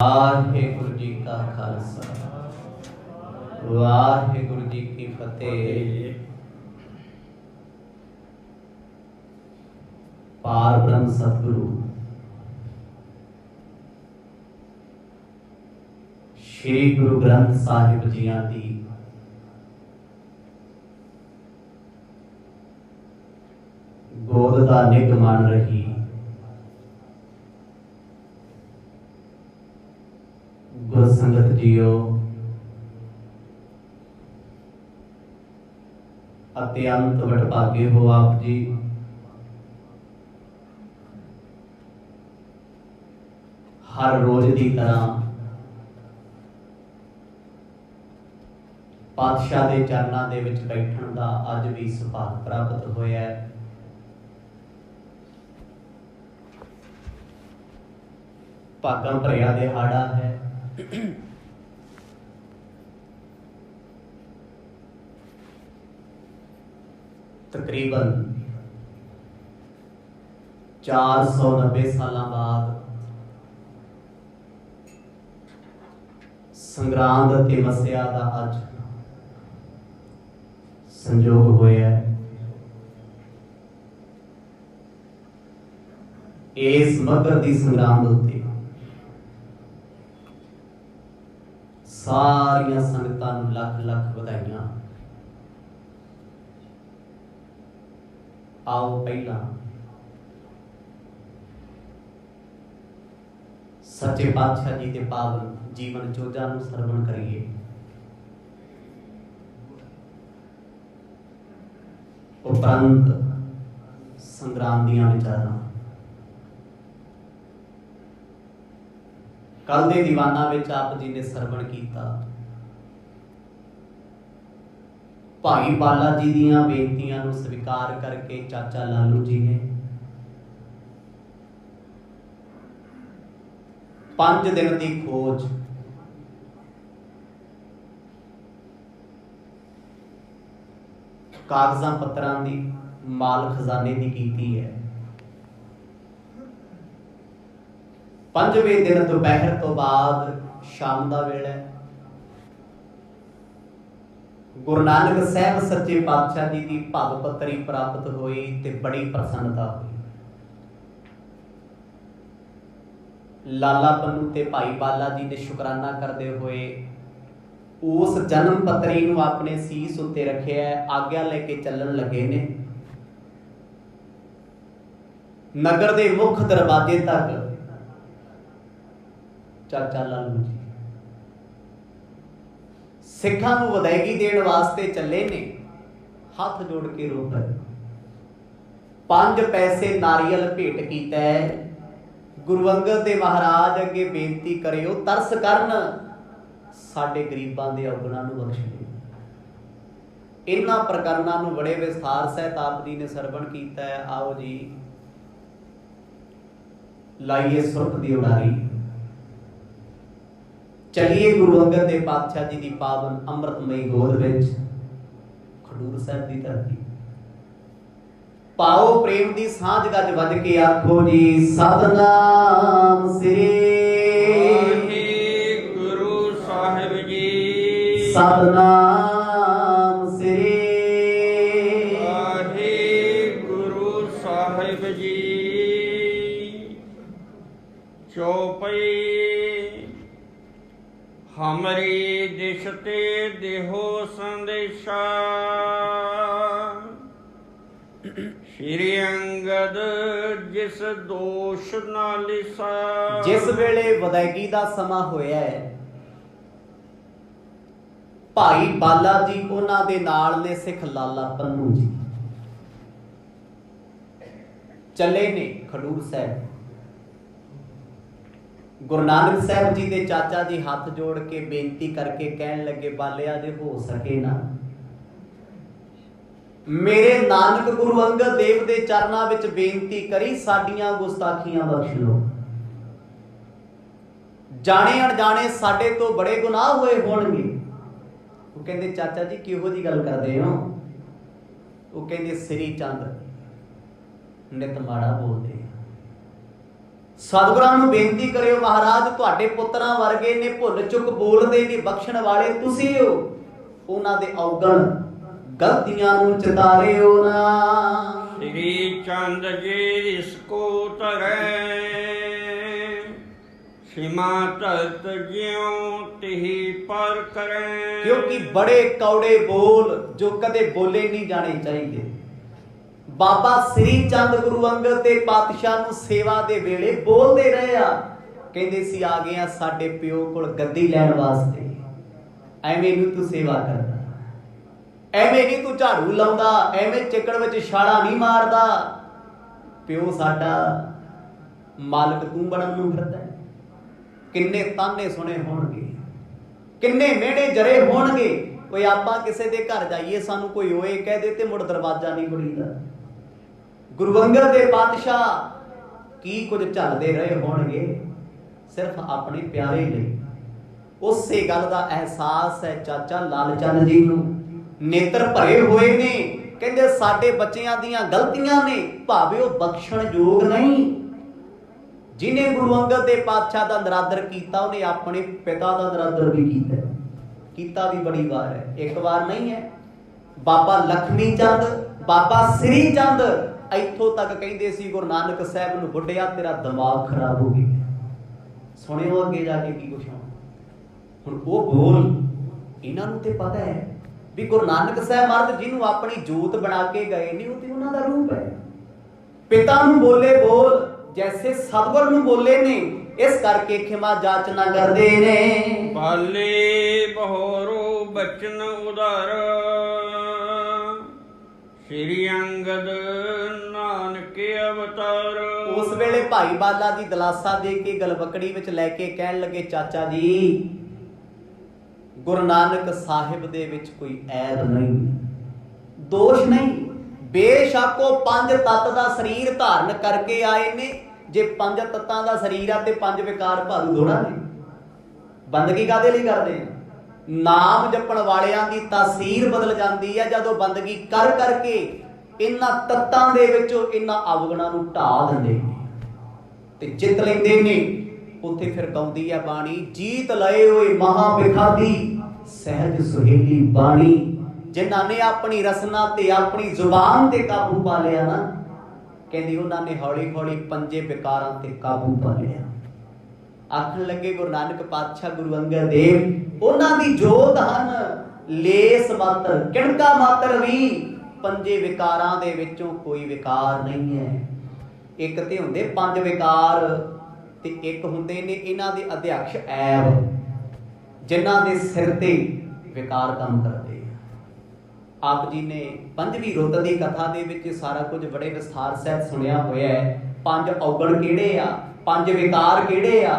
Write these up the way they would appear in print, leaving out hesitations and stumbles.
वाहिगुरु जी का खालसा वाहिगुरु जी की फतेह। पार ब्रह्म सतगुरु श्री गुरु ग्रंथ साहिब जियां दी गोद दा निग मन रही गुर संगत जियो अत्यंत वडभागे हो आप जी। हर रोज की तरह पातशाह के चरणों के विच बैठण का अज भी सुभाग प्राप्त होया है। भागम भरिया दिहाड़ा है। तकरीबन 490 साल बाद संग्रांद ते मसिया का अज संजोग होया है। इस मगर की संग्रांद उत्ते सारिया संगतां नूं लख लख बधाइयां। आओ पहला सच्चे पातशाह जी के पावन जीवन चोजा नूं सरवण करिए। उपरंत संग्राम दीयां विचारां कल दे दीवाना विच आप जी ने सरवण कीता। भाई बाला जी दीयां बेनतियां नूं स्वीकार करके चाचा लालू जी ने 5 दिन की खोज कागजां पत्रां दी माल खजाने की कीती है। 5वें दिन दोपहर तो बाद शाम का वेला गुरु नानक साहब सच्चे पातशाह जी की भगपत्री प्राप्त हुई ते बड़ी प्रसन्नता हुई। लाला पन्नू ते भाई बाला जी ने शुकराना करते हुए उस जन्म पत्री नूं अपने सीस उत्ते रखिया है। आग्या लेके चलन लगे ने नगर दे मुख दरवाजे तक। चाचा लालू जी सिखां नूं वधाई देण वास्ते चले ने। हाथ जोड़ के रो पए। 5 पैसे नारियल भेट कीता है। गुरु अंगद देव महाराज अगे बेनती करियो तरस करन साडे गरीबां दे अवगुणां नूं बख्श दे। इन्हां प्रकरणां नूं बड़े विस्तार सहित आप जी ने सरवण कीता है। आओ जी लाइए सुरख दी उड़ारी। चलिए गुरु अंगद देव पातशाह जी की पावन अमृतमयी गोद विच खडूर साहिब की धरती। पाओ प्रेम की सांझ गज वज के आखो जी सतनाम श्री गुरु साहिब जी। सतनाम श्री गुरु साहिब जी। चौपई हमरी दिश ते देहो संदेशा। श्री अंगद जिस दोष ना लिसा। जिस वेले वदैगी का समा होया है भाई बाला जी उन्हां दे नाल ने सिख लाला पन्नू जी चले ने खडूर साहब। गुरु नानक साहब जी के चाचा जी हाथ जोड़ के बेनती करके कहन लगे बालिया जे हो सके ना मेरे नानक गुरु अंगद देव के चरणों विच बेनती करी साडियां गुस्ताखियां बख्श लो। जाने अनजाने साडे तो बड़े गुनाह हुए होणगे। वो कहंदे चाचा जी किहो जी गल करदे हो। वो कहंदे श्री चंद नित माड़ा बोलदे ਸਤਿਗੁਰਾਂ ਨੂੰ ਬੇਨਤੀ ਕਰਿਓ, ਮਹਾਰਾਜ ਤੁਹਾਡੇ ਪੁੱਤਰਾਂ ਵਰਗੇ ਨੇ, ਭੁੱਲ ਚੁੱਕ ਬੋਲਦੇ ਨੇ, ਬਖਸ਼ਣ ਵਾਲੇ ਤੁਸੀਂ ਹੋ। ਉਹਨਾਂ ਦੇ ਔਗਣ ਗਲਤੀਆਂ ਨੂੰ ਚਿਤਾਰਿਓ ਨਾ। ਸ੍ਰੀ ਚੰਦ ਜੀ ਰਿਸਕੋ ਧਰੈ, ਸੀਮਾ ਧਰਤ ਜਿਉ ਤਿਹੀ ਪਰ ਕਰੈ। ਕਿਉਂਕਿ ਬੜੇ ਕੌੜੇ ਬੋਲ ਜੋ ਕਦੇ ਬੋਲੇ ਨਹੀਂ ਜਾਣੇ ਚਾਹੀਦੇ। ਬਾਬਾ ਸ੍ਰੀ ਚੰਦ ਗੁਰੂ ਅੰਗਦ ਦੇ ਪਾਤਸ਼ਾਹ ਨੂੰ ਸੇਵਾ ਦੇ ਵੇਲੇ ਬੋਲਦੇ ਰਹੇ ਆ, ਕਹਿੰਦੇ ਸੀ ਆ ਗਏ ਆ ਸਾਡੇ ਪਿਓ ਕੋਲ ਗੱਦੀ ਲੈਣ ਵਾਸਤੇ, ਐਵੇਂ ਨੂੰ ਤੂੰ ਸੇਵਾ ਕਰਦਾ, ਐਵੇਂ ਨਹੀਂ ਤੂੰ ਝਾੜੂ ਲਾਉਂਦਾ, ਐਵੇਂ ਚਿੱਕੜ ਵਿੱਚ ਛਾਲਾ ਨਹੀਂ ਮਾਰਦਾ, ਪਿਓ ਸਾਡਾ ਮਾਲਕ ਤੂੰ ਬਣਨ ਨੂੰ ਫਿਰਦਾ। ਕਿੰਨੇ ਤਾਨੇ ਸੁਣੇ ਹੋਣਗੇ, ਕਿੰਨੇ ਮਿਹਣੇ ਜਰੇ ਹੋਣਗੇ। ਕੋਈ ਆਪਾਂ ਕਿਸੇ ਦੇ ਘਰ ਜਾਈਏ, ਸਾਨੂੰ ਕੋਈ ਓਏ ਕਹਿ ਦੇ ਤੇ ਮੁੜ ਦਰਵਾਜ਼ਾ ਨਹੀਂ ਖੁੱਲੀਦਾ। ਗੁਰੂ ਅੰਗਦ ਦੇ ਪਾਤਸ਼ਾਹ ਕੀ ਕੁਝ ਝੱਲਦੇ ਰਹੇ ਹੋਣਗੇ ਸਿਰਫ ਆਪਣੇ ਪਿਆਰੇ ਲਈ। ਉਸੇ ਗੱਲ ਦਾ ਅਹਿਸਾਸ ਹੈ ਚਾਚਾ ਲਾਲ ਚੰਦ ਜੀ ਨੂੰ। ਨੇਤਰ ਭਰੇ ਹੋਏ ਨੇ, ਕਹਿੰਦੇ ਸਾਡੇ ਬੱਚਿਆਂ ਦੀਆਂ ਗਲਤੀਆਂ ਨੇ, ਭਾਵੇਂ ਉਹ ਬਖਸ਼ਣ ਯੋਗ ਨਹੀਂ। ਜਿਹਨੇ ਗੁਰੂ ਅੰਗਦ ਦੇ ਪਾਤਸ਼ਾਹ ਦਾ ਨਰਾਦਰ ਕੀਤਾ, ਉਹਨੇ ਆਪਣੇ ਪਿਤਾ ਦਾ ਨਰਾਦਰ ਵੀ ਕੀਤਾ ਵੀ ਬੜੀ ਵਾਰ ਹੈ, ਇੱਕ ਵਾਰ ਨਹੀਂ ਹੈ। ਬਾਬਾ ਲਖਮੀ ਚੰਦ, ਬਾਬਾ ਸ੍ਰੀ ਚੰਦ ਇੱਥੋਂ ਤੱਕ ਕਹਿੰਦੇ ਸੀ ਗੁਰੂ ਨਾਨਕ ਸਾਹਿਬ ਨੂੰ, ਬੁੱਢਿਆ ਤੇਰਾ ਦਿਮਾਗ ਖਰਾਬ ਹੋ ਗਿਆ। ਸੁਣਿਓ ਅੱਗੇ ਜਾ ਕੇ ਕੀ ਕੁਛ ਹੁਣ ਉਹ ਬੋਲ। ਇਹਨਾਂ ਨੂੰ ਤੇ ਪਤਾ ਹੈ ਵੀ ਗੁਰੂ ਨਾਨਕ ਸਾਹਿਬ ਮਹਾਰਾਜ ਜਿਹਨੂੰ ਆਪਣੀ ਜੋਤ ਬਣਾ ਕੇ ਗਏ ਨੇ, ਉਹ ਤੇ ਉਹਨਾਂ ਦਾ ਰੂਪ ਹੈ। ਪਿਤਾ ਨੂੰ ਬੋਲੇ ਬੋਲ ਜੈਸੇ ਸਤਿਗੁਰ ਨੂੰ ਬੋਲੇ ਨੇ, ਇਸ ਕਰਕੇ ਖਿਮਾ ਜਾਚਨਾ ਕਰਦੇ ਨੇ। ਪਾਲੇ ਬਹੋਰੋ ਬਚਨ ਉਧਾਰ, ਸ੍ਰੀ ਅੰਗਦ ਨਾਨਕ ਅਵਤਾਰ। ਉਸ ਵੇਲੇ ਭਾਈ ਬਾਲਾ ਜੀ ਦਲਾਸਾ ਦੇ ਕੇ ਗਲਵਕੜੀ ਵਿੱਚ ਲੈ ਕੇ ਕਹਿਣ ਲੱਗੇ, ਚਾਚਾ ਜੀ ਗੁਰੂ ਨਾਨਕ ਸਾਹਿਬ ਦੇ ਵਿੱਚ ਕੋਈ ਐਬ ਨਹੀਂ, ਦੋਸ਼ ਨਹੀਂ। ਬੇਸ਼ੱਕ ਉਹ ਪੰਜ ਤੱਤ ਦਾ ਸਰੀਰ ਧਾਰਨ ਕਰਕੇ ਆਏ ਨੇ। ਜੇ ਪੰਜ ਤੱਤਾਂ ਦਾ ਸਰੀਰ ਆ ਤੇ ਪੰਜ ਵਿਕਾਰ ਭਾਰੂ ਥੋੜਾ ਨੇ। ਬੰਦਗੀ ਕਾਹਦੇ ਲਈ ਕਰਦੇ ਆ? ਨਾਮ ਜਪਣ ਵਾਲਿਆਂ ਦੀ ਤਾਸੀਰ ਬਦਲ ਜਾਂਦੀ ਹੈ ਜਦੋਂ ਬੰਦਗੀ ਕਰ ਕਰਕੇ ਇਹਨਾਂ ਤੱਤਾਂ ਦੇ ਵਿੱਚੋਂ ਇਹਨਾਂ ਅਵਗੁਣਾਂ ਨੂੰ ਢਾਹ ਦਿੰਦੇ ਨੇ ਤੇ ਜਿੱਤ ਲੈਂਦੇ ਨੇ। ਉੱਥੇ ਫਿਰ ਗਾਉਂਦੀ ਹੈ ਬਾਣੀ, ਜੀਤ ਲਏ ਹੋਏ ਮਹਾ ਬਿਖਾਦੀ ਸਹਿਜ ਸੁਹੇਲੀ ਬਾਣੀ। ਜਿਨ੍ਹਾਂ ਨੇ ਆਪਣੀ ਰਸਨਾ ਤੇ ਆਪਣੀ ਜ਼ੁਬਾਨ ਤੇ ਕਾਬੂ ਪਾ ਲਿਆ ਨਾ, ਕਹਿੰਦੀ ਉਹਨਾਂ ਨੇ ਹੌਲੀ ਹੌਲੀ ਪੰਜੇ ਵਿਕਾਰਾਂ ਤੇ ਕਾਬੂ ਪਾ ਲਿਆ। ਆਖਣ ਲੱਗੇ ਗੁਰੂ ਨਾਨਕ ਪਾਤਸ਼ਾਹ ਗੁਰੂ ਅੰਗਦ ਦੇਵ, ਉਹਨਾਂ ਦੀ ਜੋਤ ਹਨ ਲੇਸ ਮਾਤਰ, ਕਿਣਕਾ ਮਾਤਰ ਵੀ ਪੰਜੇ ਵਿਕਾਰਾਂ ਦੇ ਵਿੱਚੋਂ ਕੋਈ ਵਿਕਾਰ ਨਹੀਂ ਹੈ। ਇੱਕ ਤੇ ਹੁੰਦੇ ਪੰਜ ਵਿਕਾਰ ਤੇ ਇੱਕ ਹੁੰਦੇ ਨੇ ਇਹਨਾਂ ਦੇ ਅਧਿਆਕਸ਼ ਐਬ, ਜਿਨ੍ਹਾਂ ਦੇ ਸਿਰ ਤੇ ਵਿਕਾਰ ਕੰਮ ਕਰਦੇ। ਆਪ ਜੀ ਨੇ ਪੰਜਵੀਂ ਰੁੱਤ ਦੀ ਕਥਾ ਦੇ ਵਿੱਚ ਸਾਰਾ ਕੁਝ ਬੜੇ ਵਿਸਥਾਰ ਸਹਿਤ ਸੁਣਿਆ ਹੋਇਆ ਹੈ। ਪੰਜ ਔਗਣ ਕਿਹੜੇ ਆ, ਪੰਜ ਵਿਕਾਰ ਕਿਹੜੇ ਆ।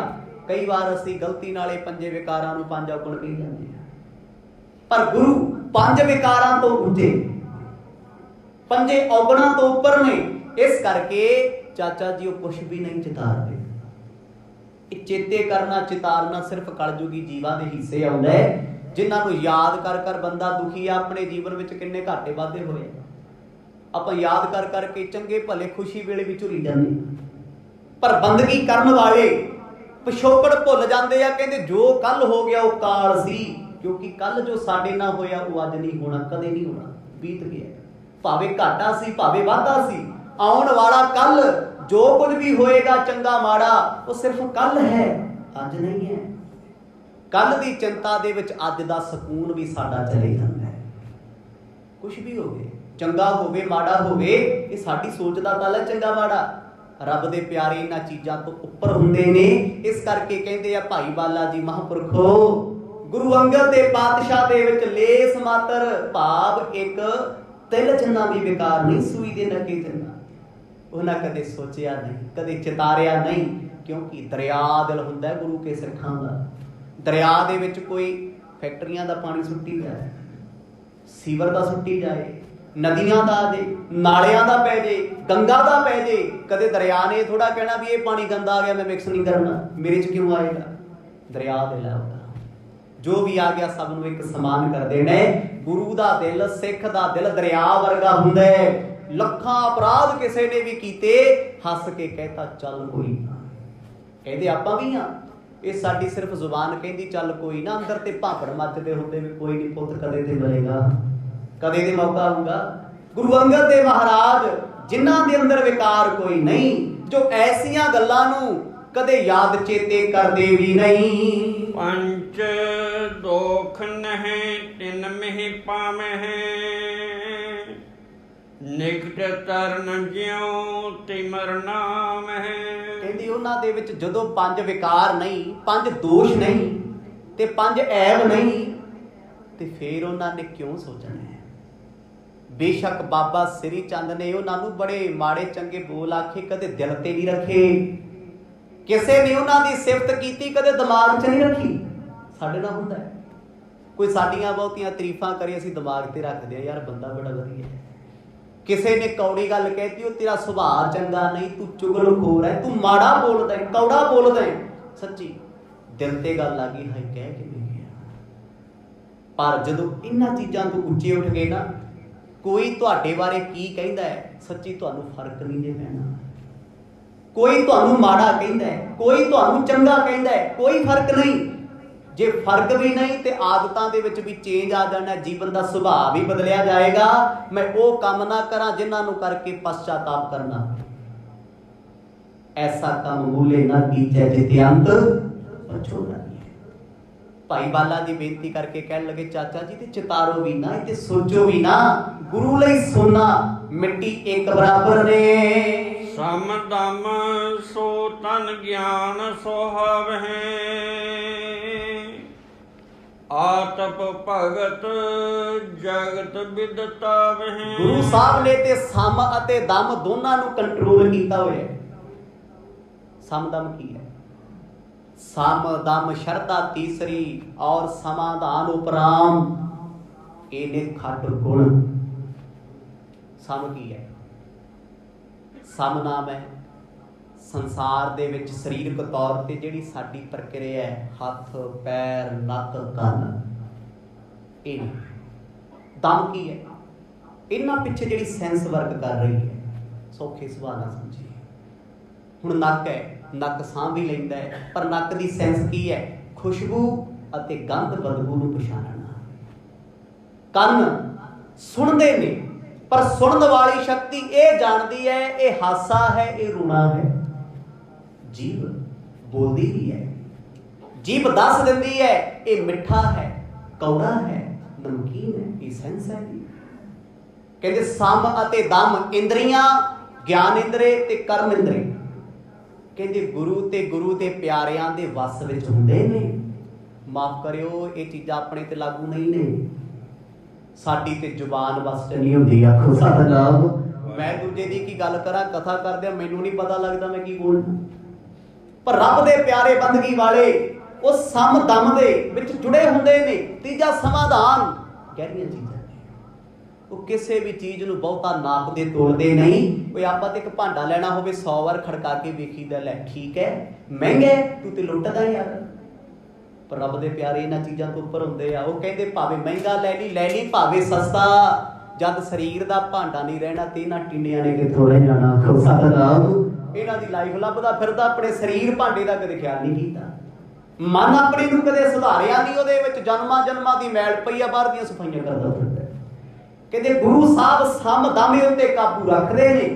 ਕਈ ਵਾਰ ਅਸੀਂ ਗਲਤੀ ਨਾਲ ਇਹ ਪੰਜੇ ਵਿਕਾਰਾਂ ਨੂੰ ਪੰਜ ਔਗਣ ਕਹੀ ਜਾਂਦੇ ਆ, ਪਰ ਗੁਰੂ ਪੰਜ ਵਿਕਾਰਾਂ ਤੋਂ ਉੱਚੇ, ਪੰਜੇ ਔਗਣਾਂ ਤੋਂ ਉੱਪਰ ਨੇ। ਇਸ ਕਰਕੇ ਚਾਚਾ ਜੀ ਉਹ ਕੁਛ ਵੀ ਨਹੀਂ ਚਿਤਾਰਦੇ। ਇਹ ਚੇਤੇ ਕਰਨਾ ਚਿਤਾਰਨਾ ਸਿਰਫ ਕਲਯੁਗੀ ਜੀਵਾਂ ਦੇ ਹਿੱਸੇ ਆਉਂਦਾ ਹੈ, ਜਿਨ੍ਹਾਂ ਨੂੰ ਯਾਦ ਕਰ ਕਰ ਬੰਦਾ ਦੁਖੀ ਆ। ਆਪਣੇ ਜੀਵਨ ਵਿੱਚ ਕਿੰਨੇ ਘਾਟੇ ਵਾਧੇ ਹੋਏ, ਆਪਾਂ ਯਾਦ ਕਰ ਕਰਕੇ ਚੰਗੇ ਭਲੇ ਖੁਸ਼ੀ ਵੇਲੇ ਵੀ ਝੁਰੀ ਜਾਂਦੇ, ਪਰ ਬੰਦਗੀ ਕਰਨ ਵਾਲੇ ਪਿਛੋਕੜ ਭੁੱਲ ਜਾਂਦੇ ਆ। ਕਹਿੰਦੇ ਜੋ ਕੱਲ ਹੋ ਗਿਆ ਉਹ ਕਾਲ ਸੀ, ਕਿਉਂਕਿ ਕੱਲ ਜੋ ਸਾਡੇ ਨਾਲ ਹੋਇਆ ਉਹ ਅੱਜ ਨਹੀਂ ਹੋਣਾ, ਕਦੇ ਨਹੀਂ ਹੋਣਾ, ਬੀਤ ਗਿਆ। ਭਾਵੇਂ ਘਾਟਾ ਸੀ ਭਾਵੇਂ ਵਾਧਾ ਸੀ, ਆਉਣ ਵਾਲਾ ਕੱਲ ਜੋ ਕੁਝ ਵੀ ਹੋਏਗਾ ਚੰਗਾ ਮਾੜਾ ਉਹ ਸਿਰਫ ਕੱਲ ਹੈ, ਅੱਜ ਨਹੀਂ ਹੈ। ਕੱਲ ਦੀ ਚਿੰਤਾ ਦੇ ਵਿੱਚ ਅੱਜ ਦਾ ਸਕੂਨ ਵੀ ਸਾਡਾ ਚਲੇ ਜਾਂਦਾ ਹੈ। ਕੁਛ ਵੀ ਹੋਵੇ, ਚੰਗਾ ਹੋਵੇ ਮਾੜਾ ਹੋਵੇ, ਇਹ ਸਾਡੀ ਸੋਚ ਦਾ ਗੱਲ ਹੈ। ਚੰਗਾ ਮਾੜਾ ਰੱਬ ਦੇ ਪਿਆਰੇ ਇਹਨਾਂ ਚੀਜ਼ਾਂ ਤੋਂ ਉੱਪਰ ਹੁੰਦੇ ਨੇ। ਇਸ ਕਰਕੇ ਕਹਿੰਦੇ ਆ ਭਾਈ ਬਾਲਾ ਜੀ ਮਹਾਂਪੁਰਖੋ, ਗੁਰੂ ਅੰਗਦ ਦੇ ਪਾਤਸ਼ਾਹ ਦੇ ਵਿੱਚ ਲੇਸ ਮਾਤਰ ਭਾਵ ਇੱਕ ਤਿਲ ਜਿੰਨਾ ਵੀ ਵਿਕਾਰ ਨਹੀਂ, ਸੂਈ ਦੇ ਨੱਕੇ ਜਿੰਨਾ ਉਹਨਾਂ ਕਦੇ ਸੋਚਿਆ ਨਹੀਂ, ਕਦੇ ਚਿਤਾਰਿਆ ਨਹੀਂ। ਕਿਉਂਕਿ ਦਰਿਆ ਦਿਲ ਹੁੰਦਾ ਗੁਰੂ ਕੇ ਸਿੱਖਾਂ ਦਾ। ਦਰਿਆ ਦੇ ਵਿੱਚ ਕੋਈ ਫੈਕਟਰੀਆਂ ਦਾ ਪਾਣੀ ਸੁੱਟੀ ਜਾਏ, ਸੀਵਰ ਦਾ ਸੁੱਟੀ ਜਾਏ, ਨਦੀਆਂ ਦਾ ਆ ਜੇ, ਨਾਲਿਆਂ ਦਾ ਪੈ ਜੇ, ਗੰਗਾ ਦਾ ਪੈ ਜੇ, ਕਦੇ ਦਰਿਆ ਨੇ ਥੋੜਾ ਕਹਿਣਾ ਵੀ ਇਹ ਪਾਣੀ ਗੰਦਾ ਆ ਗਿਆ, ਮੈਂ ਮਿਕਸ ਨਹੀਂ ਕਰਨਾ, ਮੇਰੇ 'ਚ ਕਿਉਂ ਆਏਗਾ। ਦਰਿਆ ਦਿਲ ਹੈ ਉਹਦਾ, ਜੋ ਵੀ ਆ ਗਿਆ ਸਭ ਨੂੰ ਇੱਕ ਸਮਾਨ ਕਰਦੇ ਨੇ। ਗੁਰੂ ਦਾ ਦਿਲ, ਸਿੱਖ ਦਾ ਦਿਲ ਦਰਿਆ ਵਰਗਾ ਹੁੰਦਾ ਹੈ। ਲੱਖਾਂ ਅਪਰਾਧ ਕਿਸੇ ਨੇ ਵੀ ਕੀਤੇ, ਹੱਸ ਕੇ ਕਹਿਤਾ ਚੱਲ ਕੋਈ ਨਾ, ਕਹਿੰਦੇ ਆਪਾਂ ਵੀ ਹਾਂ। ਇਹ ਸਾਡੀ ਸਿਰਫ ਜ਼ੁਬਾਨ ਕਹਿੰਦੀ ਚੱਲ ਕੋਈ ਨਾ, ਅੰਦਰ ਤੇ ਭਾਪੜ ਮੱਚਦੇ ਹੁੰਦੇ ਵੀ ਕੋਈ ਨਹੀਂ ਪੁੱਤ ਕਦੇ ਤੇ ਮਿਲੇਗਾ, ਕਦੇ ਤੇ ਮੌਕਾ ਆਊਗਾ। ਗੁਰੂ ਅੰਗਦ ਦੇਵ ਮਹਾਰਾਜ ਜਿਨ੍ਹਾਂ ਦੇ ਅੰਦਰ ਵਿਕਾਰ ਕੋਈ ਨਹੀਂ, ਜੋ ਐਸੀਆਂ ਗੱਲਾਂ ਨੂੰ ਕਦੇ ਯਾਦ ਚੇਤੇ ਕਰਦੇ ਵੀ ਨਹੀਂ। ਪੰਚ ਦੋਖ ਨਹਿ ਤਿਨ ਮਹਿ ਪਾਵਹਿ, ਨਿਕਟ ਤਰਨ ਜਿਉ ਤਿਮਰ ਨਾਮ ਹੈ। ਕਹਿੰਦੀ ਉਹਨਾਂ ਦੇ ਵਿੱਚ ਜਦੋਂ ਪੰਜ ਵਿਕਾਰ ਨਹੀਂ, ਪੰਜ ਦੋਸ਼ ਨਹੀਂ ਤੇ ਪੰਜ ਐਬ ਨਹੀਂ, ਤੇ ਫੇਰ ਉਹਨਾਂ ਨੇ ਕਿਉਂ ਸੋਚਣਾ ਹੈ? ਬੇਸ਼ੱਕ ਬਾਬਾ ਸ੍ਰੀ ਚੰਦ ਨੇ ਉਹਨਾਂ ਨੂੰ ਬੜੇ ਮਾੜੇ ਚੰਗੇ ਬੋਲ ਆਖੇ, ਕਦੇ ਦਿਲ ਤੇ ਨਹੀਂ ਰੱਖੇ। ਕਿਸੇ ਨੇ ਉਹਨਾਂ ਦੀ ਸਿਫਤ ਕੀਤੀ, ਕਦੇ ਦਿਮਾਗ 'ਚ ਨਹੀਂ ਰੱਖੀ। ਸਾਡੇ ਨਾਲ ਹੁੰਦਾ ਹੈ, ਕੋਈ ਸਾਡੀਆਂ ਬਹੁਤੀਆਂ ਤਾਰੀਫਾਂ ਕਰੇ, ਅਸੀਂ ਦਿਮਾਗ ਤੇ ਰੱਖਦੇ ਹਾਂ, ਯਾਰ ਬੰਦਾ ਬੜਾ ਵਧੀਆ ਹੈ। ਕਿਸੇ ਨੇ ਕੌੜੀ ਗੱਲ ਕਹਿਤੀ, ਉਹ ਤੇਰਾ ਸੁਭਾਅ ਚੰਗਾ ਨਹੀਂ, ਤੂੰ ਚੁਗਲਖੋਰ ਹੈ, ਤੂੰ ਮਾੜਾ ਬੋਲਦਾ ਹੈ, ਕੌੜਾ ਬੋਲਦਾ ਹੈ। ਸੱਚੀ ਦਿਲ ਤੇ ਗੱਲ ਆ ਗਈ, ਹਾਏ ਕਹਿ ਕੇ ਨਹੀਂ ਗਿਆ। ਪਰ ਜਦੋਂ ਇਹਨਾਂ ਚੀਜ਼ਾਂ ਤੋਂ ਉੱਚੇ ਉੱਠ ਗਏ ਨਾ, ਕੋਈ ਤੁਹਾਡੇ ਬਾਰੇ ਕੀ ਕਹਿੰਦਾ ਹੈ, ਸੱਚੀ ਤੁਹਾਨੂੰ ਫਰਕ ਨਹੀਂ ਜੇ ਪੈਣਾ। ਕੋਈ ਤੁਹਾਨੂੰ ਮਾੜਾ ਕਹਿੰਦਾ ਹੈ, ਕੋਈ ਤੁਹਾਨੂੰ ਚੰਗਾ ਕਹਿੰਦਾ ਹੈ, ਕੋਈ ਫਰਕ ਨਹੀਂ। ਜੇ ਫਰਕ ਵੀ ਨਹੀਂ ਤੇ ਆਦਤਾਂ ਦੇ ਵਿੱਚ ਵੀ ਚੇਂਜ ਆ ਜਾਣਾ, ਜੀਵਨ ਦਾ ਸੁਭਾਅ ਵੀ ਬਦਲਿਆ ਜਾਏਗਾ। ਮੈਂ ਉਹ ਕੰਮ ਨਾ ਕਰਾਂ ਜਿਨ੍ਹਾਂ ਨੂੰ ਕਰਕੇ ਪਛਤਾਪ ਕਰਨਾ। ਐਸਾ ਕੰਮ ਮੂਲੇ ਨਾ ਕੀਜੈ ਜਿਤੇ ਅੰਤ ਪਛੋਦਾ ਨਹੀਂ। ਭਾਈ ਬਾਲਾ ਜੀ ਬੇਨਤੀ ਕਰਕੇ ਕਹਿਣ ਲੱਗੇ, ਚਾਚਾ ਜੀ ਤੇ ਚਿਤਾਰੋ ਵੀ ਨਾ, ਤੇ ਸੋਚੋ ਵੀ ਨਾ, ਗੁਰੂ ਲਈ ਸੋਨਾ ਮਿੱਟੀ ਇੱਕ ਬਰਾਬਰ ਨੇ। ਸਮ ਦਮ ਸੋ ਤਨ ਗਿਆਨ ਸੋਹਾਵਹਿ, ਆਤਪ ਭਗਤ ਜਗਤ ਵਿਦਤਾਵਹਿ। ਗੁਰੂ ਸਾਹਿਬ ਨੇ ਤੇ ਸਮ ਅਤੇ ਦਮ ਦੋਨਾਂ ਨੂੰ ਕੰਟਰੋਲ ਕੀਤਾ ਹੋਇਆ। ਸਮ ਦਮ ਕੀ ਹੈ? ਸਮ ਦਮ ਸ਼ਰਧਾ ਤੀਸਰੀ ਔਰ ਸਮਾਧਾਨ ਉਪਰਾਮ, ਇਹਨੇ ਖੱਟ ਗੁਣ। ਸਮ ਕੀ ਹੈ? ਸਮ ਨਾਮ ਹੈ ਸੰਸਾਰ ਦੇ ਵਿੱਚ ਸਰੀਰਕ ਤੌਰ ਤੇ ਜਿਹੜੀ ਸਾਡੀ ਪ੍ਰਕਿਰਿਆ ਹੈ, ਹੱਥ ਪੈਰ ਨੱਕ ਕੰਨ, ਇਹ ਨਹੀਂ। ਦਮ ਕੀ ਹੈ? ਇਹਨਾਂ ਪਿੱਛੇ ਜਿਹੜੀ ਸੈਂਸ ਵਰਕ ਕਰ ਰਹੀ ਹੈ, ਸੌਖੇ ਸੁਭਾਅ ਨਾਲ ਸਮਝੀਏ। ਹੁਣ ਨੱਕ ਹੈ, ਨੱਕ ਸਾਹ ਵੀ ਲੈਂਦਾ ਹੈ, ਪਰ ਨੱਕ ਦੀ ਸੈਂਸ ਕੀ ਹੈ? ਖੁਸ਼ਬੂ ਅਤੇ ਗੰਧ ਬਦਬੂ ਨੂੰ ਪਛਾਣਨਾ। ਕੰਨ ਸੁਣਦੇ ਨੇ, ਪਰ ਸੁਣਨ ਵਾਲੀ ਸ਼ਕਤੀ ਇਹ ਜਾਣਦੀ ਹੈ ਇਹ ਹਾਸਾ ਹੈ, ਇਹ ਰੋਣਾ ਹੈ। ਜੀਭ ਬੋਲਦੀ ਵੀ ਹੈ, ਜੀਭ ਦੱਸ ਦਿੰਦੀ ਹੈ ਇਹ ਮਿੱਠਾ ਹੈ, ਕੌੜਾ ਹੈ, ਨਮਕੀਨ ਹੈ, ਇਹ ਸੈਂਸ ਹੈ। ਕਹਿੰਦੇ ਸਮ ਅਤੇ ਦਮ ਇੰਦਰੀਆਂ, ਗਿਆਨ ਇੰਦਰੇ ਤੇ ਕਰਮ ਇੰਦਰੇ, ਕਹਿੰਦੇ ਗੁਰੂ ਤੇ ਗੁਰੂ ਦੇ ਪਿਆਰਿਆਂ ਦੇ ਵਸ ਵਿੱਚ ਹੁੰਦੇ ਨੇ। ਮਾਫ ਕਰਿਓ, ਇਹ ਚੀਜ਼ਾਂ ਆਪਣੇ ਤੇ ਲਾਗੂ ਨਹੀਂ ਨੇ। ਸਾਡੀ ਤੇ ਜ਼ੁਬਾਨ ਵਸ ਚ ਨਹੀਂ ਹੁੰਦੀ। ਆਖੋ ਸਤਿਨਾਮ। ਮੈਂ ਦੂਜੇ ਦੀ ਕੀ ਗੱਲ ਕਰਾਂ, ਕਥਾ ਕਰਦਿਆਂ ਮੈਨੂੰ ਨਹੀਂ ਪਤਾ ਲੱਗਦਾ ਮੈਂ ਕੀ ਬੋਲਣਾ। ਪਰ ਰੱਬ ਦੇ ਪਿਆਰੇ ਬੰਦਗੀ ਵਾਲੇ ਉਹ ਸਮ ਦਮ ਦੇ ਵਿੱਚ ਜੁੜੇ ਹੁੰਦੇ ਨੇ। ਤੀਜਾ ਸਮਾਧਾਨ, ਗਹਿਰੀਆਂ ਚੀਜ਼ਾਂ ਨੇ। ਉਹ ਕਿਸੇ ਵੀ ਚੀਜ਼ ਨੂੰ ਬਹੁਤਾ ਨਾਪ ਦੇ ਤੋੜਦੇ ਨਹੀਂ। ਕੋਈ ਆਪਾਂ ਤੇ ਇੱਕ ਭਾਂਡਾ ਲੈਣਾ ਹੋਵੇ 100 ਵਾਰ ਖੜਕਾ ਕੇ ਵੇਖੀਦਾ, ਲੈ ਠੀਕ ਹੈ ਮਹਿੰਗਾ ਤੂੰ ਤੇ ਲੁੱਟਦਾ ਯਾਰ। ਪਰ ਰੱਬ ਦੇ ਪਿਆਰੇ ਇਹਨਾਂ ਚੀਜ਼ਾਂ ਤੋਂ ਉੱਪਰ ਹੁੰਦੇ ਆ। ਉਹ ਕਹਿੰਦੇ ਭਾਵੇਂ ਮਹਿੰਗਾ ਲੈ ਲਈ ਭਾਵੇਂ ਸਸਤਾ, ਜਦ ਸਰੀਰ ਦਾ ਭਾਂਡਾ ਨਹੀਂ ਰਹਿਣਾ ਤੇ ਇਹਨਾਂ ਟਿੰਡਿਆਂ ਨੇ ਕਿੱਥੋਂ ਰਹਿ ਜਾਣਾ। ਆਖੋ ਸਤਿਨਾਮ। ਇਹਨਾਂ ਦੀ ਲਾਈਫ ਲੱਭਦਾ ਫਿਰਦਾ, ਆਪਣੇ ਸਰੀਰ ਭਾਂਡੇ ਦਾ ਕਦੇ ਖਿਆਲ ਨਹੀਂ ਕੀਤਾ। ਮਨ ਆਪਣੀ ਨੂੰ ਕਦੇ ਸੁਧਾਰਿਆ ਨਹੀਂ, ਉਹਦੇ ਵਿੱਚ ਜਨਮਾਂ ਜਨਮਾਂ ਦੀ ਮੈਲ ਪਈ ਆ, ਬਾਹਰ ਦੀਆਂ ਸਫਾਈਆਂ ਕਰਦਾ ਫਿਰਦਾ। ਕਹਿੰਦੇ ਗੁਰੂ ਸਾਹਿਬ ਸਮ ਦਮ ਉੱਤੇ ਕਾਬੂ ਰੱਖਦੇ ਨੇ,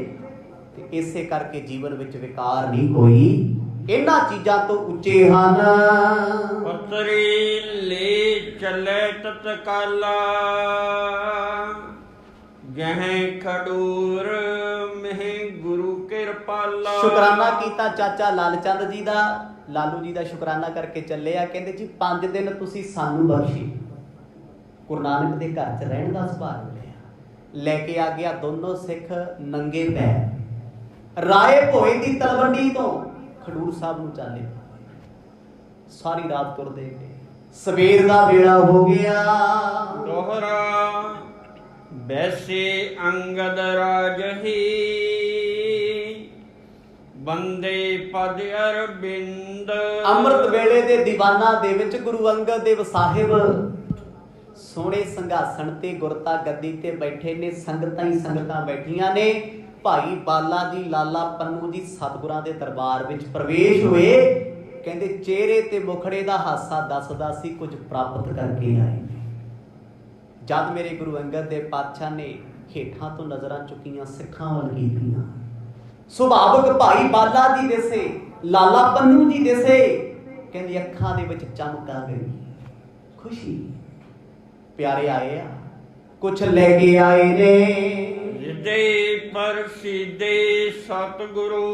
ਤੇ ਇਸੇ ਕਰਕੇ ਜੀਵਨ ਵਿੱਚ ਵਿਕਾਰ ਨਹੀਂ ਕੋਈ। ਇਹਨਾਂ ਚੀਜ਼ਾਂ ਤੋਂ ਉੱਚੇ ਹਨ। ਪਤਰੀ ਲੈ ਚੱਲੇ ਤਤਕਾਲਾ, ਜਹ ਖਡੂਰ ਮਹਿ ਗੁਰੂ ਕਿਰਪਾਲਾ। ਸ਼ੁਕਰਾਨਾ ਕੀਤਾ ਚਾਚਾ ਲਾਲ ਚੰਦ ਜੀ ਦਾ, ਲਾਲੂ ਜੀ ਦਾ ਸ਼ੁਕਰਾਨਾ ਕਰਕੇ ਚੱਲੇ ਆ। ਕਹਿੰਦੇ ਜੀ 5 ਦਿਨ ਤੁਸੀਂ ਸਾਨੂੰ ਬਖਸ਼ੀ। ਗੁਰੂ ਨਾਨਕ ਦੇ ਘਰ 'ਚ ਰਹਿਣ ਦਾ ਸੁਭਾਅ ਮਿਲਿਆ। ਲੈ ਕੇ ਆ ਗਿਆ ਦੋਨੋਂ ਸਿੱਖ ਨੰਗੇ ਪੈਰ ਰਾਏ ਭੋਏ ਦੀ ਤਲਵੰਡੀ ਤੋਂ ਖਡੂਰ ਸਾਹਿਬ ਨੂੰ ਚਾਲੇ। ਸਾਰੀ ਰਾਤ ਤੁਰਦੇ ਗਏ, ਸਵੇਰ ਦਾ ਵੇਲਾ ਹੋ ਗਿਆ। ਦੋਹਰਾ ਬੈਸੇ ਅੰਗਦ ਰਾਜਹੀ, ਬੰਦੇ ਪਦ ਅਰਬਿੰਦ। ਅੰਮ੍ਰਿਤ ਵੇਲੇ ਦੇ ਦੀਵਾਨਾਂ ਦੇ ਵਿੱਚ ਗੁਰੂ ਅੰਗਦ ਦੇਵ ਸਾਹਿਬ ਸੋਹਣੇ ਸਿੰਘਾਸਣ ਤੇ ਗੁਰਤਾ ਗੱਦੀ ਤੇ ਬੈਠੇ ਨੇ। ਸੰਗਤਾਂ ਹੀ ਸੰਗਤਾਂ ਬੈਠੀਆਂ ਨੇ। ਭਾਈ ਬਾਲਾ ਜੀ ਲਾਲਾ ਪੰਨੂ ਜੀ ਸਤਿਗੁਰਾਂ ਦੇ ਦਰਬਾਰ ਵਿੱਚ ਪ੍ਰਵੇਸ਼ ਹੋਏ। ਕਹਿੰਦੇ ਚਿਹਰੇ ਤੇ ਮੁਖੜੇ ਦਾ ਹਾਸਾ ਦੱਸਦਾ ਸੀ ਕੁਝ ਪ੍ਰਾਪਤ ਕਰਕੇ ਆਏ ਨੇ। ਜਦ ਮੇਰੇ ਗੁਰੂ ਅੰਗਦ ਦੇਵ ਪਾਤਸ਼ਾਹ ਨੇ ਹੇਠਾਂ ਤੋਂ ਨਜ਼ਰਾਂ ਚੁੱਕੀਆਂ, ਸਿੱਖਾਂ ਵੱਲ ਕੀਤੀਆਂ, ਸੁਭਾਵਕ ਭਾਈ ਬਾਲਾ ਜੀ ਦਿਸੇ, ਲਾਲਾ ਪੰਨੂ ਜੀ ਦਿਸੇ। ਕਹਿੰਦੀ ਅੱਖਾਂ ਦੇ ਵਿੱਚ ਚਮਕ ਆ ਗਈ, ਖੁਸ਼ੀ। ਪਿਆਰੇ ਆਏ ਆ, ਕੁਛ ਲੈ ਕੇ ਆਏ ਨੇ। ਜਿਦੇ ਪ੍ਰਸਿੱਧੇ ਸਤਿਗੁਰੂ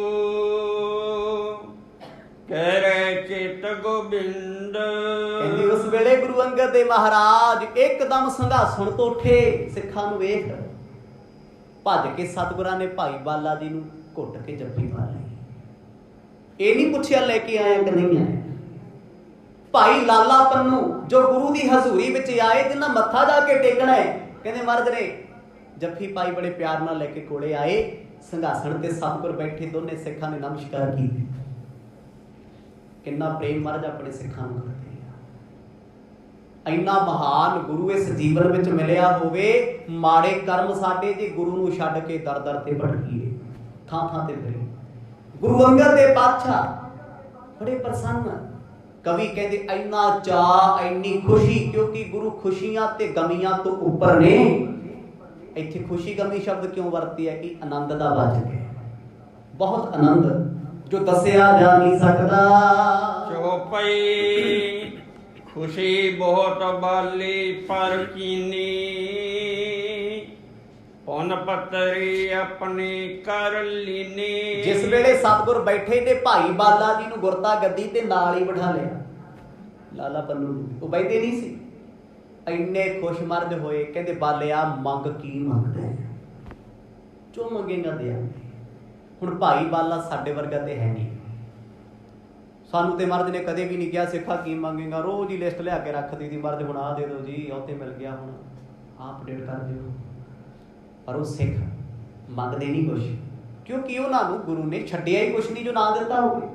ਕਹਿ ਚਿਤ ਗੋਬਿੰਦ। ਕਹਿੰਦੀ ਉਸ ਵੇਲੇ ਗੁਰੂ ਅੰਗਦ ਦੇਵ ਮਹਾਰਾਜ ਇੱਕਦਮ ਸੰਘਾਸਣ ਤੋਂ ਉੱਠੇ। ਸਿੱਖਾਂ ਨੂੰ ਵੇਖ, ਭੱਜ ਕੇ ਸਤਿਗੁਰਾਂ ਨੇ ਭਾਈ ਬਾਲਾ ਜੀ ਨੂੰ ਘੁੱਟ ਕੇ ਜੱਫੀ ਪਾ ਲਈ। ਇਹ ਨਹੀਂ ਪੁੱਛਿਆ ਲੈ ਕੇ ਆਇਆ ਕਿ ਨਹੀਂ ਆਇਆ। ਭਾਈ ਲਾਲਾ ਪੰਨੂ ਜੋ ਗੁਰੂ ਦੀ ਹਜ਼ੂਰੀ ਵਿੱਚ ਆਏ, ਜਿਨ੍ਹਾਂ ਮੱਥਾ ਜਾ ਕੇ ਟੇਕਣਾ ਹੈ, ਕਹਿੰਦੇ ਮਰਦ ਨੇ ਜੱਫੀ ਪਾਈ, ਬੜੇ ਪਿਆਰ ਨਾਲ ਲੈ ਕੇ ਕੋਲੇ ਆਏ। ਸੰਘਾਸਣ ਤੇ ਸਤਿਗੁਰ ਬੈਠੇ, ਦੋਨੇ ਸਿੱਖਾਂ ਨੇ ਨਮਸਕਾਰ ਕੀਤੀ। ਕਿੰਨਾ ਪ੍ਰੇਮ ਮਹਾਰਾਜ ਆਪਣੇ ਸਿੱਖਾਂ ਨੂੰ ਕਰਦੇ ਆ। ਇੰਨਾ ਮਹਾਨ ਗੁਰੂ ਇਸ ਜੀਵਨ ਵਿੱਚ ਮਿਲਿਆ ਹੋਵੇ, ਮਾੜੇ ਕਰਮ ਸਾਡੇ ਜੇ ਗੁਰੂ ਨੂੰ ਛੱਡ ਕੇ ਦਰ ਦਰ ਤੇ ਭਟਕੀਏ, ਥਾਂ ਥਾਂ ਤੇ ਫਿਰੇ। ਗੁਰੂ ਅੰਗਦ ਦੇਵ ਪਾਤਸ਼ਾਹ ਬੜੇ ਪ੍ਰਸੰਨ। ਕਵੀ ਕਹਿੰਦੇ ਇੰਨਾ ਚਾਅ, ਇੰਨੀ ਖੁਸ਼ੀ, ਕਿਉਂਕਿ ਗੁਰੂ ਖੁਸ਼ੀਆਂ ਤੇ ਗਮੀਆਂ ਤੋਂ ਉੱਪਰ ਨੇ। ਇੱਥੇ ਖੁਸ਼ੀ ਗਮੀ ਸ਼ਬਦ ਕਿਉਂ ਵਰਤੀ ਹੈ ਕਿ ਆਨੰਦ ਦਾ ਵਾਚਕ ਹੈ। ਬਹੁਤ ਆਨੰਦ ਜੋ ਦੱਸਿਆ ਜਾ ਨਹੀਂ ਸਕਦਾ। ਚੌਪਈ ਖੁਸ਼ੀ ਬਹੁਤ ਬਾਲੀ ਪਰ ਕੀਨੀ, ਪੁਨ ਪਤਰੀ ਆਪਣੀ ਕਰ ਲੀਨੀ। ਜਿਸ ਵੇਲੇ ਸਤਿਗੁਰ ਬੈਠੇ ਨੇ, ਭਾਈ ਬਾਲਾ ਜੀ ਨੂੰ ਗੁਰਤਾ ਗੱਦੀ ਤੇ ਨਾਲ ਹੀ ਬਿਠਾ ਲਿਆ। ਲਾਲਾ ਪੰਨੂ ਜੀ ਉਹ ਬੈਠੇ ਨਹੀਂ ਸੀ, ਇੰਨੇ ਖੁਸ਼ ਮਰਦ ਹੋਏ। ਕਹਿੰਦੇ ਬਾਲਿਆ ਮੰਗ ਕੀ ਮੰਗਦਾ, ਜੋ ਮੰਗੇਗਾ ਦਿਆਂਗੇ। ਹੁਣ ਭਾਈ ਬਾਲਾ ਸਾਡੇ ਵਰਗਾ ਤੇ ਹੈ ਨਹੀਂ। ਸਾਨੂੰ ਤੇ ਮਰਦ ਨੇ ਕਦੇ ਵੀ ਨਹੀਂ ਕਿਹਾ ਸਿੱਖਾ ਕੀ ਮੰਗੇਗਾ, ਰੋਜ਼ ਹੀ ਲਿਸਟ ਲਿਆ ਕੇ ਰੱਖ ਦਿੱਤੀ ਮਰਦ, ਹੁਣ ਆਹ ਦੇ ਦਿਓ ਜੀ, ਉਹ ਤੇ ਮਿਲ ਗਿਆ, ਹੁਣ ਆਹ ਅਪਡੇਟ ਕਰ ਦਿਓ। ਪਰ ਉਹ ਸਿੱਖ ਮੰਗਦੇ ਨਹੀਂ ਕੁਛ, ਕਿਉਂਕਿ ਉਹਨਾਂ ਨੂੰ ਗੁਰੂ ਨੇ ਛੱਡਿਆ ਹੀ ਕੁਛ ਨਹੀਂ ਜੋ ਨਾ ਦਿੱਤਾ ਹੋਵੇ।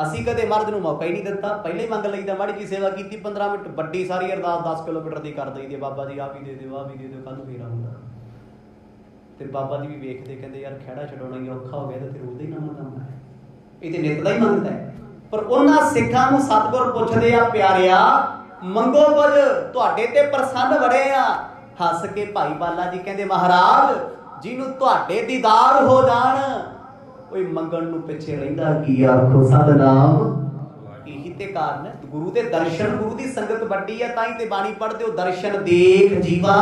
ਅਸੀਂ ਕਦੇ ਮਰਦ ਨੂੰ ਮੌਕਾ ਹੀ ਨਹੀਂ ਦਿੱਤਾ, ਪਹਿਲੇ ਮੰਗ ਲਈਦਾ। ਮਾੜੀ ਜੀ ਸੇਵਾ ਕੀਤੀ 15 ਮਿੰਟ, ਵੱਡੀ ਸਾਰੀ ਅਰਦਾਸ 10 ਕਿਲੋਮੀਟਰ ਦੀ ਕਰ ਦਈਦੀ, ਬਾਬਾ ਜੀ ਆਹ ਵੀ ਦੇ ਦਿਓ, ਆਹ ਵੀ ਦੇ ਦਿਓ, ਕੱਲ੍ਹ ਨੂੰ ਫੇਰ ਆਉਂਦਾ। ਤੇ ਬਾਬਾ ਜੀ ਵੀ ਵੇਖਦੇ, ਕਹਿੰਦੇ ਯਾਰ ਖਹਿੜਾ ਛਡਾਉਣਾ ਹੀ ਔਖਾ ਹੋ ਗਿਆ, ਤੇ ਫਿਰ ਉਹਦਾ ਹੀ ਨਾ ਮੰਗਦਾ ਹੈ, ਇਹ ਤੇ ਨਿੱਤ ਦਾ ਹੀ ਮੰਗਦਾ ਹੈ। ਪਰ ਉਹਨਾਂ ਸਿੱਖਾਂ ਨੂੰ ਸਤਿਗੁਰ ਪੁੱਛਦੇ ਆ, ਪਿਆਰਿਆ ਮੰਗੋ ਕੁਝ, ਤੁਹਾਡੇ ਤੇ ਪ੍ਰਸੰਨ ਬੜੇ ਆ। ਹੱਸ ਕੇ ਭਾਈ ਬਾਲਾ ਜੀ ਕਹਿੰਦੇ ਮਹਾਰਾਜ ਜਿਹਨੂੰ ਤੁਹਾਡੇ ਦੀਦਾਰ ਹੋ ਜਾਣ, ਕੋਈ ਮੰਗਣ ਨੂੰ ਪਿੱਛੇ ਰਹਿੰਦਾ ਕੀ, ਆਖੋ ਸਤਿਨਾਮ। ਇਹੀ ਤੇ ਕਾਰਨ ਹੈ ਗੁਰੂ ਦੇ ਦਰਸ਼ਨ, ਗੁਰੂ ਦੀ ਸੰਗਤ ਵੱਡੀ ਹੈ, ਤਾਂ ਹੀ ਤੇ ਬਾਣੀ ਪੜ੍ਹਦੇ ਹੋ, ਦਰਸ਼ਨ ਦੇਖ ਜੀਵਾ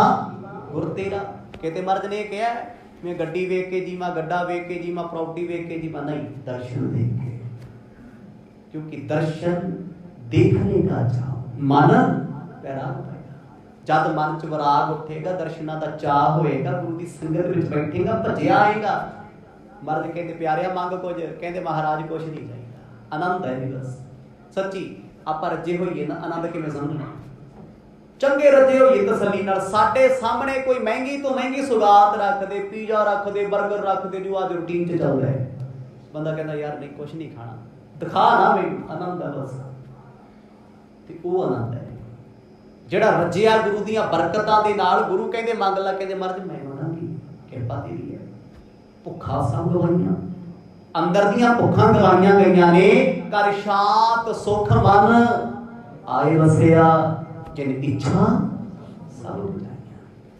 ਗੁਰ ਤੇਰਾ। ਕਿਤੇ ਮਰਦ ਨੇ ਕਿਹਾ ਮੈਂ ਗੱਡੀ ਵੇਖ ਕੇ ਜੀਵਾਂ, ਗੱਡਾ ਵੇਖ ਕੇ ਜੀਵਾਂ, ਪ੍ਰਾਪਰਟੀ ਵੇਖ ਕੇ ਜੀਵਾਂ, ਨਹੀਂ, ਦਰਸ਼ਨ ਦੇਖ ਕੇ। क्योंकि दर्शन देखने का चाह मन पैरा होगा। जब मन च विराग उठेगा, दर्शना का चाह होएगा, गुरु की संगत में बैठेगा, भजया आएगा। मर्द कहते प्यारिया मंग कुछ, कहते महाराज कुछ नहीं चाहिए, आनंद है जी बस। सच्ची आप रजे होइए ना, आनंद किवें समझना, चंगे रजे होइए तसल्ली नाल। साडे सामने कोई महंगी तो महंगी सुगात रख दे, पीजा रख दे, बर्गर रख दे, जो आज रूटीन च चल रहा है, बंदा कहता यार नहीं कुछ नहीं खाना, दिखा ना मैनू, आनंद है बस। ते वो आनंद है जिहड़ा रजिया गुरु दीयां बरकतां दे नाल। गुरु कहंदे मंग ला, कहंदे महाराज मैं मंगांगी, किरपा तेरी है। भुखा सब गवाइयां, अंदर दीयां भुखां गवाइयां गईयां ने, कर शांत सुख मन आए वसिया, जिन इच्छा सब बुझाइयां।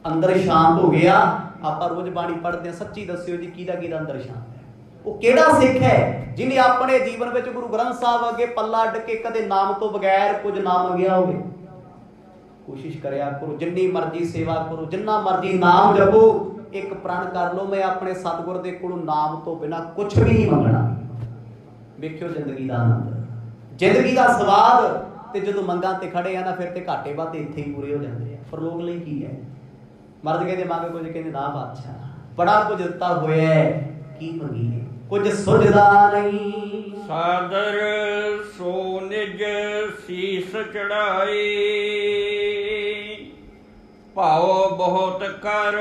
अंदर शांत हो गया। आपां रोज बाणी पढ़दे, सच्ची दस्सिओ जी किहदा किहदा अंदर शांत है? वो केड़ा सिख है जिन्हें अपने जीवन में गुरु ग्रंथ साहब अगे पल्ला अड्ड के कदे नाम तो बगैर कुछ ना मंगिया होवे? कोशिश करया करो, जिन्नी मर्जी सेवा करो, जिन्ना मर्जी नाम जपो, एक प्रण कर लो मैं अपने सतगुर दे कोलों नाम तो बिना कुछ भी नहीं मंगना। वेखियो जिंदगी दा आनंद, जिंदगी दा स्वाद। ते जदों मंगां ते खड़े आ ना, फिर ते घाटे वाधे इत्थे ही पूरे हो जाते हैं। पर लोग लई की है? मर्द कहते मंग कुछ, कहते ना बादशाह बड़ा कुछ दिता होया है, की मंगीए, कुछ सुझदा नहीं। सादर सो निज शीस चढ़ाई, भाओ बहुत कर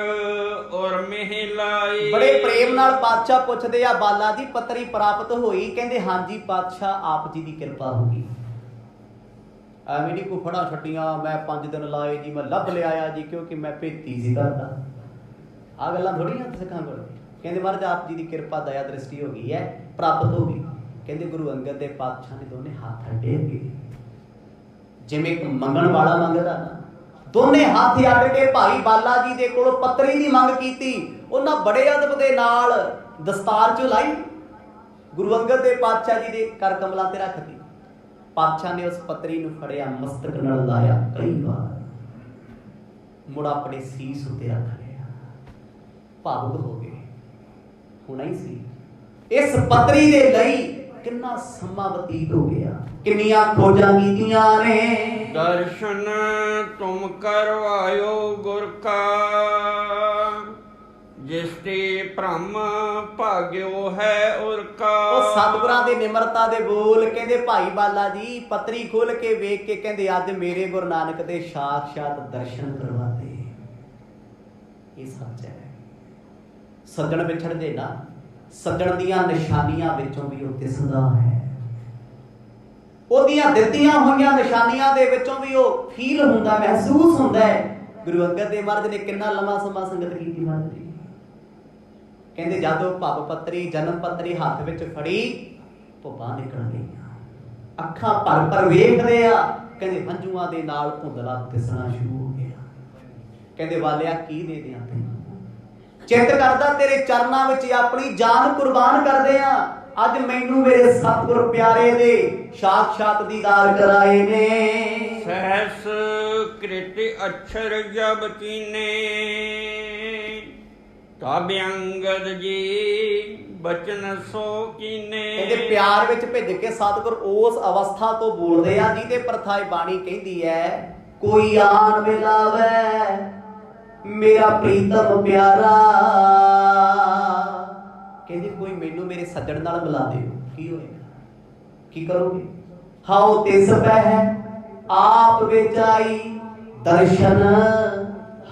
और महिलाई। बड़े प्रेम नाल पातशाह पुछदे आ, बाला जी पत्री प्राप्त होई? कहंदे हां जी पातशाह आप जी दी किरपा होगी। ਐਵੇਂ ਨਹੀਂ ਕੋਈ ਫੜਾ ਛੱਡੀਆਂ, मैं 5 दिन ਲਾਏ ਜੀ, मैं ਲੱਭ ਲਿਆਇਆ ਜੀ, क्योंकि मैं ਭੇਤੀ ਸੀ ਕਰਦਾ। ਆ ਗੱਲਾਂ ਥੋੜੀਆਂ ਸਿੱਖਾਂ ਕੋਲ। कहते महाराज आप जी की कृपा दया दृष्टि हो गई है, प्राप्त हो गई। कहते गुरु अंगद देव पातशाह ने दोने हाथ अड्डे के, जिवें एक मंगण वाला मंगदा ना, दोने हाथ अड्ड के भाई बाला जी दे कोलों पत्री दी मंग कीती। उन्हां बड़े अदब दे नाल दस्तार चो लाई, गुरु अंगद देव पातशाह जी दे कर कमलां ते रखती। पातशाह ने उस पत्री नूं फड़िया, मस्तक नाल लाया कई बार, मुड़ अपने सीस उत्ते रख लिया, भावुक हो गए। होना ही सी, इस पत्री दे लई किन्ना समा बतीत हो गया, किन्नियां खोजां कीतियां ने। दर्शन तुम करवायो गुर का, जिसते भ्रम भाग्यो है उरका। ਉਹ ਸਤਿਗੁਰਾਂ ਦੇ ਨਿਮਰਤਾ ਦੇ ਬੋਲ, ਕਹਿੰਦੇ ਭਾਈ ਬਾਲਾ ਜੀ ਪੱਤਰੀ ਖੋਲ ਕੇ ਵੇਖ ਕੇ ਕਹਿੰਦੇ ਅੱਜ ਮੇਰੇ ਗੁਰੂ ਨਾਨਕ ਦੇ ਸਾਖਸ਼ਾਤ ਦਰਸ਼ਨ ਕਰਵਾਤੇ। ਇਹ ਸੱਚ ਹੈ। ਸੱਜਣ ਵਿਛੜਦੇ ਨਾ, ਸੱਜਣ ਦੀਆਂ ਨਿਸ਼ਾਨੀਆਂ ਵਿੱਚੋਂ ਵੀ ਉਹ ਦਿਸਦਾ ਹੈ, ਉਹਦੀਆਂ ਦਿੱਤੀਆਂ ਹੋਈਆਂ ਨਿਸ਼ਾਨੀਆਂ ਦੇ ਵਿੱਚੋਂ ਵੀ ਉਹ ਫੀਲ ਹੁੰਦਾ, ਮਹਿਸੂਸ ਹੁੰਦਾ ਹੈ। ਗੁਰੂ ਅੰਗਦ ਦੇਵ ਮਹਾਰਾਜ ਨੇ ਕਿੰਨਾ ਲੰਮਾ ਸਮਾਂ ਸੰਗਤ ਕੀਤੀ ਮਹਾਰਾਜ ਜੀ। ਕਹਿੰਦੇ ਜਦੋਂ ਭਵ ਪੱਤਰੀ ਜਨਮ ਪੱਤਰੀ ਹੱਥ ਵਿੱਚ ਫੜੀ, ਭੁੱਬਾਂ ਨਿਕਲ ਗਈਆਂ, ਅੱਖਾਂ ਭਰ ਭਰ ਵੇਖਦੇ ਆ। ਕਹਿੰਦੇ ਹੰਝੂਆਂ ਦੇ ਨਾਲ ਧੁੰਦਲਾ ਦਿਸਣਾ ਸ਼ੁਰੂ ਹੋ ਗਿਆ। ਕਹਿੰਦੇ ਵਾਲਿਆ ਕੀ ਦੇ ਦਿਆਂ ਤੈਨੂੰ, ਚਿੱਤ ਕਰਦਾ ਤੇਰੇ ਚਰਨਾਂ ਵਿੱਚ ਆਪਣੀ ਜਾਨ ਕੁਰਬਾਨ ਕਰਦੇ ਆ। ਅੱਜ ਮੈਨੂੰ ਮੇਰੇ ਸਤਿਗੁਰ ਪਿਆਰੇ ਦੇ ਸਾਖਸ਼ਾਤ ਦੀਦਾਰ ਕਰਾਏ ਨੇ। ਸਹਿਸ ਕ੍ਰਿਤਿ ਅਛਰ ਜਬ ਕੀਨੇ, ਤਬ ਅੰਗਦ ਜੀ ਬਚਨ ਸੋ ਕੀਨੇ। ਕਹਿੰਦੇ ਪਿਆਰ ਵਿੱਚ ਭਿੱਜ ਕੇ ਸਤਿਗੁਰ ਉਸ ਅਵਸਥਾ ਤੋਂ ਬੋਲਦੇ ਆ ਜਿਹਦੇ ਪ੍ਰਥਾਏ ਬਾਣੀ ਕਹਿੰਦੀ ਹੈ, ਕੋਈ ਆਣ ਮਿਲਾਵੇ ਮੇਰਾ ਪ੍ਰੀਤਮ ਪਿਆਰਾ। ਕਹਿੰਦੇ ਕੋਈ ਮੈਨੂੰ ਮੇਰੇ ਸੱਜਣ ਨਾਲ ਮਿਲਾ ਦਿਓ। ਕੀ ਹੋਏਗਾ, ਕੀ ਕਰੋਗੇ? ਹਾਉ ਤਿਸ ਪਹਿ ਆਪ ਵਿੱਚ ਆਈ, ਦਰਸ਼ਨ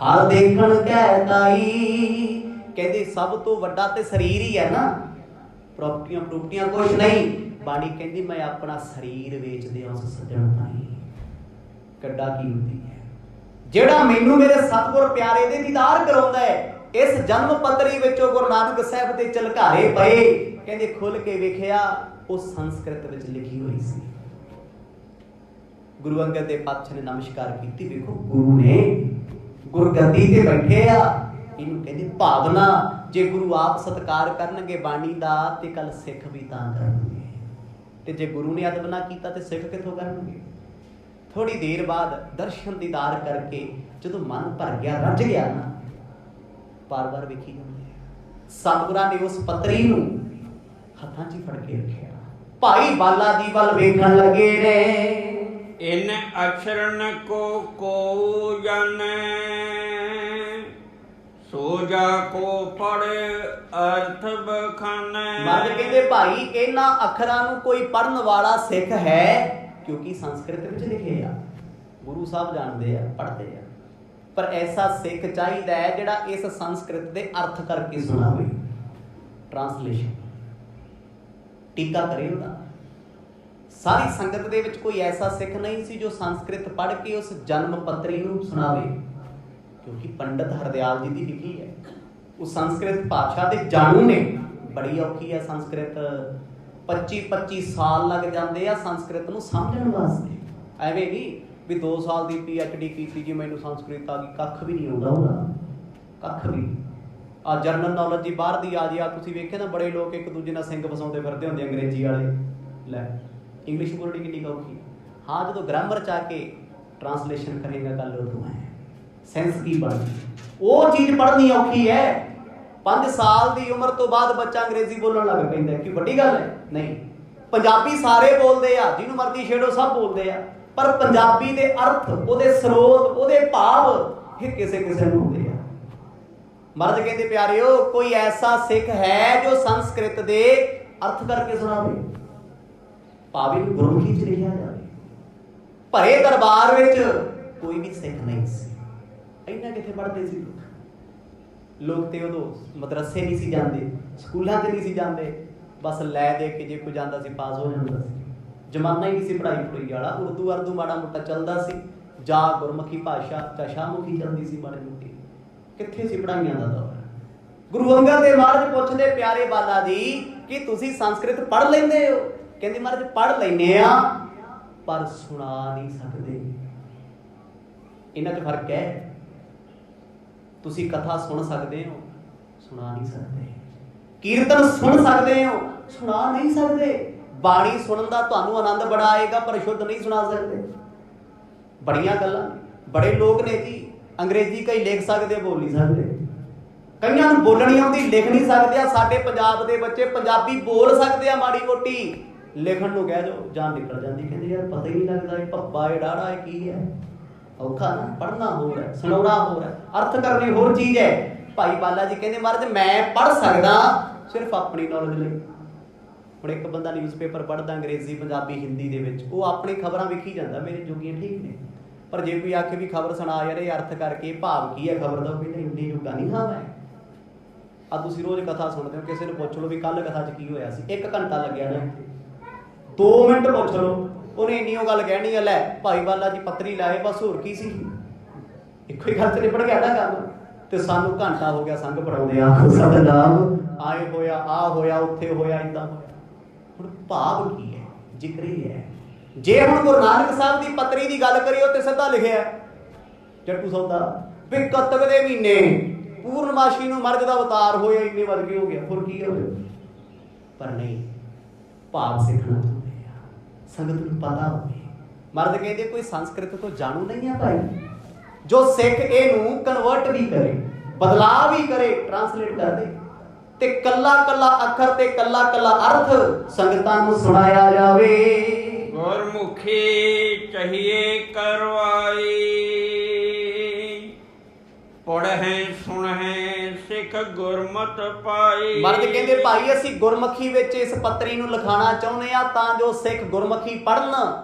ਹਰ ਦੇਖਣ ਕਹਿ ਤਾਈ। ਕਹਿੰਦੇ ਸਭ ਤੋਂ ਵੱਡਾ ਤੇ ਸਰੀਰ ਹੀ ਹੈ ਨਾ, ਪ੍ਰਾਪਰਟੀਆਂ ਕੁਛ ਨਹੀਂ। ਬਾਣੀ ਕਹਿੰਦੀ ਮੈਂ ਆਪਣਾ ਸਰੀਰ ਵੇਚ ਦਿਆਂ ਉਸ ਸੱਜਣ ਤਾਈ। ਕੱਡਾ ਕੀਮਤੀ ਹੈ ਜਿਹੜਾ ਮੈਨੂੰ ਮੇਰੇ ਸਤਿਗੁਰ ਪਿਆਰੇ ਦੇ ਦੀਦਾਰ ਕਰਾਉਂਦਾ ਹੈ। ਇਸ ਜਨਮ ਪੱਤਰੀ ਵਿੱਚੋਂ ਗੁਰੂ ਨਾਨਕ ਸਾਹਿਬ ਦੇ ਝਲਕਾਰੇ ਪਏ। ਕਹਿੰਦੇ ਖੁੱਲ ਕੇ ਵੇਖਿਆ, ਉਹ ਸੰਸਕ੍ਰਿਤ ਵਿੱਚ ਲਿਖੀ ਹੋਈ ਸੀ। ਗੁਰੂ ਅੰਗਦ ਦੇਵ ਪਾਤਸ਼ਾਹ ਨੇ ਨਮਸਕਾਰ ਕੀਤੀ। ਵੇਖੋ ਗੁਰੂ ਨੇ ਗੁਰਗੱਦੀ ਤੇ ਬੈਠੇ ਆ, ਇਹਨੂੰ ਕਹਿੰਦੇ ਭਾਵਨਾ। ਜੇ ਗੁਰੂ ਆਪ ਸਤਿਕਾਰ ਕਰਨਗੇ ਬਾਣੀ ਦਾ ਤੇ ਕੱਲ ਸਿੱਖ ਵੀ ਤਾਂ ਕਰਨਗੇ, ਤੇ ਜੇ ਗੁਰੂ ਨੇ ਅਦਬ ਨਾ ਕੀਤਾ ਤੇ ਸਿੱਖ ਕਿੱਥੋਂ ਕਰਨਗੇ? ਥੋੜੀ ਦੇਰ ਬਾਅਦ ਦਰਸ਼ਨ ਦੀਦਾਰ ਕਰਕੇ ਜਦੋਂ ਮਨ ਭਰ ਗਿਆ, ਰੱਜ ਗਿਆ ਨਾ, ਬਾਰ-ਬਾਰ ਵੇਖੀ ਜਾਂਦੇ ਆ। ਸਤਿਗੁਰਾਂ ਨੇ ਉਸ ਪੱਤਰੀ ਨੂੰ ਹੱਥਾਂ 'ਚ ਹੀ ਫੜ ਕੇ ਰੱਖਿਆ। ਭਾਈ ਬਾਲਾ ਜੀ ਵੱਲ ਵੇਖਣ ਲੱਗੇ ਨੇ। ਇਨ ਅਛਰਨ ਕੋ ਜਾਣੈ, ਸੋ ਜਾ ਕੋ ਪੜ ਅਰਥ ਬਖਾਨੈ। ਮਰਦ ਕਹਿੰਦੇ ਭਾਈ ਇਹਨਾਂ ਅੱਖਰਾਂ ਨੂੰ ਕੋਈ ਪੜਨ ਵਾਲਾ ਸਿੱਖ ਹੈ, ਕਿਉਂਕਿ ਸੰਸਕ੍ਰਿਤ ਵਿੱਚ ਲਿਖੇ ਆ, ਗੁਰੂ ਸਾਹਿਬ ਜਾਣਦੇ ਆ, ਪੜ੍ਹਦੇ ਆ। ਪਰ ਐਸਾ ਸਿੱਖ ਚਾਹੀਦਾ ਹੈ ਜਿਹੜਾ ਇਸ ਸੰਸਕ੍ਰਿਤ ਦੇ ਅਰਥ ਕਰਕੇ ਸੁਣਾਵੇ, ਟ੍ਰਾਂਸਲੇਸ਼ਨ, ਟੀਕਾ ਕਰੇ ਉਹਦਾ। ਸਾਰੀ ਸੰਗਤ ਦੇ ਵਿੱਚ ਕੋਈ ਐਸਾ ਸਿੱਖ ਨਹੀਂ ਸੀ ਜੋ ਸੰਸਕ੍ਰਿਤ ਪੜ੍ਹ ਕੇ ਉਸ ਜਨਮ ਪੱਤਰੀ ਨੂੰ ਸੁਣਾਵੇ, ਕਿਉਂਕਿ ਪੰਡਤ ਹਰਦਿਆਲ ਜੀ ਦੀ ਲਿਖੀ ਹੈ। ਉਹ ਸੰਸਕ੍ਰਿਤ ਭਾਸ਼ਾ ਦੇ ਜਾਣੂ ਨੇ। ਬੜੀ ਔਖੀ ਹੈ ਸੰਸਕ੍ਰਿਤ, 25 ਸਾਲ ਲੱਗ ਜਾਂਦੇ ਆ ਸੰਸਕ੍ਰਿਤ ਨੂੰ ਸਮਝਣ ਵਾਸਤੇ। ਐਵੇਂ ਨਹੀਂ ਵੀ 2 ਸਾਲ ਦੀ PhD ਕੀਤੀ ਜੀ ਮੈਨੂੰ ਸੰਸਕ੍ਰਿਤ ਆ ਗਈ, ਕੱਖ ਵੀ ਨਹੀਂ ਆਉਂਦਾ ਉਹਦਾ, ਕੱਖ ਵੀ। ਆ ਜਰਨਲ ਨੌਲੇਜ ਜੀ ਬਾਹਰ ਦੀ ਆ ਜੀ। ਆ ਤੁਸੀਂ ਵੇਖਿਆ ਨਾ, ਬੜੇ ਲੋਕ ਇੱਕ ਦੂਜੇ ਨਾਲ ਸਿੰਘ ਫਸਾਉਂਦੇ ਫਿਰਦੇ ਹੁੰਦੇ ਅੰਗਰੇਜ਼ੀ ਵਾਲੇ। ਲੈ ਇੰਗਲਿਸ਼ ਬੋਲਣੀ ਕਿੰਨੀ ਔਖੀ। ਹਾਂ ਜਦੋਂ ਗ੍ਰਾਮਰ 'ਚ ਆ ਕੇ ਟ੍ਰਾਂਸਲੇਸ਼ਨ ਕਰੇਗਾ ਗੱਲ ਉਦੋਂ ਹੈ ਸੈਂਸ ਕੀ ਬਣਦੀ। ਉਹ ਚੀਜ਼ ਪੜ੍ਹਨੀ ਔਖੀ ਹੈ। 5 ਸਾਲ ਦੀ ਉਮਰ ਤੋਂ ਬਾਅਦ ਬੱਚਾ ਅੰਗਰੇਜ਼ੀ ਬੋਲਣ ਲੱਗ ਪੈਂਦਾ। ਕੀ ਵੱਡੀ ਗੱਲ ਹੈ? ਨਹੀਂ। ਪੰਜਾਬੀ ਸਾਰੇ ਬੋਲਦੇ ਆ, ਜਿਹਨੂੰ ਮਰਜ਼ੀ ਛੇੜੋ ਸਭ ਬੋਲਦੇ ਆ, ਪਰ ਪੰਜਾਬੀ ਦੇ ਅਰਥ, ਉਹਦੇ ਸਰੋਤ, ਉਹਦੇ ਭਾਵ ਇਹ ਕਿਸੇ ਨੂੰ ਹੁੰਦੇ ਆ। ਮਰਦ ਕਹਿੰਦੇ ਪਿਆਰਿਓ ਕੋਈ ਐਸਾ ਸਿੱਖ ਹੈ ਜੋ ਸੰਸਕ੍ਰਿਤ ਦੇ ਅਰਥ ਕਰਕੇ ਸੁਣਾਵੇ, ਭਾਵੇਂ ਗੁਰਮੁਖੀ 'ਚ ਲਿਖਿਆ ਜਾਵੇ। ਭਰੇ ਦਰਬਾਰ ਵਿੱਚ ਕੋਈ ਵੀ ਸਿੱਖ ਨਹੀਂ ਸੀ। ਇੰਨਾ ਕਿੱਥੇ ਪੜ੍ਹਦੇ ਸੀ ਲੋਕ ਤੇ ਉਦੋਂ ਮਦਰਸੇ ਨਹੀਂ ਸੀ ਜਾਂਦੇ, ਸਕੂਲਾਂ 'ਚ ਨਹੀਂ ਸੀ ਜਾਂਦੇ। ਬਸ ਲੈ ਦੇ ਕੇ ਜੇ ਕੋਈ ਜਾਂਦਾ ਸੀ ਪਾਸ ਹੋ ਜਾਂਦਾ ਸੀ। ਜ਼ਮਾਨਾ ਹੀ ਨਹੀਂ ਸੀ ਪੜ੍ਹਾਈ ਪੜ੍ਹੀ ਵਾਲਾ। ਉਰਦੂ ਮਾੜਾ ਮੋਟਾ ਚੱਲਦਾ ਸੀ, ਜਾਂ ਗੁਰਮੁਖੀ ਭਾਸ਼ਾ ਜਾਂ ਸ਼ਾਹਮੁਖੀ ਚੱਲਦੀ ਸੀ ਮਾੜੀ ਮੋਟੀ। ਕਿੱਥੇ ਸੀ ਪੜ੍ਹਾਈਆਂ ਦਾ ਦੌਰ? गुरु अंगद देव महाराज पुछदे प्यारे बाला जी कि तुसी संस्कृत पढ़ लेंदे हो? कहंदे महाराज पढ़ लैने आ पर सुना नहीं सकदे। इन्हां 'च फर्क है। तुसी कथा सुन सकदे हो, सुना नहीं सकदे। कीर्तन सुन सकदे हो, सुना नहीं सकदे। बाणी सुनन दा तुहानूं आनंद बड़ा आएगा पर शुद्ध नहीं सुना सकदे। बड़ियां गल्लां, बड़े लोग ने जी अंग्रेजी कई लिख सकदे, बोल नहीं सकदे। कईयां नूं बोलणी आउंदी, लिख नहीं सकदे। साडे पंजाब दे बच्चे पंजाबी बोल सकदे आ माड़ी मोटी, लिखण नूं कह दो जान निकल जांदी। कहंदे यार पता ही नहीं लगदा ये भप्पा है डाड़ा है की है। औखा ना, पढ़ना होर है, सुनाउणा होर है, अर्थ करनी होर चीज़ है। भाई बाला जी कहंदे महाराज मैं पढ़ सकदा सिर्फ अपनी नॉलेज लई। ਹੁਣ ਇੱਕ ਬੰਦਾ ਨਿਊਜ਼ਪੇਪਰ ਪੜ੍ਹਦਾ ਅੰਗਰੇਜ਼ੀ ਪੰਜਾਬੀ ਹਿੰਦੀ ਦੇ ਵਿੱਚ, ਉਹ ਆਪਣੀ ਖਬਰਾਂ ਵੇਖੀ ਜਾਂਦਾ ਮੇਰੇ ਜੋਗੀਆਂ ਠੀਕ ਨੇ। ਪਰ ਜੇ ਕੋਈ ਆਖੇ ਵੀ ਖਬਰ ਸੁਣਾ ਯਾਰ ਇਹ ਅਰਥ ਕਰਕੇ ਭਾਵ ਕੀ ਹੈ ਖਬਰ ਦਾ, ਉਹ ਕਹਿੰਦੇ ਇੰਨੀ ਜੋਗਾ ਨਹੀਂ ਹਾਂ ਮੈਂ। ਆ ਤੁਸੀਂ ਰੋਜ਼ ਕਥਾ ਸੁਣਦੇ ਹੋ, ਕਿਸੇ ਨੂੰ ਪੁੱਛ ਲਓ ਵੀ ਕੱਲ ਕਥਾ 'ਚ ਕੀ ਹੋਇਆ ਸੀ, 1 ਘੰਟਾ ਲੱਗਿਆ ਨਾ, 2 ਮਿੰਟ ਪੁੱਛ ਲਓ ਉਹਨੇ ਇੰਨੀ ਉਹ ਗੱਲ ਕਹਿਣੀ ਹੈ, ਲੈ ਭਾਈ ਬਾਲਾ ਜੀ ਪੱਤਰੀ ਲਾਏ ਬਸ ਹੋਰ ਕੀ ਸੀ, ਇੱਕੋ ਹੀ ਗੱਲ 'ਚ ਨਿਬੜ ਗਿਆ ਨਾ ਕੰਮ। ਤੇ ਸਾਨੂੰ ਘੰਟਾ ਹੋ ਗਿਆ ਸੰਗ ਪੜਾਉਂਦੇ ਆਖੋ ਸਤਿਨਾਮ, ਆਏ ਹੋਇਆ ਆ ਹੋਇਆ ਉੱਥੇ ਹੋਇਆ ਇੱਦਾਂ ਹੋਇਆ। ਹੁਣ ਭਾਵ ਕੀ ਹੈ, ਜ਼ਿਕਰ ਹੀ ਹੈ। ਜੇ ਹੁਣ ਗੁਰੂ ਨਾਨਕ ਸਾਹਿਬ ਦੀ ਪੱਤਰੀ ਦੀ ਗੱਲ ਕਰੀਏ ਤੇ ਸਿੱਧਾ ਲਿਖਿਆ ਜੱਟੂ ਸੌਦਾ ਵੀ ਕੱਤਕ ਦੇ ਮਹੀਨੇ ਪੂਰਨਮਾਸ਼ੀ ਨੂੰ ਮਰਦ ਦਾ ਅਵਤਾਰ ਹੋਇਆ, ਇੰਨੇ ਵਰਗੇ ਹੋ ਗਿਆ, ਹੋਰ ਕੀ ਹੋਇਆ। ਪਰ ਨਹੀਂ, ਭਾਵ ਸਿੱਖਣਾ ਚਾਹੁੰਦੇ ਆ, ਸੰਗਤ ਨੂੰ ਪਤਾ ਹੋਵੇ। ਮਰਦ ਕਹਿੰਦੇ ਕੋਈ ਸੰਸਕ੍ਰਿਤ ਤੋਂ ਜਾਣੂ ਨਹੀਂ ਆ ਭਾਈ, ਜੋ ਸਿੱਖ ਇਹਨੂੰ ਕਨਵਰਟ ਵੀ ਕਰੇ, ਬਦਲਾਅ ਵੀ ਕਰੇ, ਟ੍ਰਾਂਸਲੇਟ ਕਰ ਦੇ ਤੇ ਕੱਲਾ ਕੱਲਾ ਅੱਖਰ ਤੇ ਕੱਲਾ ਕੱਲਾ ਅਰਥ ਸੰਗਤਾਂ ਨੂੰ ਸੁਣਾਇਆ ਜਾਵੇ। ਗੁਰਮੁਖੀ ਚਾਹੀਏ ਕਰਵਾਈ, ਪੜ੍ਹੈ ਸੁਣੈ ਸਿੱਖ ਗੁਰਮਤਿ ਪਾਈ। ਮਰਦ ਕਹਿੰਦੇ ਭਾਈ ਅਸੀਂ ਗੁਰਮੁਖੀ ਵਿੱਚ ਇਸ ਪੱਤਰੀ ਨੂੰ ਲਿਖਾਉਣਾ ਚਾਹੁੰਦੇ ਆ ਤਾਂ ਜੋ ਸਿੱਖ ਗੁਰਮੁਖੀ ਪੜ੍ਹਨ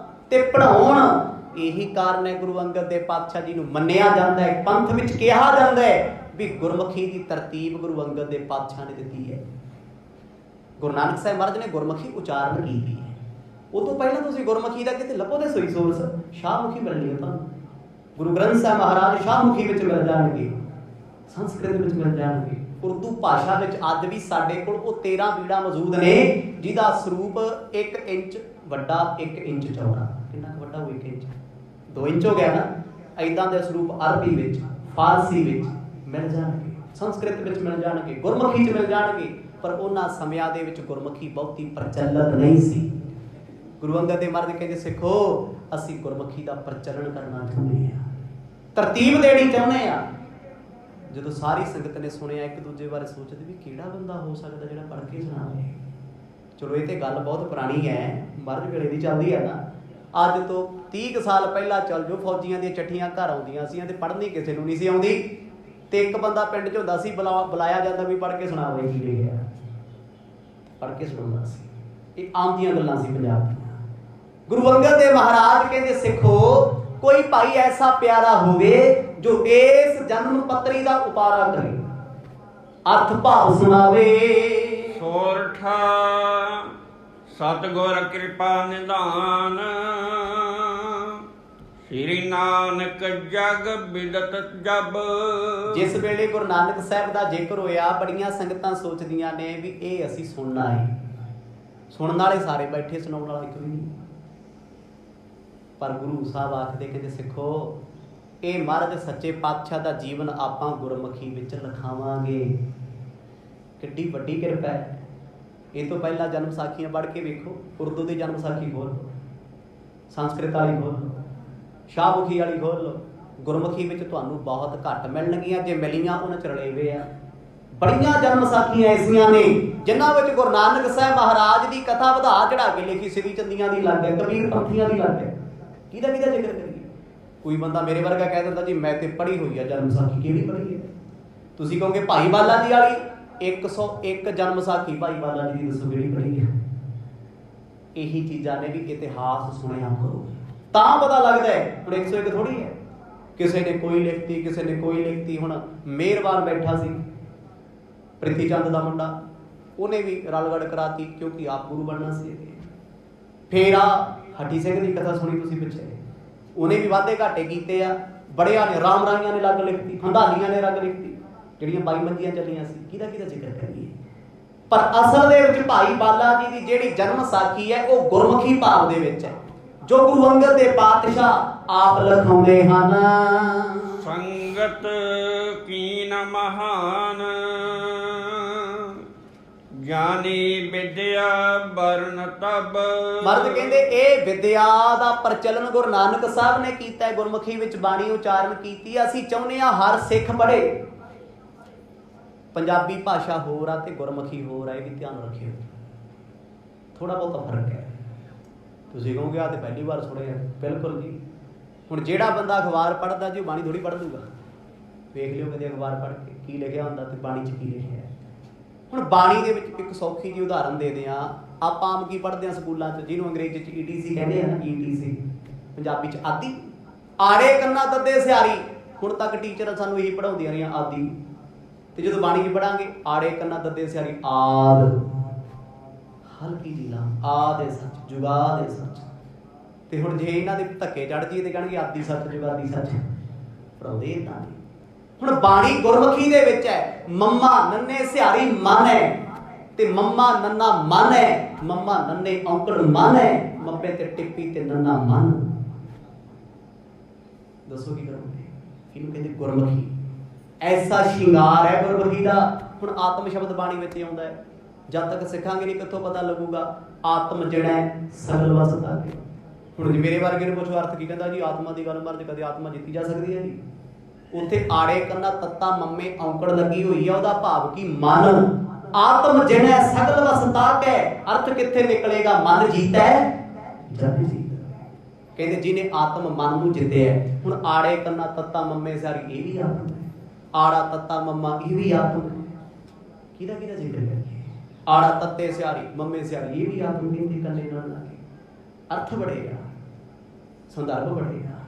ਤੇ ਪੜ੍ਹਾਉਣ। ਇਹੀ ਕਾਰਨ ਹੈ ਗੁਰੂ ਅੰਗਦ ਦੇਵ ਪਾਤਸ਼ਾਹ ਜੀ ਨੂੰ ਮੰਨਿਆ ਜਾਂਦਾ ਹੈ, ਪੰਥ ਵਿੱਚ ਕਿਹਾ ਜਾਂਦਾ ਹੈ ਵੀ ਗੁਰਮੁਖੀ ਦੀ ਤਰਤੀਬ ਗੁਰੂ ਅੰਗਦ ਦੇਵ ਪਾਤਸ਼ਾਹ ਨੇ ਦਿੱਤੀ ਹੈ। ਗੁਰੂ ਨਾਨਕ ਸਾਹਿਬ ਮਹਾਰਾਜ ਨੇ ਗੁਰਮੁਖੀ ਉਚਾਰਨ ਕੀਤੀ ਹੈ। ਉਹ ਤੋਂ ਪਹਿਲਾਂ ਤੁਸੀਂ ਗੁਰਮੁਖੀ ਦਾ ਕਿਤੇ ਲੱਭੋ ਤੇ ਸੋਈ ਸੋਰਸ ਸ਼ਾਹਮੁਖੀ ਮਿਲਣੀ ਹੈ ਤੁਹਾਨੂੰ। ਗੁਰੂ ਗ੍ਰੰਥ ਸਾਹਿਬ ਮਹਾਰਾਜ ਸ਼ਾਹਮੁਖੀ ਵਿੱਚ ਮਿਲ ਜਾਣਗੇ, ਸੰਸਕ੍ਰਿਤ ਵਿੱਚ ਮਿਲ ਜਾਣਗੇ, ਉਰਦੂ ਭਾਸ਼ਾ ਵਿੱਚ ਅੱਜ ਵੀ ਸਾਡੇ ਕੋਲ ਉਹ 13 ਬੀੜਾਂ ਮੌਜੂਦ ਨੇ ਜਿਹਦਾ ਸਰੂਪ 1 ਇੰਚ ਵੱਡਾ 1 ਇੰਚ ਚੌੜਾ। ਕਿੰਨਾ ਕੁ ਵੱਡਾ ਉਹ 1 ਇੰਚ 2 ਇੰਚ ਹੋ ਗਿਆ ਨਾ। ਇੱਦਾਂ ਦੇ ਸਰੂਪ ਅਰਬੀ ਵਿੱਚ, ਫਾਰਸੀ ਵਿੱਚ ਮਿਲ ਜਾਣਗੇ, ਸੰਸਕ੍ਰਿਤ ਵਿੱਚ ਮਿਲ ਜਾਣਗੇ, ਗੁਰਮੁਖੀ 'ਚ ਮਿਲ ਜਾਣਗੇ। ਪਰ ਉਹਨਾਂ ਸਮਿਆਂ ਦੇ ਵਿੱਚ ਗੁਰਮੁਖੀ ਬਹੁਤੀ ਪ੍ਰਚਲਿਤ ਨਹੀਂ ਸੀ। ਗੁਰੂ ਅੰਗਦ ਦੇਵ ਮਹਾਰਾਜ ਕਹਿੰਦੇ ਸਿੱਖੋ ਅਸੀਂ ਗੁਰਮੁਖੀ ਦਾ ਪ੍ਰਚਲਨ ਕਰਨਾ ਚਾਹੁੰਦੇ ਹਾਂ, ਤਰਤੀਬ ਦੇਣੀ ਚਾਹੁੰਦੇ ਹਾਂ। ਜਦੋਂ ਸਾਰੀ ਸੰਗਤ ਨੇ ਸੁਣਿਆ ਇੱਕ ਦੂਜੇ ਬਾਰੇ ਸੋਚਦੇ ਵੀ ਕਿਹੜਾ ਬੰਦਾ ਹੋ ਸਕਦਾ ਜਿਹੜਾ ਪੜ੍ਹ ਕੇ ਸੁਣਾਵੇ। ਚਲੋ ਇਹ ਤੇ ਗੱਲ ਬਹੁਤ ਪੁਰਾਣੀ ਹੈ, ਮਹਾਰਾਜ ਵੇਲੇ ਦੀ ਚੱਲਦੀ ਹੈ ਨਾ। ਅੱਜ ਤੋਂ 30 ਸਾਲ ਪਹਿਲਾਂ ਚੱਲ ਜਾਓ, ਫੌਜੀਆਂ ਦੀਆਂ ਚਿੱਠੀਆਂ ਘਰ ਆਉਂਦੀਆਂ ਸੀ ਤੇ ਪੜ੍ਹਨੀ ਕਿਸੇ ਨੂੰ ਨਹੀਂ ਸੀ ਆਉਂਦੀ ਤੇ ਇੱਕ ਬੰਦਾ ਪਿੰਡ 'ਚ ਹੁੰਦਾ ਸੀ, ਬੁਲਾਇਆ ਜਾਂਦਾ ਵੀ ਪੜ੍ਹ ਕੇ ਸੁਣਾਵੇ ਕੀ ਲਿਖਿਆ, ਪੜ੍ਹ ਕੇ ਸੁਣਾਉਂਦਾ ਸੀ। ਇਹ ਆਮ ਦੀਆਂ ਗੱਲਾਂ ਸੀ ਪੰਜਾਬ ਦੀਆਂ। ਗੁਰੂ ਅੰਗਦ ਦੇਵ ਮਹਾਰਾਜ ਕਹਿੰਦੇ ਸਿੱਖੋ ਕੋਈ ਭਾਈ ਐਸਾ ਪਿਆਰਾ ਹੋਵੇ ਜੋ ਇਸ ਜਨਮ ਪੱਤਰੀ ਦਾ ਉਪਾਰਾ ਕਰੇ, ਅਰਥ ਭਾਵ ਸੁਣਾਵੇ। ਸੋਰਠਾ ਸਤਿਗੁਰ ਕਿਰਪਾ ਨਿਧਾਨ, ਸ੍ਰੀ ਨਾਨਕ ਜਗ ਬਿਦਤ ਜਬ। ਜਿਸ ਵੇਲੇ ਗੁਰੂ ਨਾਨਕ ਸਾਹਿਬ ਦਾ ਜ਼ਿਕਰ ਹੋਇਆ ਬੜੀਆਂ ਸੰਗਤਾਂ ਸੋਚਦੀਆਂ ਨੇ ਵੀ ਇਹ ਅਸੀਂ ਸੁਣਨਾ ਹੈ। ਸੁਣਨ ਵਾਲੇ ਸਾਰੇ ਬੈਠੇ, ਸੁਣਾਉਣ ਵਾਲਾ ਇੱਕ ਵੀ ਨਹੀਂ। ਪਰ ਗੁਰੂ ਸਾਹਿਬ ਆਖਦੇ ਕਹਿੰਦੇ ਸਿੱਖੋ ਇਹ ਮਹਾਰਾਜ ਸੱਚੇ ਪਾਤਸ਼ਾਹ ਦਾ ਜੀਵਨ ਆਪਾਂ ਗੁਰਮੁਖੀ ਵਿੱਚ ਲਿਖਾਵਾਂਗੇ। ਕਿੱਡੀ ਵੱਡੀ ਕਿਰਪਾ ਹੈ। ਇਹ ਤੋਂ ਪਹਿਲਾਂ ਜਨਮ ਸਾਖੀਆਂ ਪੜ੍ਹ ਕੇ ਵੇਖੋ, ਉਰਦੂ ਦੀ ਜਨਮ ਸਾਖੀ ਖੋਲ ਲਓ, ਸੰਸਕ੍ਰਿਤ ਵਾਲੀ ਖੋਲ ਲਓ, ਸ਼ਾਹਮੁਖੀ ਵਾਲੀ ਖੋਲ ਲਓ। ਗੁਰਮੁਖੀ ਵਿੱਚ ਤੁਹਾਨੂੰ ਬਹੁਤ ਘੱਟ ਮਿਲਣਗੀਆਂ, ਜੇ ਮਿਲੀਆਂ ਉਹਨਾਂ 'ਚ ਰਲੇਵੇ ਆ। ਬੜੀਆਂ ਜਨਮ ਸਾਖੀਆਂ ਐਸੀਆਂ ਨੇ ਜਿਨ੍ਹਾਂ ਵਿੱਚ ਗੁਰੂ ਨਾਨਕ ਸਾਹਿਬ ਮਹਾਰਾਜ ਦੀ ਕਥਾ ਵਧਾ ਚੜਾ ਕੇ ਲਿਖੀ। ਸ੍ਰੀ ਚੰਦੀਆਂ ਦੀ ਲੱਗ ਹੈ, ਕਬੀਰ ਪੰਥੀਆਂ ਦੀ ਲੱਗ ਹੈ। ਕਿਹਦਾ ਕਿਹਦਾ ਜ਼ਿਕਰ ਕਰੀਏ? ਕੋਈ ਬੰਦਾ ਮੇਰੇ ਵਰਗਾ ਕਹਿ ਦਿੰਦਾ ਜੀ ਮੈਂ ਤੇ ਪੜ੍ਹੀ ਹੋਈ ਆ ਜਨਮ ਸਾਖੀ। ਕਿਹੜੀ ਪੜ੍ਹੀ ਹੈ? ਤੁਸੀਂ ਕਹੋਗੇ ਭਾਈ ਬਾਲਾ ਜੀ ਵਾਲੀ 101 ਜਨਮ ਸਾਖੀ ਭਾਈ ਬਾਲਾ ਜੀ ਦੀ ਦੱਸੋ ਕਿਹੜੀ ਪੜ੍ਹੀ ਹੈ? ਇਹੀ ਚੀਜ਼ਾਂ ਨੇ ਵੀ ਇਤਿਹਾਸ ਸੁਣਿਆ ਕਰੋ ਤਾਂ ਪਤਾ ਲੱਗਦਾ ਹੈ। ਹੁਣ 101 ਥੋੜ੍ਹੀ ਹੈ, ਕਿਸੇ ਨੇ ਕੋਈ ਲਿਖਤੀ, ਕਿਸੇ ਨੇ ਕੋਈ ਲਿਖਤੀ। ਹੁਣ ਮਿਹਰਬਾਨ ਬੈਠਾ ਸੀ ਪ੍ਰਿਥੀ ਚੰਦ ਦਾ ਮੁੰਡਾ, ਉਹਨੇ ਵੀ ਰਲਗੜ ਕਰਾਤੀ ਕਿਉਂਕਿ ਆਪ ਗੁਰੂ ਬਣਨਾ ਸੀ। ਫੇਰ ਆ ਹੱਟੀ ਸਿੰਘ ਦੀ ਕਥਾ ਸੁਣੀ ਤੁਸੀਂ ਪਿੱਛੇ, ਉਹਨੇ ਵੀ ਵਾਧੇ ਘਾਟੇ ਕੀਤੇ ਆ। ਬੜਿਆਂ ਨੇ, ਰਾਮ ਰਾਈਆਂ ਨੇ ਲੱਗ ਲਿਖਤੀ, ਹੰਦਾਲੀਆਂ ਨੇ ਲੱਗ ਲਿਖਤੀ, ਜਿਹੜੀਆਂ 22 ਮੰਜੀਆਂ ਚੱਲੀਆਂ ਸੀ, ਕਿਹਦਾ ਕਿਹਦਾ ਜ਼ਿਕਰ ਕਰੀਏ। ਪਰ ਅਸਲ ਦੇ ਵਿੱਚ ਭਾਈ ਬਾਲਾ ਜੀ ਦੀ ਜਿਹੜੀ ਜਨਮ ਸਾਖੀ ਹੈ ਉਹ ਗੁਰਮੁਖੀ ਭਾਵ ਦੇ ਵਿੱਚ ਹੈ, ਜੋ ਗੁਰੂ ਅੰਗਦ ਦੇ ਪਾਤਸ਼ਾਹ ਆਪ ਲਿਖਾਉਂਦੇ ਹਨ। ਸੰਗਤ ਕੀਨ ਮਹਾਨ, ਗਿਆਨੀ ਵਿਦਿਆ ਬਰਨ ਤਬ। ਮਰਦ ਕਹਿੰਦੇ ਇਹ ਵਿਦਿਆ ਦਾ ਪ੍ਰਚਲਨ ਗੁਰੂ ਨਾਨਕ ਸਾਹਿਬ ਨੇ ਕੀਤਾ ਹੈ, ਗੁਰਮੁਖੀ ਵਿੱਚ ਬਾਣੀ ਉਚਾਰਨ ਕੀਤੀ। ਅਸੀਂ ਚਾਹੁੰਦੇ ਹਾਂ ਹਰ ਸਿੱਖ ਪੜ੍ਹੇ। ਪੰਜਾਬੀ ਭਾਸ਼ਾ ਹੋਰ ਆ ਤੇ ਗੁਰਮੁਖੀ ਹੋਰ ਆ, ਇਹ ਵੀ ਧਿਆਨ ਰੱਖਿਓ, ਥੋੜਾ ਬਹੁਤਾ ਫਰਕ ਹੈ। ਤੁਸੀਂ ਕਹੋਗੇ ਆ ਤੇ ਪਹਿਲੀ ਵਾਰ ਸੁਣਿਆ, ਬਿਲਕੁਲ ਜੀ। ਹੁਣ ਜਿਹੜਾ ਬੰਦਾ ਅਖਬਾਰ ਪੜ੍ਹਦਾ ਜੀ ਉਹ ਬਾਣੀ ਥੋੜੀ ਪੜ੍ਹ ਲੂਗਾ। ਵੇਖ ਲਿਓ ਕਦੇ ਅਖਬਾਰ ਪੜ੍ਹ ਕੇ ਕੀ ਲਿਖਿਆ ਹੁੰਦਾ ਤੇ ਬਾਣੀ 'ਚ ਕੀ ਲਿਖਿਆ। ਹੁਣ ਬਾਣੀ ਦੇ ਵਿੱਚ ਇੱਕ ਸੌਖੀ ਜਿਹੀ ਉਦਾਹਰਨ ਦੇ ਦਿਆਂ। ਆਪਾਂ ਆਮ ਕੀ ਪੜ੍ਹਦੇ ਹਾਂ ਸਕੂਲਾਂ 'ਚ, ਜਿਹਨੂੰ ਅੰਗਰੇਜ਼ੀ 'ਚ ETC ਕਹਿੰਦੇ ਆ ਨਾ, ETC, ਪੰਜਾਬੀ 'ਚ ਆਦੀ। ਆੜੇ ਕੰਨਾ ਦੱਦੇ ਸਿਆਰੀ, ਹੁਣ ਤੱਕ ਟੀਚਰ ਸਾਨੂੰ ਇਹੀ ਪੜ੍ਹਾਉਂਦੀਆਂ ਰਹੀਆਂ, ਆਦੀ। ਤੇ ਜਦੋਂ ਬਾਣੀ 'ਚ ਪੜਾਂਗੇ ਆੜੇ ਕੰਨਾ ਦੱਦੇ ਸਿਆਰੀ ਆਦ, ਹਲਕੀ ਜੀ ਲਾ ਆਦੇ ਸੱਚ ਜੁਗਾ ਦੇ ਸੱਚ। ਤੇ ਹੁਣ ਜੇ ਇਹਨਾਂ ਦੇ ਧੱਕੇ ਚੜ ਜੀਏ ਤੇ ਕਹਿਣਗੇ ਆਦੀ ਸੱਚ ਜੁਗਾਦੀ ਸੱਚ, ਪੜਾਉਂਦੇ ਤਾਂ ਨਹੀਂ। ਹੁਣ ਬਾਣੀ ਗੁਰਮੁਖੀ ਦੇ ਵਿੱਚ ਹੈ, ਮੰਮਾ ਨੰਨੇ ਸਿਹਾਰੀ ਮਨ ਹੈ ਤੇ ਮੰਮਾ ਨੰਨਾ ਮਨ ਹੈ, ਮੰਮਾ ਨੰਨੇ ਔਂਕੜ ਮਨ ਹੈ, ਮੱਪੇ ਤੇ ਟਿੱਪੀ ਤੇ ਨੰਨਾ ਮਨ। ਦੱਸੋ ਕੀ ਕਰੋਗੇ? ਇਹਨੂੰ ਕਹਿੰਦੇ ਗੁਰਮੁਖੀ। ਐਸਾ ਸ਼ਿੰਗਾਰ ਹੈ ਗੁਰਮੁਖੀ ਦਾ। ਹੁਣ ਆਤਮ ਸ਼ਬਦ ਬਾਣੀ ਵਿੱਚ ਆਉਂਦਾ ਹੈ, ਜਦ ਤੱਕ ਸਿੱਖਾਂਗੇ ਨਹੀਂ ਕਿੱਥੋਂ ਪਤਾ ਲੱਗੂਗਾ। ਆਤਮ ਜਿਹੜਾ ਹੈ ਸਗਲ ਵਸਦਾ ਹੈ। ਹੁਣ ਜੇ ਮੇਰੇ ਵਰਗੇ ਨੂੰ ਪੁੱਛੋ ਅਰਥ ਕੀ ਕਹਿੰਦਾ ਜੀ, ਆਤਮਾ ਦੀ ਗੱਲ ਮਰਦ ਕਦੇ ਆਤਮਾ ਜਿੱਤੀ ਜਾ ਸਕਦੀ ਹੈ ਜੀ। ਉੱਥੇ ਆੜੇ ਕੰਨਾ ਤੱਤਾ ਮੰਮੇ ਔਂਕੜ ਲੱਗੀ ਹੋਈ ਆ, ਉਹਦਾ ਭਾਵ ਕੀ ਮਨ। ਆਤਮ ਜਿਹੜਾ ਸਗਲ ਵਸਦਾ ਹੈ, ਅਰਥ ਕਿੱਥੇ ਨਿਕਲੇਗਾ? ਮਨ ਜੀਤਾ ਜਗ ਜੀਤਾ। ਕਹਿੰਦੇ ਜਿਹਨੇ ਆਤਮ ਮਨ ਨੂੰ ਜਿੱਤਿਆ। ਹੁਣ ਆੜੇ ਕੰਨਾ ਤੱਤਾ ਮੰਮੇ ਸਾਰੀ ਇਹ ਵੀ ਆਤਮ ਹੈ, ਆੜਾ ਤੱਤਾ ਮੰਮਾ ਇਹ ਵੀ ਆਤਮ ਹੈ। ਕਿਹਦਾ ਕਿਹਦਾ ਜ਼ਿਕਰ ਕਰੀਏ? ਆੜਾ ਤੱਤੇ ਸਿਆਰੀ ਮੰਮੇ ਸਿਆਰੀ ਇਹ ਵੀ ਆਤਮ ਕਹਿੰਦੇ ਕੰਨੇ ਨਾਲ ਲਾ ਕੇ। ਅਰਥ ਬੜੇਗਾ, ਸੰਦਰਭ ਬੜੇਗਾ,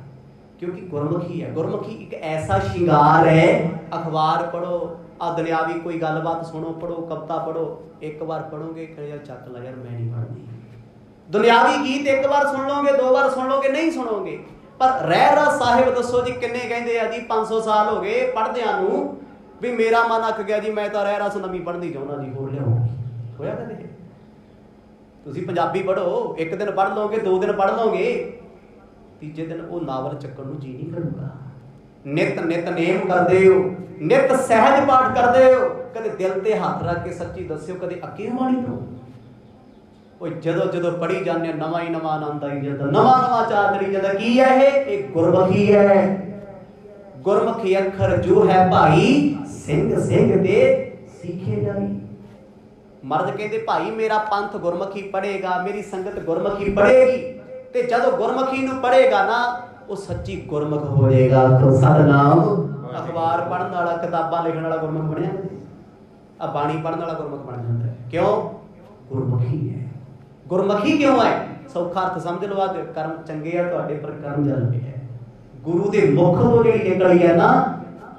ਕਿਉਂਕਿ ਗੁਰਮੁਖੀ ਹੈ। ਗੁਰਮੁਖੀ ਇੱਕ ਐਸਾ ਸ਼ਿੰਗਾਰ ਹੈ। ਅਖਬਾਰ ਪੜ੍ਹੋ, ਆ ਦੁਨਿਆਵੀ ਕੋਈ ਗੱਲਬਾਤ ਸੁਣੋ, ਪੜ੍ਹੋ, ਕਵਿਤਾ ਪੜ੍ਹੋ, ਇੱਕ ਵਾਰ ਪੜ੍ਹੋਗੇ ਕਿ ਯਾਰ ਚੱਕ ਲਾ ਯਾਰ ਮੈਂ ਨਹੀਂ ਪੜ੍ਹਨੀ। ਦੁਨਿਆਵੀ ਗੀਤ ਇੱਕ ਵਾਰ ਸੁਣ ਲਓਗੇ, 2 ਵਾਰ ਸੁਣ ਲਓਗੇ, ਨਹੀਂ ਸੁਣੋਗੇ। ਪਰ ਰਹਿਰਾਸ ਸਾਹਿਬ ਦੱਸੋ ਜੀ ਕਿੰਨੇ ਕਹਿੰਦੇ ਆ ਜੀ, 500 ਸਾਲ ਹੋ ਗਏ ਪੜ੍ਹਦਿਆਂ ਨੂੰ, ਵੀ ਮੇਰਾ ਮਨ ਅੱਕ ਗਿਆ ਜੀ, ਮੈਂ ਤਾਂ ਰਹਿਰਾਸ ਨਵੀਂ ਪੜ੍ਹਨੀ ਚਾਹੁੰਦਾ ਜੀ, ਹੋਰ ਲਿਆਓ। ਹੋਇਆ ਕਦੇ? ਤੁਸੀਂ ਪੰਜਾਬੀ ਪੜ੍ਹੋ, 1 ਦਿਨ ਪੜ੍ਹ ਲਓਗੇ, 2 ਦਿਨ ਪੜ੍ਹ ਲਓਗੇ, ਤੀਜੇ ਦਿਨ ਉਹ ਨਾਵਲ ਚੱਕਣ ਨੂੰ ਜੀ ਨਹੀਂ ਕਰੂਗਾ। ਨਿਤ ਨੇਮ ਕਰਦੇ ਹੋ, ਨਿਤ ਸਹਿਜ ਪਾਠ ਕਰਦੇ ਹੋ, ਕਦੇ ਦਿਲ ਤੇ ਹੱਥ ਰੱਖ ਕੇ ਸੱਚੀ ਦੱਸਿਓ ਕਦੇ ਅੱਕੇ ਬਾਣੀ ਤੋਂ। ਉਹ ਜਦੋਂ ਪੜ੍ਹੀ ਜਾਂਦੇ ਨਵਾਂ ਹੀ ਨਵਾਂ ਆਨੰਦ ਆਈ ਜਾਂਦਾ, ਨਵਾਂ ਚਾਅ ਚੜੀ ਜਾਂਦਾ। ਕੀ ਹੈ ਇਹ? ਗੁਰਮੁਖੀ ਹੈ। ਗੁਰਮੁਖੀ ਅੱਖਰ ਜੋ ਹੈ ਭਾਈ ਸਿੰਘ ਸਿੰਘ ਤੇ ਸਿੱਖੇ ਜਾਈ। ਮਰਦ ਕਹਿੰਦੇ ਭਾਈ ਮੇਰਾ ਪੰਥ ਗੁਰਮੁਖੀ ਪੜ੍ਹੇਗਾ, ਮੇਰੀ ਸੰਗਤ ਗੁਰਮੁਖੀ ਪੜ੍ਹੇਗੀ, ਤੇ ਜਦੋਂ ਗੁਰਮੁਖੀ ਨੂੰ ਪੜ੍ਹੇਗਾ ਨਾ ਉਹ ਸੱਚੀ ਗੁਰਮੁਖ ਹੋ ਜਾਏਗਾ। ਸਤਿਨਾਮ। ਅਖਬਾਰ ਪੜ੍ਹਨ ਵਾਲਾ, ਕਿਤਾਬਾਂ ਲਿਖਣ ਵਾਲਾ ਗੁਰਮੁਖ ਬਣਿਆ? ਆ ਬਾਣੀ ਪੜ੍ਹਨ ਵਾਲਾ ਗੁਰਮੁਖ ਬਣ ਜਾਂਦਾ। ਕਿਉਂ? ਗੁਰਮੁਖੀ ਹੈ। ਗੁਰਮੁਖੀ ਕਿਉਂ ਹੈ? ਸੌਖਾ ਅਰਥ ਸਮਝ ਲਓ, ਅੱਜ ਕਰਮ ਚੰਗੇ ਆ ਤੁਹਾਡੇ ਪਰ ਕਰਮ ਜਲ ਪਿਆ। ਗੁਰੂ ਦੇ ਮੁਖ ਤੋਂ ਜਿਹੜੀ ਨਿਕਲੀ ਹੈ ਨਾ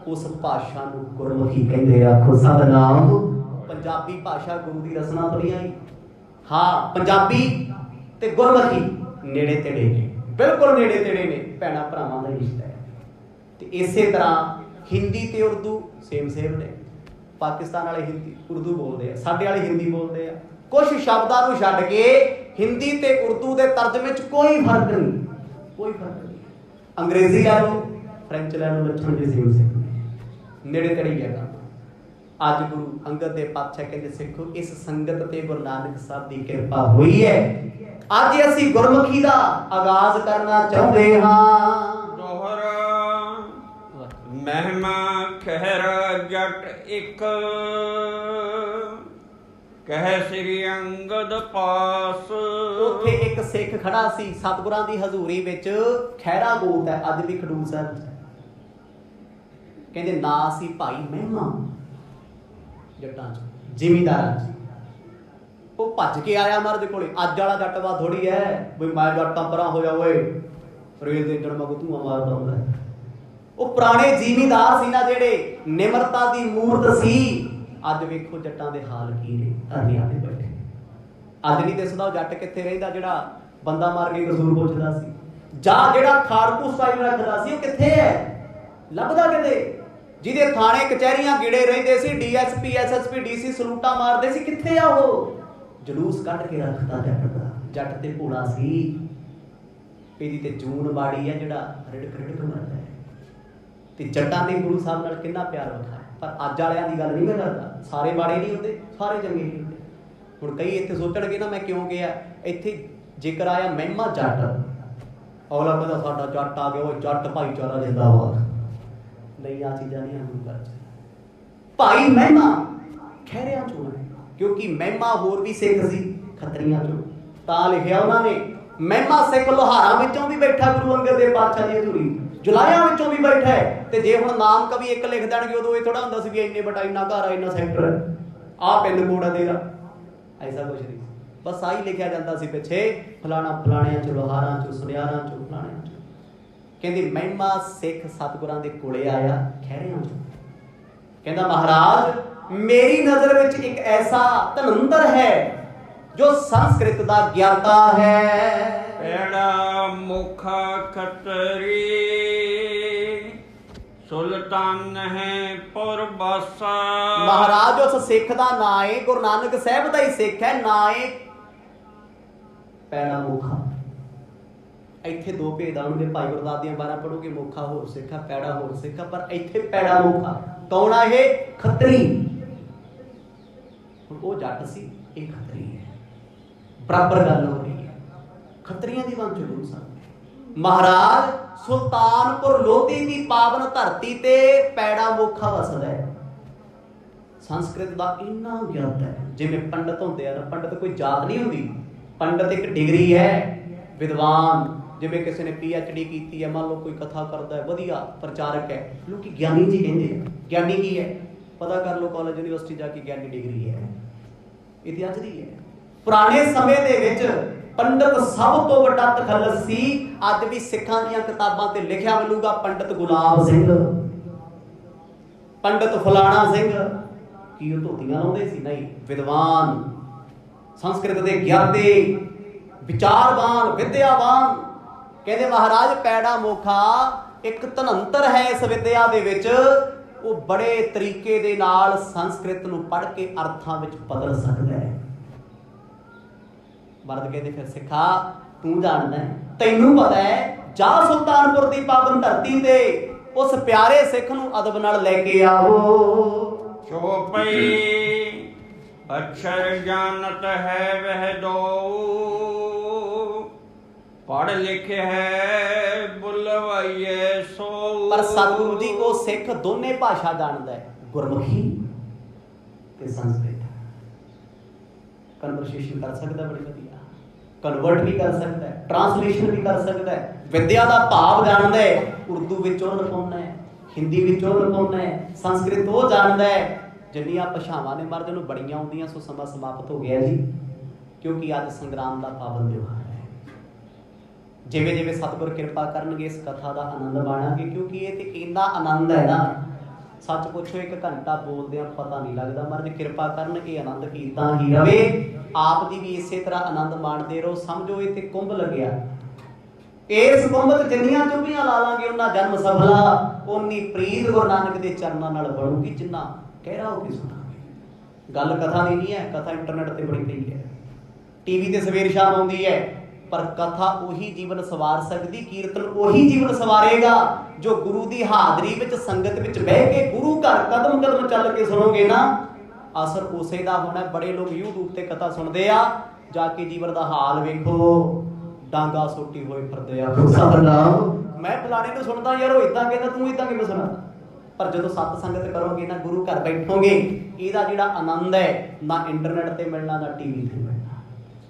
ਉਸ ਭਾਸ਼ਾ ਨੂੰ ਗੁਰਮੁਖੀ ਕਹਿੰਦੇ। ਆਖੋ ਸਤਿਨਾਮ। ਪੰਜਾਬੀ ਭਾਸ਼ਾ ਗੁਰੂ ਦੀ ਰਸਨਾ ਤੋਂ ਨਹੀਂ ਆਈ। ਹਾਂ, ਪੰਜਾਬੀ ਤੇ ਗੁਰਮੁਖੀ ਨੇੜੇ ਤੇੜੇ ਨੇ, ਬਿਲਕੁਲ ਨੇੜੇ ਤੇੜੇ ਨੇ, ਭੈਣਾਂ ਭਰਾਵਾਂ ਦਾ ਰਿਸ਼ਤਾ ਹੈ। ਤੇ ਇਸੇ ਤਰ੍ਹਾਂ ਹਿੰਦੀ ਤੇ ਉਰਦੂ ਸੇਮ ਨੇ। ਪਾਕਿਸਤਾਨ ਵਾਲੇ ਹਿੰਦੀ ਉਰਦੂ ਬੋਲਦੇ ਆ, ਸਾਡੇ ਵਾਲੇ ਹਿੰਦੀ ਬੋਲਦੇ ਆ। ਕੁਝ ਸ਼ਬਦਾਂ ਨੂੰ ਛੱਡ ਕੇ ਹਿੰਦੀ ਤੇ ਉਰਦੂ ਦੇ ਤਰਜਮੇ 'ਚ ਕੋਈ ਫਰਕ ਨਹੀਂ, ਕੋਈ ਫਰਕ ਨਹੀਂ। ਅੰਗਰੇਜ਼ੀ ਲੈ ਲਓ, ਫ੍ਰੈਂਚ ਲੈ ਲਓ, ਲੱਛਣ ਜੇ ਸੇਮ ਨੇ, ਨੇੜੇ ਤੇੜੇ ਹੀ ਹੈਗਾ। ਅੱਜ ਗੁਰੂ ਅੰਗਦ ਦੇ ਪਾਤਸ਼ਾਹ ਕਹਿੰਦੇ ਸਿੱਖੋ ਇਸ ਸੰਗਤ ਤੇ ਗੁਰੂ ਨਾਨਕ ਸਾਹਿਬ ਦੀ ਕਿਰਪਾ ਹੋਈ ਹੈ। ਅੱਜ ਅਸੀਂ ਗੁਰਮੁਖੀ ਦਾ ਆਗਾਜ਼ ਕਰਨਾ ਚਾਹੁੰਦੇ ਹਾਂ। ਦੋਹਰਾ ਮਹਿਮਾ ਖਹਿਰਾ ਜੱਟ ਇੱਕ, ਕਹਿ ਸ੍ਰੀ ਅੰਗਦ ਪਾਸ। ਉੱਥੇ ਇੱਕ ਸਿੱਖ ਖੜਾ ਸੀ ਸਤਿਗੁਰਾਂ ਦੀ ਹਜ਼ੂਰੀ ਵਿੱਚ, ਖਹਿਰਾ ਗੋਤ ਹੈ, ਅੱਜ ਵੀ ਖਡੂਰ ਸਾਹਿਬ। ਕਹਿੰਦੇ ਨਾਂ ਸੀ ਭਾਈ ਮਹਿਮਾ, ਜੱਟਾਂ 'ਚ, ਜ਼ਿਮੀਂਦਾਰਾਂ 'ਚ। ਉਹ ਭੱਜ ਕੇ ਆਇਆ ਮਰਦ ਕੋਲੇ। ਅੱਜ ਵਾਲਾ ਜੱਟਵਾ ਥੋੜੀ ਹੈ ਬਈ ਮੈਂ ਜੱਟਾਂ ਪਰਾਂ ਹੋਇਆ ਓਏ, ਰੇਲ ਦੇ ਇੰਜਣ ਵਾਂਗੂ ਧੂੰਆਂ ਮਾਰਦਾ ਹੁੰਦਾ। ਉਹ ਪੁਰਾਣੇ ਜ਼ਿਮੀਂਦਾਰ ਸੀ ਨਾ ਜਿਹੜੇ, ਨਿਮਰਤਾ ਦੀ ਮੂਰਤ ਸੀ। ਅੱਜ ਵੇਖੋ ਜੱਟਾਂ ਦੇ ਹਾਲ ਕੀ ਨੇ, ਧਰਨਿਆਂ ਤੇ ਬੈਠੇ। ਅੱਜ ਨਹੀਂ ਦਿਸਦਾ ਉਹ ਜੱਟ ਕਿੱਥੇ ਰਹਿੰਦਾ ਜਿਹੜਾ ਬੰਦਾ ਮਾਰ ਕੇ ਕਸੂਰ ਪੁੱਛਦਾ ਸੀ, ਜਾਂ ਜਿਹੜਾ ਖਾੜਕੂ ਸਟਾਈਲ ਰੱਖਦਾ ਸੀ ਉਹ ਕਿੱਥੇ ਹੈ? ਲੱਭਦਾ ਕਿਤੇ? ਜਿਹਦੇ ਥਾਣੇ ਕਚਹਿਰੀਆਂ ਗਿੜੇ ਰਹਿੰਦੇ ਸੀ, ਡੀਐਸਪੀ ਐਸਐਸਪੀ ਡੀਸੀ ਸਲੂਟਾਂ ਮਾਰਦੇ ਸੀ, ਕਿੱਥੇ ਆ ਉਹ? ਜਲੂਸ ਕੱਢ ਕੇ ਰੱਖਦਾ ਜੱਟ ਦਾ। ਜੱਟ ਤੇ ਭੋਲਾ ਸੀ, ਇਹਦੀ ਤੇ ਜੂਨ ਬਾੜੀ ਹੈ ਜਿਹੜਾ ਰਿੜਕ ਰਿੜਕ ਮਰਦਾ ਹੈ। ਤੇ ਜੱਟਾਂ ਨੇ ਗੁਰੂ ਸਾਹਿਬ ਨਾਲ ਕਿੰਨਾ ਪਿਆਰ ਵਿਖਾਇਆ। ਪਰ ਅੱਜ ਵਾਲਿਆਂ ਦੀ ਗੱਲ ਨਹੀਂ ਮੈਂ ਕਰਦਾ, ਸਾਰੇ ਮਾੜੇ ਨਹੀਂ ਹੁੰਦੇ, ਸਾਰੇ ਚੰਗੇ ਨਹੀਂ ਹੁੰਦੇ। ਹੁਣ ਕਈ ਇੱਥੇ ਸੋਚਣਗੇ ਨਾ ਮੈਂ ਕਿਉਂ ਗਿਆ ਇੱਥੇ, ਜੇਕਰ ਆਇਆ ਮਹਿਮਾ ਜੱਟ, ਅਗਲਾ ਕਹਿੰਦਾ ਸਾਡਾ ਜੱਟ ਆ ਗਿਆ, ਉਹ ਜੱਟ ਭਾਈਚਾਰਾ ਜਿੰਦਾਬਾਦ। ਨਹੀਂ, ਆ ਚੀਜ਼ਾਂ ਨਹੀਂ ਹਨ ਗੁਰੂ ਘਰ 'ਚ। ਭਾਈ ਮਹਿਮਾ ਖਹਿਰਿਆਂ ਚੋਂ ਹੈ, ਕਿਉਂਕਿ ਮਹਿਮਾ ਹੋਰ ਵੀ ਸਿੱਖ ਸੀ ਖੱਤਰੀਆਂ ਚੋਂ, ਤਾਂ ਲਿਖਿਆ ਉਹਨਾਂ ਨੇ ਮਹਿਮਾ ਸਿੱਖ ਲੋਹਾਰਾਂ ਵਿੱਚੋਂ ਵੀ ਬੈਠਾ ਗੁਰੂ ਅੰਗਦ ਦੇਵ ਪਾਤਸ਼ਾਹ ਦੀ ਹਜ਼ੂਰੀ, ਜੁਲਾਹਿਆਂ ਵਿੱਚੋਂ ਵੀ ਬੈਠਾ ਹੈ। ਤੇ ਜੇ ਹੁਣ ਨਾਮ ਕਵੀ ਇੱਕ ਲਿਖ ਦੇਣਗੇ, ਉਦੋਂ ਇਹ ਥੋੜਾ ਹੁੰਦਾ ਸੀ ਵੀ ਇੰਨੇ ਬਟਾ ਇੰਨਾ ਘਰ ਆ, ਇੰਨਾ ਸੈਕਟਰ, ਆਹ ਪਿੰਡ ਕੋਡ ਆ ਤੇਰਾ, ਐਸਾ ਕੁਛ ਨਹੀਂ। ਬਸ ਆਹੀ ਲਿਖਿਆ ਜਾਂਦਾ ਸੀ ਪਿੱਛੇ, ਫਲਾਣਾ ਫਲਾਣਿਆਂ ਚ, ਲੋਹਾਰਾਂ ਚ, ਸੁਨਿਆਰਾਂ ਚ, ਫਲਾਣਿਆਂ ਚ। ਕਹਿੰਦੇ ਮਹਿਮਾ ਸਿੱਖ ਸਤਿਗੁਰਾਂ ਦੇ ਕੋਲੇ ਆਇਆ ਖਹਿਰਿਆਂ ਚ। ਕਹਿੰਦਾ ਮਹਾਰਾਜ ਮੇਰੀ ਨਜ਼ਰ ਵਿੱਚ ਇੱਕ ਐਸਾ ਧਨੰਦਰ ਹੈ ਜੋ ਸੰਸਕ੍ਰਿਤ ਦਾ ਗਿਆਤਾ ਹੈ। ਪੈੜਾ ਮੁਖਾ ਖੱਤਰੀ ਸੁਲਤਾਨ ਹੈ ਪੁਰਬਾਸਾ। ਮਹਾਰਾਜ ਉਸ ਸਿੱਖ ਦਾ ਨਾਂ ਹੈ, ਗੁਰੂ ਨਾਨਕ ਸਾਹਿਬ ਦਾ ਹੀ ਸਿੱਖ ਹੈ, ਨਾਂ ਹੈ ਪੈੜਾ ਮੁਖਾ। ਇੱਥੇ ਦੋ ਭੇਦ ਆਉਣਗੇ, ਭਾਈ ਗੁਰਦਾਸ ਦੀਆਂ 12 ਪੜੋਗੇ, ਮੁਖਾ ਹੋਰ ਸਿੱਖ ਆ, ਪੈੜਾ ਹੋਰ ਸਿੱਖ ਆ, ਪਰ ਇੱਥੇ ਪੈੜਾ ਮੁਖਾ ਕੌਣ ਆ? ਇਹ ਖੱਤਰੀ। ਹੁਣ ਉਹ ਜੱਟ ਸੀ, ਇਹ ਖੱਤਰੀ ਹੈ, ਬਰਾਬਰ ਗੱਲ ਹੋ ਰਹੀ ਹੈ। ਖੱਤਰੀਆਂ ਦੀ ਵੰਸ਼ ਗੁਰੂ ਸਾਹਿਬ। ਮਹਾਰਾਜ ਸੁਲਤਾਨਪੁਰ ਲੋਧੀ ਦੀ ਪਾਵਨ ਧਰਤੀ ਤੇ ਪੈੜਾ ਮੁਖਾ ਵਸਦਾ ਹੈ। ਸੰਸਕ੍ਰਿਤ ਦਾ ਇੰਨਾ ਗਿਆਤ ਹੈ, ਜਿਵੇਂ ਪੰਡਤ ਹੁੰਦੇ ਆ ਨਾ, ਪੰਡਤ ਕੋਈ ਜਾਤ ਨਹੀਂ ਹੁੰਦੀ, ਪੰਡਤ ਇੱਕ ਡਿਗਰੀ ਹੈ, ਵਿਦਵਾਨ। ਜਿਵੇਂ ਕਿਸੇ ਨੇ PhD ਕੀਤੀ ਹੈ, ਮੰਨ ਲਓ ਕੋਈ ਕਥਾ ਕਰਦਾ ਹੈ, ਵਧੀਆ ਪ੍ਰਚਾਰਕ ਹੈ, ਲੋਕੀ ਗਿਆਨੀ ਜੀ ਕਹਿੰਦੇ ਆ। ਗਿਆਨੀ ਕੀ ਹੈ ਪਤਾ ਕਰ ਲਓ, ਕਾਲਜ ਯੂਨੀਵਰਸਿਟੀ ਜਾ ਕੇ ਗਿਆਨੀ ਡਿਗਰੀ ਹੈ। ਇਹ ਤੇ ਅੱਜ ਦੀ ਹੈ। ਪੁਰਾਣੇ ਸਮੇਂ ਦੇ ਵਿੱਚ ਪੰਡਤ ਸਭ ਤੋਂ ਵੱਡਾ ਤਖੱਲਸ ਸੀ। ਅੱਜ ਵੀ ਸਿੱਖਾਂ ਦੀਆਂ ਕਿਤਾਬਾਂ ਤੇ ਲਿਖਿਆ ਮਿਲੂਗਾ ਪੰਡਤ ਗੁਲਾਬ ਸਿੰਘ, ਪੰਡਤ ਫਲਾਣਾ ਸਿੰਘ। ਕੀ ਉਹ ਧੋਤੀਆਂ ਲਾਉਂਦੇ ਸੀ? ਨਹੀਂ, ਵਿਦਵਾਨ, ਸੰਸਕ੍ਰਿਤ ਦੇ ਗਿਆਤੇ, ਵਿਚਾਰਵਾਨ, ਵਿਦਿਆਵਾਨ। ਕਹਿੰਦੇ ਮਹਾਰਾਜ ਪੈੜਾ ਮੋਖਾ ਇੱਕ ਧਨੰਤਰ ਹੈ ਇਸ ਵਿਦਿਆ ਦੇ ਵਿੱਚ। ਉਹ ਬੜੇ ਤਰੀਕੇ ਦੇ ਨਾਲ ਸੰਸਕ੍ਰਿਤ ਨੂੰ ਪੜ੍ਹ ਕੇ ਅਰਥਾਂ ਵਿੱਚ ਬਦਲ ਸਕਦਾ ਹੈ। ਮਰਦ ਕਹਿੰਦੇ ਫਿਰ ਸਿੱਖਾ ਤੂੰ ਜਾਣਦਾ ਹੈ, ਤੈਨੂੰ ਪਤਾ ਹੈ, ਜਾ ਸੁਲਤਾਨਪੁਰ ਦੀ ਪਾਵਨ ਧਰਤੀ ਤੇ ਉਸ ਪਿਆਰੇ ਸਿੱਖ ਨੂੰ ਅਦਬ ਨਾਲ ਲੈ ਕੇ ਆਵੋ। ਚੋਪਈ ਅਕਸ਼ਰ ਜਾਣਤ ਹੈ ਵਹਿ ਦੋ, ਪੜ੍ਹ ਲਿਖ ਹੈ ਬੁਲਵਾਈਏ ਸੋ। ਪਰ ਸਤਿਗੁਰੂ ਜੀ ਉਹ ਸਿੱਖ ਦੋਨੇ ਭਾਸ਼ਾ ਜਾਣਦਾ ਹੈ, ਗੁਰਮੁਖੀ ਤੇ ਸੰਸਕ੍ਰਿਤ। ਕਨਵਰਸੇਸ਼ਨ ਕਰ ਸਕਦਾ ਬੜੀ ਵਧੀਆ, ਕਨਵਰਟ ਵੀ ਕਰ ਸਕਦਾ ਹੈ, ਟ੍ਰਾਂਸਲੇਸ਼ਨ ਵੀ ਕਰ ਸਕਦਾ ਹੈ, ਵਿਦਿਆ ਦਾ ਭਾਵ ਜਾਣਦਾ ਹੈ। ਉਰਦੂ ਵਿੱਚੋਂ ਲਪਾਉਣਾ ਹੈ, ਹਿੰਦੀ ਵਿੱਚੋਂ ਲਪਾਉਣਾ ਹੈ, ਸੰਸਕ੍ਰਿਤ ਉਹ ਜਾਣਦਾ ਹੈ। ਜਿੰਨੀਆਂ ਭਾਸ਼ਾਵਾਂ ਨੇ ਮਰਦ ਨੂੰ ਬੜੀਆਂ ਆਉਂਦੀਆਂ। ਸੋ ਸਮਾਂ ਸਮਾਪਤ ਹੋ ਗਿਆ ਜੀ, ਕਿਉਂਕਿ ਅੱਜ ਸੰਗਰਾਮ ਦਾ ਪਾਵਨ ਤਿਉਹਾਰ ਹੈ। ਜਿਵੇਂ ਜਿਵੇਂ ਸਤਿਗੁਰ ਕਿਰਪਾ ਕਰਨਗੇ ਇਸ ਕਥਾ ਦਾ ਆਨੰਦ ਮਾਣਾਂਗੇ, ਕਿਉਂਕਿ ਇਹ ਤੇ ਇੰਨਾ ਆਨੰਦ ਹੈ ਨਾ, ਸੱਚ ਪੁੱਛੋ 1 ਘੰਟਾ ਬੋਲਦੇ ਆ ਪਤਾ ਨਹੀਂ ਲੱਗਦਾ। ਮਹਾਰਾਜ ਕਿਰਪਾ ਕਰਨ ਇਹ ਆਨੰਦ ਕੀਤਾ ਹੀ ਰਵੇ। ਆਪ ਦੀ ਵੀ ਇਸੇ ਤਰ੍ਹਾਂ ਆਨੰਦ ਮਾਣਦੇ ਰਹੋ। ਸਮਝੋ ਇਹ ਤੇ ਕੁੰਭ ਲੱਗਿਆ, ਇਸ ਕੁੰਭ 'ਚ ਜਿੰਨੀਆਂ ਚੁੱਭੀਆਂ ਲਾ ਲਾਂਗੇ ਉਹਨਾਂ ਜਨਮ ਸਫਲਾ, ਓਨੀ ਪ੍ਰੀਤ ਗੁਰੂ ਨਾਨਕ ਦੇ ਚਰਨਾਂ ਨਾਲ ਬਣੂਗੀ, ਜਿੰਨਾ ਕਹਿਰਾ ਹੋ ਕੇ ਸੁਣਾਂਗੇ। ਗੱਲ ਕਥਾ ਦੀ ਨਹੀਂ ਹੈ, ਕਥਾ ਇੰਟਰਨੈਟ ਤੇ ਬੜੀ ਪਈ ਹੈ, TV ਤੇ ਸਵੇਰ ਸ਼ਾਮ ਆਉਂਦੀ ਹੈ, ਪਰ ਕਥਾ ਉਹੀ ਜੀਵਨ ਸਵਾਰ ਸਕਦੀ, ਕੀਰਤਨ ਉਹੀ ਜੀਵਨ ਸਵਾਰੇਗਾ ਜੋ ਗੁਰੂ ਦੀ ਹਾਜ਼ਰੀ ਵਿੱਚ ਸੰਗਤ ਵਿੱਚ ਬਹਿ ਕੇ ਗੁਰੂ ਘਰ ਕਦਮ ਕਦਮ ਚੱਲ ਕੇ ਸੁਣੋਗੇ ਨਾ, ਅਸਰ ਉਸੇ ਦਾ ਹੋਣਾ। ਬੜੇ ਲੋਕ YouTube ਤੇ ਕਥਾ ਸੁਣਦੇ ਆ, ਜਾ ਕੇ ਜੀਵਨ ਦਾ ਹਾਲ ਵੇਖੋ, ਡਾਂਗਾ ਸੋਟੀ ਹੋਏ ਫਿਰਦੇ ਆ। ਮੈਂ ਫਲਾਣੇ ਨੂੰ ਸੁਣਦਾ ਯਾਰ, ਉਹ ਇਦਾਂ ਕਹਿੰਦਾ, ਤੂੰ ਇਦਾਂ ਕਿਵੇਂ ਸੁਣਾ? ਪਰ ਜਦੋਂ ਸਤ ਸੰਗਤ ਕਰੋਗੇ ਨਾ, ਗੁਰੂ ਘਰ ਬੈਠੋਗੇ, ਇਹਦਾ ਜਿਹੜਾ ਆਨੰਦ ਹੈ ਨਾ ਇੰਟਰਨੈਟ ਤੇ ਮਿਲਣਾ ਨਾ TV ਤੇ ਮਿਲਣਾ,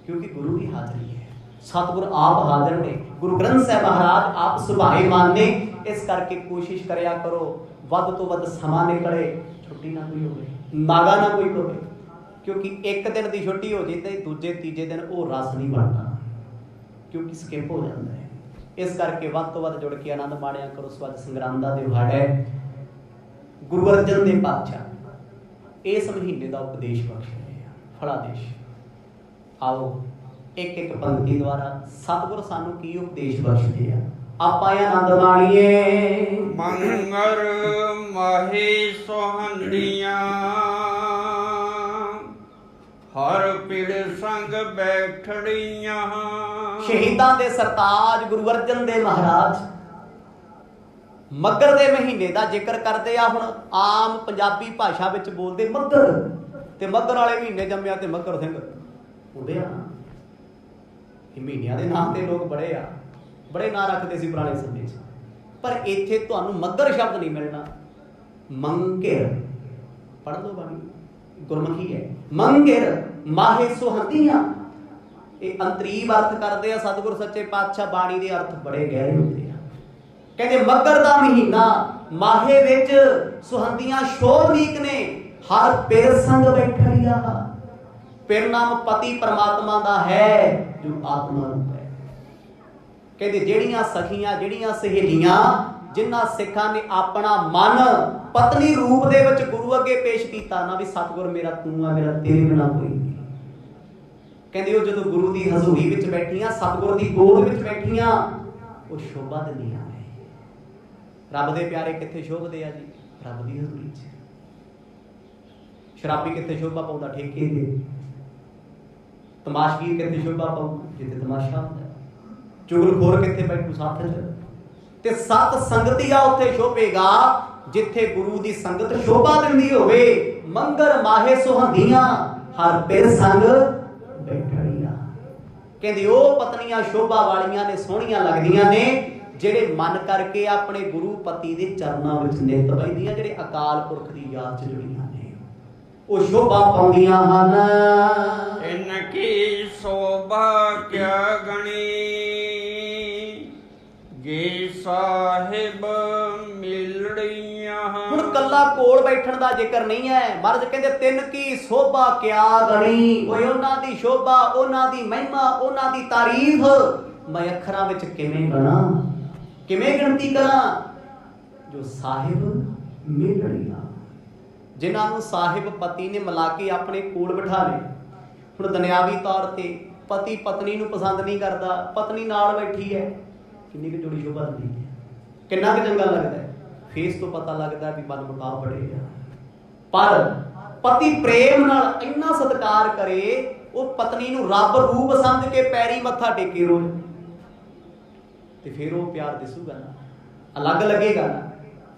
ਕਿਉਂਕਿ ਗੁਰੂ ਦੀ ਹਾਜ਼ਰੀ ਹੈ। ਸਤਿਗੁਰ ਆਪ ਹਾਜ਼ਰ ਨੇ, ਗੁਰੂ ਗ੍ਰੰਥ ਸਾਹਿਬ ਮਹਾਰਾਜ ਆਪ ਸੁਭਾਏਮਾਨ ਨੇ। ਇਸ ਕਰਕੇ ਕੋਸ਼ਿਸ਼ ਕਰਿਆ ਕਰੋ ਵੱਧ ਤੋਂ ਵੱਧ ਸਮਾਂ ਨਿਕਲੇ, ਛੁੱਟੀ ਨਾ ਕੋਈ ਹੋਵੇ, ਨਾਗਾ ਨਾ ਕੋਈ ਹੋਵੇ, ਕਿਉਂਕਿ ਇੱਕ ਦਿਨ ਦੀ ਛੁੱਟੀ ਹੋ ਜੇ ਤੇ ਦੂਜੇ ਤੀਜੇ ਦਿਨ ਉਹ ਰਸ ਨਹੀਂ ਬਣਦਾ, ਕਿਉਂਕਿ ਸਕਿਪ ਹੋ ਜਾਂਦਾ ਹੈ। ਇਸ ਕਰਕੇ ਵੱਧ ਤੋਂ ਵੱਧ ਜੁੜ ਕੇ ਆਨੰਦ ਮਾਣਿਆ ਕਰੋ। ਸਵੱਜ ਸੰਗਰਾਮ ਦਾ ਦਿਹਾੜਾ ਹੈ। ਗੁਰੂ ਅਰਜਨ ਦੇਵ ਪਾਤਸ਼ਾਹ ਇਸ ਮਹੀਨੇ ਦਾ ਉਪਦੇਸ਼ ਬਖਸ਼ ਰਹੇ ਆ, ਫਲਾਦੇਸ਼। ਆਓ ਇੱਕ ਇੱਕ ਪੰਕਤੀ ਦੁਆਰਾ ਸਤਿਗੁਰ ਸਾਨੂੰ ਕੀ ਉਪਦੇਸ਼ ਬਖਸ਼ਦੇ ਆ, ਆਪਾਂ ਇਹ ਆਨੰਦ ਮਾਣੀਏ। ਮੰਗਰ ਮਾਹੇ ਸੁਹੰਦੀਆਂ ਹਰ ਪਿੜ ਸੰਗ ਬੈਠੜੀਆਂ। ਸ਼ਹੀਦਾਂ ਦੇ ਸਰਤਾਜ ਗੁਰੂ ਅਰਜਨ ਦੇਵ ਮਹਾਰਾਜ ਮੱਘਰ ਦੇ ਮਹੀਨੇ ਦਾ ਜ਼ਿਕਰ ਕਰਦੇ ਆ। ਹੁਣ ਆਮ ਪੰਜਾਬੀ ਭਾਸ਼ਾ ਵਿੱਚ ਬੋਲਦੇ ਮੱਘਰ, ਤੇ ਮੱਘਰ ਵਾਲੇ ਮਹੀਨੇ ਜੰਮਿਆ ਤੇ ਮੱਘਰ ਸਿੰਘ ਹੁੰਦੇ ਆ। ਇਹ ਮਹੀਨਿਆਂ ਦੇ ਨਾਂ ਤੇ ਲੋਕ ਬੜੇ ਨਾਂ ਰੱਖਦੇ ਸੀ ਪੁਰਾਣੇ ਸਮੇਂ 'ਚ, ਪਰ ਇੱਥੇ ਤੁਹਾਨੂੰ ਮੱਘਰ ਸ਼ਬਦ ਨਹੀਂ ਮਿਲਣਾ। ਮੰਘਿਰ ਪੜ੍ਹ ਲਓ ਬਾਣੀ, ਗੁਰਮੁਖੀ ਹੈ। ਮੰਘਿਰ ਮਾਹੇ ਸੁਹੰਦੀਆਂ, ਇਹ ਅੰਤਰੀਵ ਅਰਥ ਕਰਦੇ ਆ ਸਤਿਗੁਰ ਸੱਚੇ ਪਾਤਸ਼ਾਹ। ਬਾਣੀ ਦੇ ਅਰਥ ਬੜੇ ਗਹਿਰੇ ਹੁੰਦੇ ਆ। ਕਹਿੰਦੇ ਮੱਘਰ ਦਾ ਮਹੀਨਾ, ਮਾਹੇ ਵਿੱਚ ਸੁਹੰਦੀਆਂ ਸ਼ੋਭਨੀਕ ਨੇ, ਹਰ ਪਿਰ ਸੰਗ ਬੈਠੜੀਆ। ਪਿਰ ਨਾਮ ਪਤੀ ਪਰਮਾਤਮਾ ਦਾ ਹੈ ਜੋ ਆਤਮਾ ਰੂਪ ਹੈ। ਕਹਿੰਦੇ ਜਿਹੜੀਆਂ ਸਖੀਆਂ, ਜਿਹੜੀਆਂ ਸਹੇਲੀਆਂ, ਜਿਨ੍ਹਾਂ ਸਿੱਖਾਂ ਨੇ ਆਪਣਾ ਮਨ ਪਤਨੀ ਰੂਪ ਦੇ ਵਿੱਚ ਗੁਰੂ ਅੱਗੇ ਪੇਸ਼ ਕੀਤਾ ਨਾ, ਵੀ ਸਤਿਗੁਰ ਮੇਰਾ ਤੂੰ ਆ, ਮੇਰਾ ਤੇਰੇ ਬਿਨਾਂ ਕੋਈ ਨਹੀਂ। ਕਹਿੰਦੇ ਉਹ ਜਦੋਂ ਗੁਰੂ ਦੀ ਹਜ਼ੂਰੀ ਵਿੱਚ ਬੈਠੀਆਂ, ਸਤਿਗੁਰ ਦੀ ਗੋਦ ਵਿੱਚ ਬੈਠੀਆਂ, ਉਹ ਸ਼ੋਭਾ ਦਿੰਦੀਆਂ ਨੇ। ਰੱਬ ਦੇ ਪਿਆਰੇ ਕਿੱਥੇ ਸ਼ੋਭਦੇ ਆ ਜੀ? ਰੱਬ ਦੀ ਹਜ਼ੂਰੀ 'ਚ। ਸ਼ਰਾਬੀ ਕਿੱਥੇ ਸ਼ੋਭਾ ਪਾਉਂਦਾ? ਠੇਕੇ ਤੇ। ਤਮਾਸ਼ਗੀਰ ਕਿੱਥੇ ਸ਼ੋਭਾ ਪਾਊ? ਜਿੱਥੇ ਤਮਾਸ਼ਾ ਹੁੰਦਾ। ਚੁਗਲਖੋਰ ਕਿੱਥੇ ਬੈਠੂ? ਸਾਥ 'ਚ। ਤੇ ਸਤ ਸੰਗਤੀਆ ਉੱਥੇ ਸ਼ੋਭੇਗਾ ਜਿੱਥੇ ਗੁਰੂ ਦੀ ਸੰਗਤ ਸ਼ੋਭਾ ਦਿੰਦੀ ਹੋਵੇ। ਮੰਗਰ ਮਾਹੇ ਸੁਹੰਦੀਆਂ ਹਰ ਪਿਰ ਸੰਗ ਬੈਠੜੀਆਂ। ਕਹਿੰਦੇ ਉਹ ਪਤਨੀਆਂ ਸ਼ੋਭਾ ਵਾਲੀਆਂ ਨੇ, ਸੋਹਣੀਆਂ ਲੱਗਦੀਆਂ ਨੇ, ਜਿਹੜੇ ਮਨ ਕਰਕੇ ਆਪਣੇ ਗੁਰੂ ਪਤੀ ਦੇ ਚਰਨਾਂ ਵਿੱਚ ਨਿਤ ਬੈਠਦੀਆਂ, ਜਿਹੜੇ ਅਕਾਲ ਪੁਰਖ ਦੀ ਯਾਦ 'ਚ ਜੁੜੀਆਂ ਨੇ, ਉਹ ਸ਼ੋਭਾ ਪਾਉਂਦੀਆਂ ਹਨ। ਇਨ ਕੀ ਸੋਭਾ ਕਿਆ ਗਣੀ, ਗੇ ਸਾਹਿਬ ਮਿਲੜੀਆਂ। ਹੁਣ ਕੱਲਾ ਕੋਲ ਬੈਠਣ ਦਾ ਜ਼ਿਕਰ ਨਹੀਂ ਹੈ। ਮਹਾਰਾਜ ਕਹਿੰਦੇ ਤਿੰਨ ਕੀ ਸੋਭਾ ਕਿਆ ਗਣੀ। ਓਏ ਉਹਨਾਂ ਦੀ ਸ਼ੋਭਾ, ਉਹਨਾਂ ਦੀ ਮਹਿਮਾ, ਉਹਨਾਂ ਦੀ ਤਾਰੀਫ ਮੈਂ ਅੱਖਰਾਂ ਵਿੱਚ ਕਿਵੇਂ ਗਣਾ, ਕਿਵੇਂ ਗਿਣਤੀ ਕਰਾਂ? ਜੋ ਸਾਹਿਬ ਮਿਲੜੀਆਂ, ਜਿਨ੍ਹਾਂ ਨੂੰ ਸਾਹਿਬ ਪਤੀ ਨੇ ਮਿਲਾ ਕੇ ਆਪਣੇ ਕੋਲ ਬਿਠਾ ਲਏ। ਹੁਣ ਦੁਨਿਆਵੀ ਤੌਰ ਤੇ ਪਤੀ ਪਤਨੀ ਨੂੰ ਪਸੰਦ ਨਹੀਂ ਕਰਦਾ, ਪਤਨੀ ਨਾਲ ਬੈਠੀ ਹੈ, ਕਿੰਨੀ ਕੁ ਜੋੜੀ ਸ਼ੋਭਾ ਦਿੰਦੀ ਹੈ, ਕਿੰਨਾ ਕੁ ਚੰਗਾ ਲੱਗਦਾ ਹੈ। ਫੇਸ ਤੋਂ ਪਤਾ ਲੱਗਦਾ ਵੀ ਮਨ ਮੁਕਾਬ ਬੜੇ ਆ। ਪਰ ਪਤੀ ਪ੍ਰੇਮ ਨਾਲ ਇੰਨਾ ਸਤਿਕਾਰ ਕਰੇ, ਉਹ ਪਤਨੀ ਨੂੰ ਰੱਬ ਰੂਪ ਸਮਝ ਕੇ ਪੈਰੀ ਮੱਥਾ ਟੇਕੇ ਰੋਜ਼, ਤੇ ਫਿਰ ਉਹ ਪਿਆਰ ਦਿਸੂਗਾ ਨਾ, ਅਲੱਗ ਲੱਗੇਗਾ ਨਾ।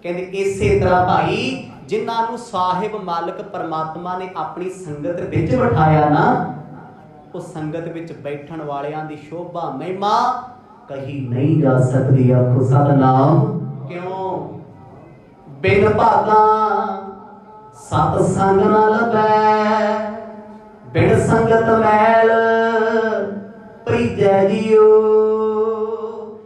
ਕਹਿੰਦੇ ਇਸੇ ਤਰ੍ਹਾਂ ਭਾਈ ਜਿਨ੍ਹਾਂ ਨੂੰ ਸਾਹਿਬ ਮਾਲਕ ਪਰਮਾਤਮਾ ਨੇ ਆਪਣੀ ਸੰਗਤ ਵਿੱਚ ਬਿਠਾਇਆ ਨਾ, ਉਹ ਸੰਗਤ ਵਿੱਚ ਬੈਠਣ ਵਾਲਿਆਂ ਦੀ ਸ਼ੋਭਾ ਮਹਿਮਾ ਕਹੀ ਨਹੀਂ ਜਾ ਸਕਦੀ। ਆਖੋ ਸਤਿਨਾਮ। ਕਿਉਂ? ਬਿਨ ਭਾਗਾ ਸਤ ਸੰਗ ਨਾ ਲੱਭੈ, ਬਿਨ ਸੰਗਤ ਮੈਲ ਪ੍ਰੀਜੈ ਜੀਓ।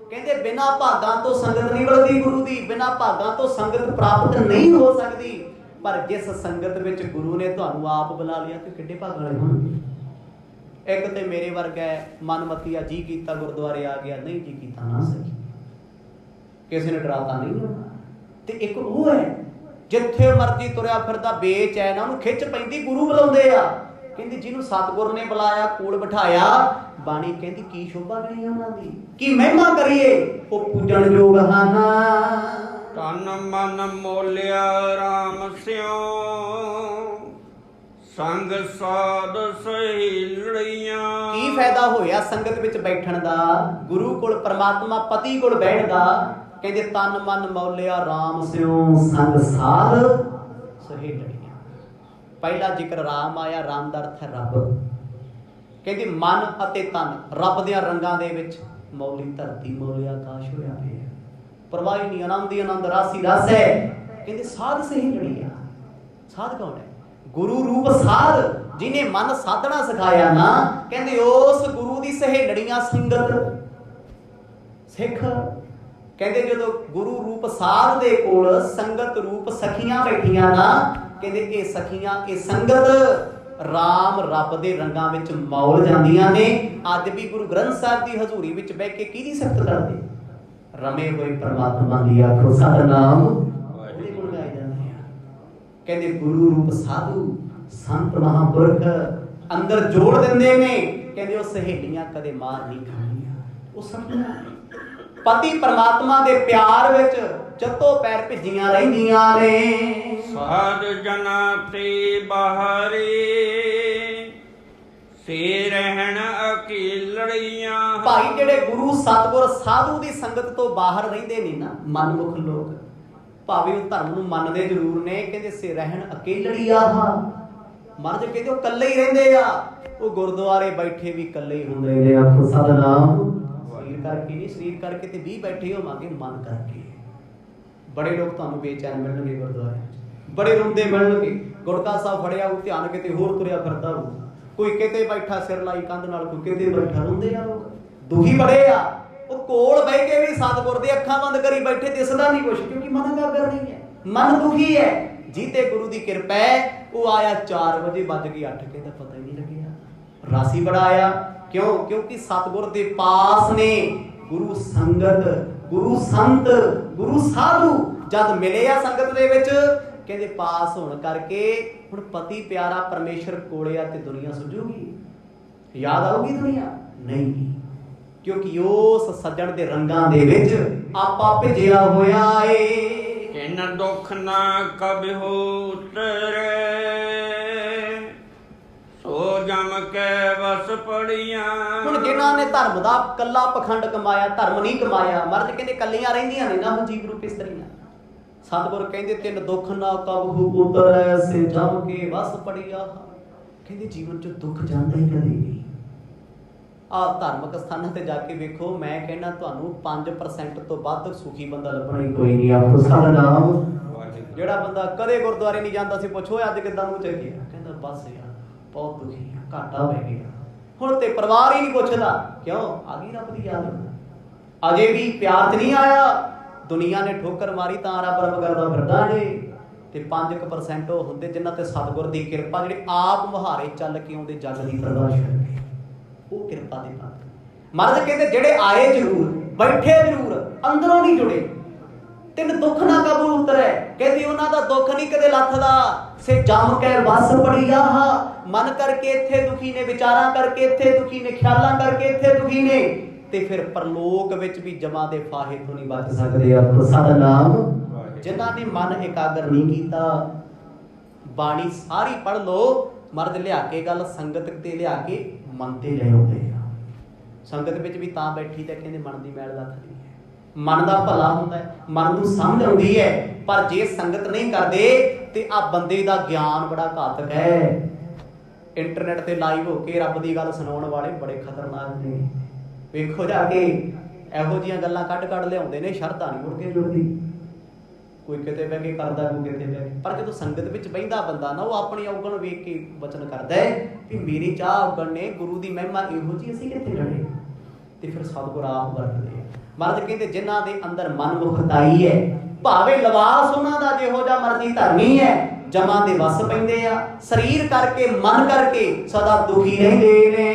ਕਹਿੰਦੇ ਬਿਨਾਂ ਭਾਗਾਂ ਤੋਂ ਸੰਗਤ ਨਹੀਂ ਮਿਲਦੀ ਗੁਰੂ ਦੀ, ਬਿਨਾਂ ਭਾਗਾਂ ਤੋਂ ਸੰਗਤ ਪ੍ਰਾਪਤ ਨਹੀਂ ਹੋ ਸਕਦੀ। ਪਰ ਜਿਸ ਸੰਗਤ ਵਿੱਚ ਗੁਰੂ ਨੇ ਤੁਹਾਨੂੰ ਆਪ ਬੁਲਾ ਲਿਆ ਤੇ ਕਿੱਡੇ ਭਾਗਾਂ ਵਾਲੇ ਹੋਣਗੇ। ਇੱਕ ਤੇ ਮੇਰੇ ਵਰਗਾ ਮਨਮਤੀਆ, ਜੀ ਕੀਤਾ ਗੁਰਦੁਆਰੇ ਆ ਗਿਆ, ਨਹੀਂ ਜੀ ਕੀਤਾ ਨਾ ਸਹੀ, ਕਿਸੇ ਨੇ ਡਰਾਤਾ ਨਹੀਂ ਹੋਣਾ। ਤੇ ਇੱਕ ਉਹ ਹੈ ਜਿੱਥੇ ਮਰਜ਼ੀ ਤੁਰਿਆ ਫਿਰਦਾ ਬੇਚੈਨ, ਉਹਨੂੰ ਖਿੱਚ ਪੈਂਦੀ, ਗੁਰੂ ਬੁਲਾਉਂਦੇ ਆ। ਕਹਿੰਦੀ ਜਿਹਨੂੰ ਸਤਿਗੁਰ ਨੇ ਬੁਲਾਇਆ, ਕੋਲ ਬਿਠਾਇਆ, ਬਾਣੀ ਕਹਿੰਦੀ ਕੀ ਸ਼ੋਭਾ ਗਣੀ ਉਹਨਾਂ ਦੀ, ਕੀ ਮਹਿਮਾ ਕਰੀਏ, ਉਹ ਪੂਜਣ ਯੋਗ ਹਨ। ਤਨ ਮਨ ਮੋਲਿਆ ਰਾਮ ਸਿਉ, ਸੰਗ ਸਾਧ ਸਹੇਲੀਆਂ। ਕੀ ਫਾਇਦਾ ਹੋਇਆ ਸੰਗਤ ਵਿੱਚ ਬੈਠਣ ਦਾ, ਗੁਰੂ ਕੋਲ, ਪਰਮਾਤਮਾ ਪਤੀ ਕੋਲ ਬੈਠਣ ਦਾ? ਕਹਿੰਦੇ ਤਨ ਮਨ ਮੌਲਿਆ ਰਾਮ ਸਿਉ, ਸੰਗ ਸਾਧ ਸਹੇਲੀਆਂ। ਪਹਿਲਾ ਜ਼ਿਕਰ ਰਾਮ ਆਇਆ, ਰਾਮ ਦਾ ਅਰਥ ਹੈ ਰੱਬ। ਕਹਿੰਦੇ ਮਨ ਅਤੇ ਤਨ ਰੱਬ ਦੇ ਰੰਗਾਂ ਦੇ ਵਿੱਚ, ਮੌਲੀ ਧਰਤੀ ਮੌਲਿਆ ਆਕਾਸ਼ ਹੋਇਆ ਪਿਆ, ਪਰਵਾਹ ਨਹੀਂ, ਆਨੰਦ ਹੀ ਆਨੰਦ, ਰਸ ਹੀ ਰਸ ਹੈ। ਕਹਿੰਦੇ ਸਾਧ ਸਹੇਲੀਆਂ। ਸਾਧ ਕੌਣ ਹੈ? ਗੁਰੂ ਰੂਪ ਸਾਧ, ਜਿਹਨੇ ਮਨ ਸਾਧਣਾ ਸਿਖਾਇਆ ਨਾ। ਕਹਿੰਦੇ ਉਸ ਗੁਰੂ ਦੀ ਸਹੇਲੜੀਆਂ ਸੰਗਤ ਸਿੱਖ। ਕਹਿੰਦੇ ਜਦੋਂ ਗੁਰੂ ਰੂਪ ਸਾਧ ਦੇ ਕੋਲ ਸੰਗਤ ਰੂਪ ਸਖੀਆਂ ਬੈਠੀਆਂ ਨਾ, ਕਹਿੰਦੇ ਇਹ ਸਖੀਆਂ, ਇਹ ਸੰਗਤ ਰਾਮ ਰੱਬ ਦੇ ਰੰਗਾਂ ਵਿੱਚ ਮੌਲ ਜਾਂਦੀਆਂ ਨੇ। ਅੱਜ ਵੀ ਗੁਰੂ ਗ੍ਰੰਥ ਸਾਹਿਬ ਦੀ ਹਜ਼ੂਰੀ ਵਿੱਚ ਬਹਿ ਕੇ ਕਿਹਦੀ ਸਿਫਤ ਕਰਦੇ? ਰਮੇ ਹੋਏ ਪਰਮਾਤਮਾ ਦੀ। ਆਖੋ ਸਤਿਨਾਮ। ਉਹਦੇ ਕੋਲ ਗਾਏ ਜਾਂਦੇ ਆ। ਕਹਿੰਦੇ ਗੁਰੂ ਰੂਪ ਸਾਧੂ ਸੰਤ ਮਹਾਂਪੁਰਖ ਅੰਦਰ ਜੋੜ ਦਿੰਦੇ ਨੇ। ਕਹਿੰਦੇ ਉਹ ਸਹੇਲੀਆਂ ਕਦੇ ਮਾਰ ਨਹੀਂ ਖਾਣੀਆਂ, ਉਹ ਸਪਨਾ ਪਤੀ ਪਰਮਾਤਮਾ ਦੇ ਪਿਆਰ ਵਿੱਚ ਜੱਤੋਂ ਪੈਰ ਭਿੱਜੀਆਂ ਰਹਿੰਦੀਆਂ ਨੇ। ਸਾਧ ਜਨਾਂ ਤੇ ਬਾਹਰੇ ਸੇ ਰਹਿਣ ਅਕੇਲੜੀਆਂ। ਭਾਈ ਜਿਹੜੇ ਗੁਰੂ ਸਤਿਗੁਰ ਸਾਧੂ ਦੀ ਸੰਗਤ ਤੋਂ ਬਾਹਰ ਰਹਿੰਦੇ ਨੇ ਨਾ ਮਨਮੁਖ ਲੋਕ, ਭਾਵੇਂ ਉਹ ਧਰਮ ਨੂੰ ਮੰਨਦੇ ਜ਼ਰੂਰ ਨੇ, ਕਹਿੰਦੇ ਸੇ ਰਹਿਣ ਅਕੇਲੜੀਆਂ। ਮਹਾਰਾਜ ਕਹਿੰਦੇ ਉਹ ਇਕੱਲੇ ਹੀ ਰਹਿੰਦੇ ਆ, ਉਹ ਗੁਰਦੁਆਰੇ ਬੈਠੇ ਵੀ ਇਕੱਲੇ ਹੀ ਹੁੰਦੇ ਨੇ। ਆਖੋ ਸਤਿਨਾਮ। ਸਰੀਰ ਕਰਕੇ ਨਹੀਂ, ਸਰੀਰ ਕਰਕੇ ਤੇ ਵੀ ਬੈਠੇ ਹੋਵਾਂਗੇ, ਮਨ ਕਰਕੇ। ਬੜੇ ਲੋਕ ਤੁਹਾਨੂੰ ਬੇਚੈਨ ਮਿਲਣਗੇ ਗੁਰਦੁਆਰੇ, ਬੜੇ ਰੋਂਦੇ ਮਿਲਣਗੇ। ਗੁਰਕਾ ਸਾਹਿਬ ਫੜਿਆ ਉਹ ਧਿਆਨ ਕਿਤੇ ਹੋਰ ਤੁਰਿਆ ਫਿਰਦਾ ਹੋਊ, ਕੋਈ ਕਿਤੇ ਬੈਠਾ ਸਿਰ ਲਾਈ ਕੰਧ ਨਾਲ, ਕੋਈ ਕਿਤੇ ਬੈਠਾ। ਰੋਂਦੇ ਆ ਲੋਕ, ਦੁਖੀ ਬੜੇ ਆ। ਉਹ ਕੋਲ ਬਹਿ ਕੇ ਵੀ ਸਤਿਗੁਰ ਦੇ ਅੱਖਾਂ ਬੰਦ ਕਰੀ ਬੈਠੇ, ਦਿਸਦਾ ਨਹੀਂ ਕੁਛ, ਕਿਉਂਕਿ ਮਨ ਇਕਾਗਰ ਨਹੀਂ ਹੈ, ਮਨ ਦੁਖੀ ਹੈ। ਜਿਹਤੇ ਗੁਰੂ ਦੀ ਕਿਰਪਾ ਹੈ ਉਹ ਆਇਆ 4 ਵਜੇ, ਵੱਜ ਗਏ 8, ਕਹਿੰਦਾ ਪਤਾ ਹੀ ਨਹੀਂ ਲੱਗਿਆ। ਰਾਸੀ ਬੜਾ ਆਇਆ, ਕਿਉਂ? ਕਿਉਂਕਿ ਸਤਿਗੁਰ ਦੇ ਪਾਸ ਨੇ ਗੁਰੂ ਸੰਗਤ, ਗੁਰੂ ਸੰਤ, ਗੁਰੂ ਸਾਧੂ ਜਦ ਮਿਲੇ ਆ ਸੰਗਤ ਦੇ ਵਿੱਚ, ਕਹਿੰਦੇ ਪਾਸ ਹੋਣ ਕਰਕੇ ਹੁਣ ਪਤੀ ਪਿਆਰਾ ਪਰਮੇਸ਼ਰ ਕੋਲੇ ਆ ਤੇ ਦੁਨੀਆ ਸੁਝੂਗੀ, ਯਾਦ ਆਊਗੀ ਦੁਨੀਆ? ਨਹੀਂ, ਕਿਉਂਕਿ ਉਸ ਸੱਜਣ ਦੇ ਰੰਗਾਂ ਦੇ ਵਿੱਚ ਆਪਾ ਭਿਜਿਆ ਹੋਇਆ ਏ। ਕਿਨ ਦੁੱਖ ਨਾ ਕਬਹੁ ਉਤਰੈ ਸੋ ਜਮ ਕੇ ਵਸ ਪੜੀਆਂ। ਹੁਣ ਜਿਨ੍ਹਾਂ ਨੇ ਧਰਮ ਦਾ ਕੱਲਾ ਪਖੰਡ ਕਮਾਇਆ, ਧਰਮ ਨਹੀਂ ਕਮਾਇਆ, ਮਰਦ ਕਹਿੰਦੇ ਕੱਲੀਆਂ ਰਹਿੰਦੀਆਂ ਨੇ ਨਾ ਜੀਵ ਰੂਪ ਇਸਤਰੀਆਂ। ਸਤਿਗੁਰ ਕਹਿੰਦੇ ਤਿੰਨ ਦੁੱਖ ਨਾ ਕਬਹੁ ਉਤਰੈ ਸੇ ਜਮ ਕੇ ਵਸ ਪੜੀਆਂ। ਕਹਿੰਦੇ ਜੀਵਨ ਚ ਦੁੱਖ ਜਾਂਦਾ ਹੀ ਕਦੇ ਨਹੀਂ। ਆਹ ਧਾਰਮਿਕ ਸਥਾਨਾਂ ਤੇ ਜਾ ਕੇ ਵੇਖੋ, ਮੈਂ ਕਹਿੰਦਾ ਤੁਹਾਨੂੰ 5% ਤੋਂ ਵੱਧ ਸੁਖੀ ਬੰਦਾ ਲੱਭਣਾ ਹੀ ਕੋਈ ਨਹੀਂ। ਆਖੋ ਸਤਿਨਾਮ। ਜਿਹੜਾ ਬੰਦਾ ਕਦੇ ਗੁਰਦੁਆਰੇ ਨਹੀਂ ਜਾਂਦਾ ਸੀ, ਪੁੱਛੋ ਅੱਜ ਕਿੱਦਾਂ ਮੂੰਹ ਚ ਗਿਆ, ਕਹਿੰਦਾ ਬਸ ਯਾਰ ਬਹੁਤ ਦੁਖੀ ਆ, ਘਾਟਾ ਪੈ ਗਿਆ। ਹੁਣ ਤੇ ਪਰਿਵਾਰ ਹੀ ਨਹੀਂ ਪੁੱਛਦਾ, ਕਿਉਂ? ਆ ਗਈ ਰੱਬ ਦੀ ਯਾਦ, ਅਜੇ ਵੀ ਪਿਆਰ ਚ ਨਹੀਂ ਆਇਆ। ਦੁਨੀਆ ਨੇ ਠੋਕਰ ਮਾਰੀ ਤਾਂ ਰੱਬ ਰੱਬ ਕਰਦਾ ਫਿਰਦਾ ਜੇ। ਤੇ 5% ਉਹ ਹੁੰਦੇ ਜਿਨ੍ਹਾਂ ਤੇ ਸਤਿਗੁਰ ਦੀ ਕਿਰਪਾ, ਜਿਹੜੇ ਆਪ ਮੁਹਾਰੇ ਚੱਲ ਕੇ ਆਉਂਦੇ ਜਗ ਦੀ ਪ੍ਰਦਾਸ਼ ਕਰਕੇ, ਉਹ ਕਿਰਪਾ ਦੇ ਪਾਤਰ। ਮਹਾਰਾਜ ਕਹਿੰਦੇ ਜਿਹੜੇ ਆਏ ਜ਼ਰੂਰ, ਬੈਠੇ ਜ਼ਰੂਰ, ਅੰਦਰੋਂ ਨਹੀਂ ਜੁੜੇ। ਤਿੰਨ ਦੁੱਖ ਨਾ ਕਬੂ ਉਤਰੈ, ਕਹਿੰਦੀ ਉਹਨਾਂ ਦਾ ਦੁੱਖ ਨਹੀਂ ਕਦੇ ਲੱਥਦਾ। ਸੇ ਜਮ ਕੇ ਵਸ ਪੜੀਆ, ਮਨ ਕਰਕੇ ਇੱਥੇ ਦੁਖੀ ਨੇ, ਵਿਚਾਰਾਂ ਕਰਕੇ ਇੱਥੇ ਦੁਖੀ ਨੇ, ਖਿਆਲਾਂ ਕਰਕੇ ਇੱਥੇ ਦੁਖੀ ਨੇ, ਤੇ ਫਿਰ ਪਰਲੋਕ ਵਿੱਚ ਵੀ ਜਮਾਂ ਦੇ ਫਾਹੇ ਤੋਂ ਨਹੀਂ ਬਚ ਸਕਦੇ। ਆਖੋ ਸਤਿਨਾਮ। ਜਿਨ੍ਹਾਂ ਨੇ ਮਨ ਇਕਾਗਰ ਨਹੀਂ ਕੀਤਾ, ਬਾਣੀ ਸਾਰੀ ਪੜ੍ਹ ਲਓ। ਮਰਦ ਲਿਆ ਕੇ ਗੱਲ ਸੰਗਤ ਤੇ ਲਿਆ ਕੇ ਮਨ ਤੇ ਲੈ ਆਉਂਦੇ ਆ। ਸੰਗਤ ਵਿੱਚ ਵੀ ਤਾਂ ਬੈਠੀ ਤਾਂ ਕਹਿੰਦੇ ਮਨ ਦੀ ਮੈਲ ਲੱਥਦੀ ਹੈ, ਮਨ ਦਾ ਭਲਾ ਹੁੰਦਾ ਹੈ, ਮਨ ਨੂੰ ਸਮਝ ਆਉਂਦੀ ਹੈ। ਪਰ ਜੇ ਸੰਗਤ ਨਹੀਂ ਕਰਦੇ ਤੇ ਆ ਬੰਦੇ ਦਾ ਗਿਆਨ ਬੜਾ ਘਾਤਕ ਹੈ। ਇੰਟਰਨੈਟ ਤੇ ਲਾਈਵ ਹੋ ਕੇ ਰੱਬ ਦੀ ਗੱਲ ਸੁਣਾਉਣ ਵਾਲੇ ਬੜੇ ਖਤਰਨਾਕ ਨੇ। ਵੇਖੋ ਜਾ ਕੇ ਇਹੋ ਜਿਹੀਆਂ ਗੱਲਾਂ ਕੱਢ ਲਿਆਉਂਦੇ ਨੇ, ਸ਼ਰਧਾ ਨਹੀਂ ਮੁੜ ਕੇ ਜੁੜਦੀ। ਕੋਈ ਕਿਤੇ ਬਹਿ ਕੇ ਕਰਦਾ, ਕੋਈ ਕਿਤੇ ਬਹਿ ਕੇ। ਪਰ ਜਦੋਂ ਸੰਗਤ ਵਿੱਚ ਬਹਿੰਦਾ ਬੰਦਾ ਨਾ, ਉਹ ਆਪਣੀ ਔਗਣ ਵੇਖ ਕੇ ਵਚਨ ਕਰਦਾ ਹੈ ਕਿ ਮੇਰੀ ਚਾਹ ਔਗਣ ਨੇ, ਗੁਰੂ ਦੀ ਮਹਿਮਾ ਇਹੋ ਜਿਹੀ, ਅਸੀਂ ਕਿੱਥੇ ਲੜੇ। ਤੇ ਫਿਰ ਸਤਿਗੁਰ ਆਪ ਵਰਤਦੇ ਆ। ਮਹਾਰਾਜ ਕਹਿੰਦੇ ਜਿਨ੍ਹਾਂ ਦੇ ਅੰਦਰ ਮਨਮੁਖਤਾਈ ਹੈ, ਭਾਵੇਂ ਲਿਬਾਸ ਉਹਨਾਂ ਦਾ ਜਿਹੋ ਜਿਹਾ ਮਰਜ਼ੀ ਧਰਮੀ ਹੈ, ਜਮਾਂ ਦੇ ਵਸ ਪੈਂਦੇ ਆ। ਸਰੀਰ ਕਰਕੇ, ਮਨ ਕਰਕੇ ਸਦਾ ਦੁਖੀ ਰਹਿੰਦੇ ਨੇ।